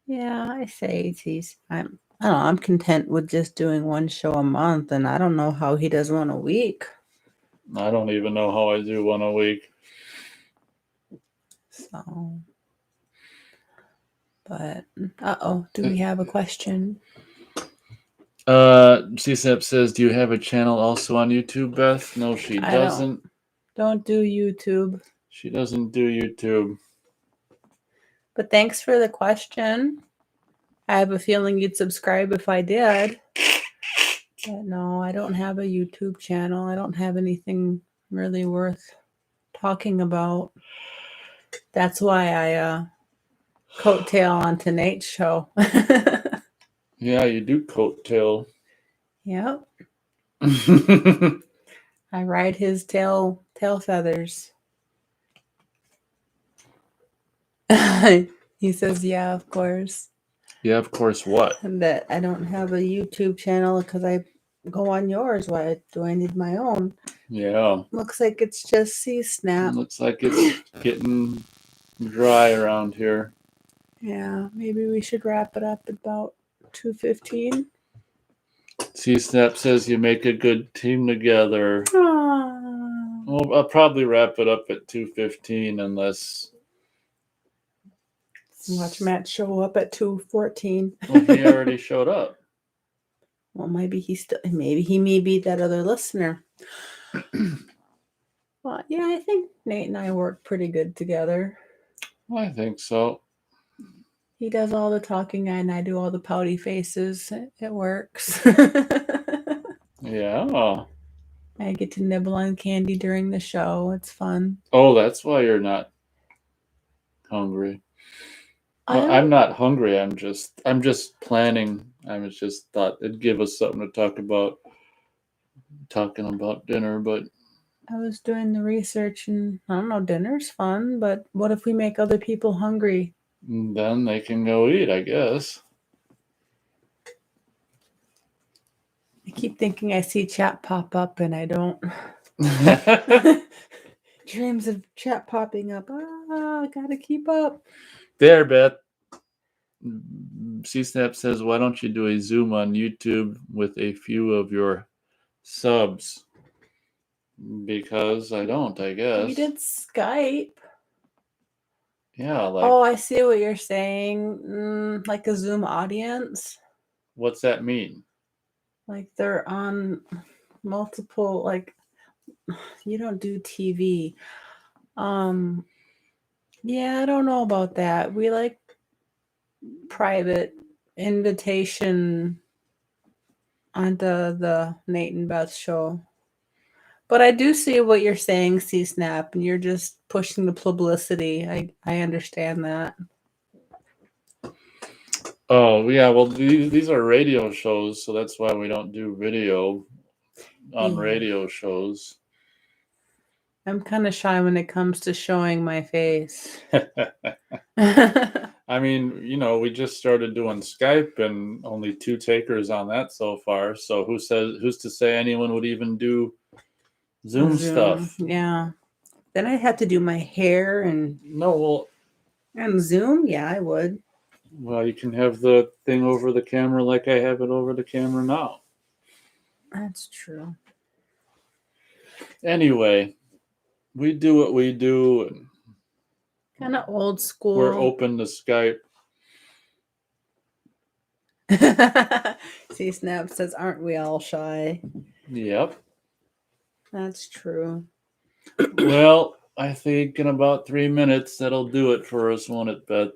Yeah, I say I don't know, I'm content with just doing one show a month, and I don't know how he does one a week. I don't even know how I do one a week. So, but do we have a question? CSAP says, do you have a channel also on YouTube, Beth? No, she doesn't. Don't do YouTube. She doesn't do YouTube. But thanks for the question. I have a feeling you'd subscribe if I did. But no, I don't have a YouTube channel. I don't have anything really worth talking about. That's why I coattail onto Nate's show. Yeah, you do coattail. Yep. I ride his tail feathers. He says, yeah, of course. Yeah, of course. What? And that I don't have a YouTube channel because I go on yours. Why do I need my own? Yeah. Looks like it's just C-Snap. Looks like it's getting dry around here. Yeah, maybe we should wrap it up at about 2:15. C-Snap says you make a good team together. Aww. Well, I'll probably wrap it up at 2:15 unless. Watch Matt show up at 2:14. Well, he already showed up. Well, maybe he may be that other listener. Well, yeah, I think Nate and I work pretty good together. I think so. He does all the talking and I do all the pouty faces. It works. Yeah. I get to nibble on candy during the show. It's fun. Oh, that's why you're not hungry. Well, I'm not hungry. I'm just planning. I was just thought it'd give us something to talk about. Talking about dinner, but I was doing the research and I don't know, dinner's fun, but what if we make other people hungry? then they can go eat, I guess. I keep thinking I see chat pop up and I don't. Dreams of chat popping up. I gotta keep up. There, Beth. C-Snap says, why don't you do a Zoom on YouTube with a few of your subs? Because I don't, I guess. We did Skype. Yeah, like. Oh, I see what you're saying. Like a Zoom audience. What's that mean? Like they're on multiple, like, you don't do TV. Yeah, I don't know about that. We like private invitation onto the Nate and Beth show. But I do see what you're saying, C-Snap, and you're just pushing the publicity. I understand that. Oh, yeah, well, these are radio shows, so that's why we don't do video on radio shows. I'm kind of shy when it comes to showing my face. I mean, we just started doing Skype and only 2 takers on that so far. So who's to say anyone would even do Zoom stuff? Yeah. Then I'd have to do my hair and Zoom. Yeah, I would. Well, you can have the thing over the camera like I have it over the camera now. That's true. Anyway, we do what we do. Kind of old school. We're open to Skype. C-Snap says, aren't we all shy? Yep. That's true. Well, I think in about 3 minutes that'll do it for us, won't it, Beth?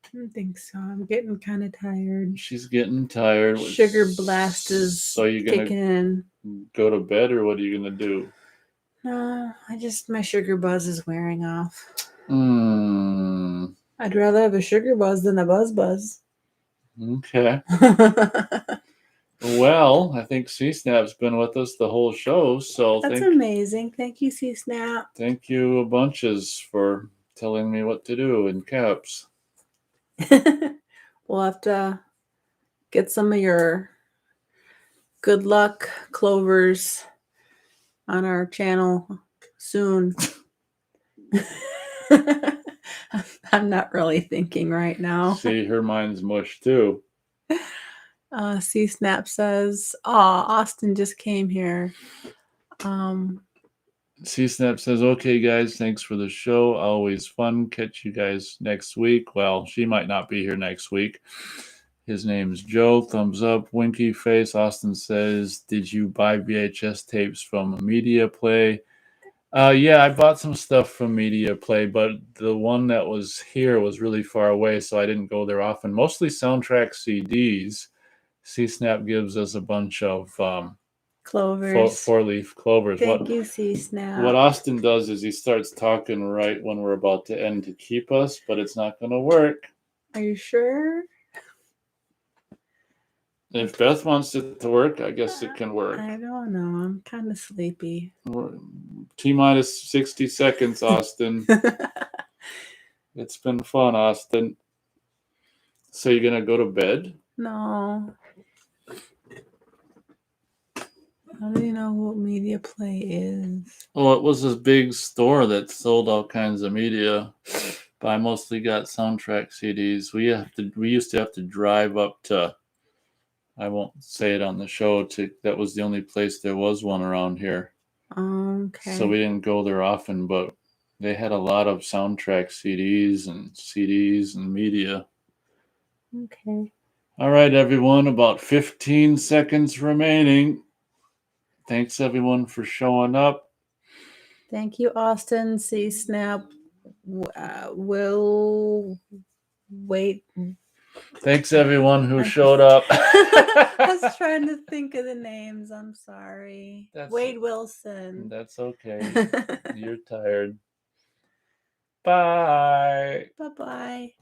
I don't think so. I'm getting kind of tired. She's getting tired. Sugar blast is so you're kicking in. Go to bed, or what are you gonna do? No, my sugar buzz is wearing off. Mm. I'd rather have a sugar buzz than a buzz. Okay. Well, I think C-Snap's been with us the whole show, so that's amazing. Thank you, C-Snap. Thank you a bunches for telling me what to do in caps. We'll have to get some of your good luck clovers on our channel soon. I'm not really thinking right now. See, her mind's mush too. C-Snap says, Austin just came here. C-Snap says, okay, guys, thanks for the show. Always fun. Catch you guys next week. Well, she might not be here next week. His name's Joe. Thumbs up. Winky face. Austin says, did you buy VHS tapes from Media Play? Yeah, I bought some stuff from Media Play, but the one that was here was really far away, so I didn't go there often. Mostly soundtrack CDs. C-Snap gives us a bunch of clovers. Four-leaf clovers. Thank you, C-Snap. What Austin does is he starts talking right when we're about to end to keep us, but it's not going to work. Are you sure? If Beth wants it to work, I guess it can work. I don't know. I'm kind of sleepy. T-minus 60 seconds, Austin. It's been fun, Austin. So you're going to go to bed? No. How do you know what Media Play is? Well, it was this big store that sold all kinds of media, but I mostly got soundtrack CDs. We used to have to drive up to, I won't say it on the show, that was the only place there was one around here. Okay. So we didn't go there often, but they had a lot of soundtrack CDs and media. Okay. All right, everyone, about 15 seconds remaining. Thanks, everyone, for showing up. Thank you, Austin. C Snap. Will wait. Thanks, everyone who showed up. I was trying to think of the names. I'm sorry. Wade Wilson. That's okay. You're tired. Bye. Bye-bye.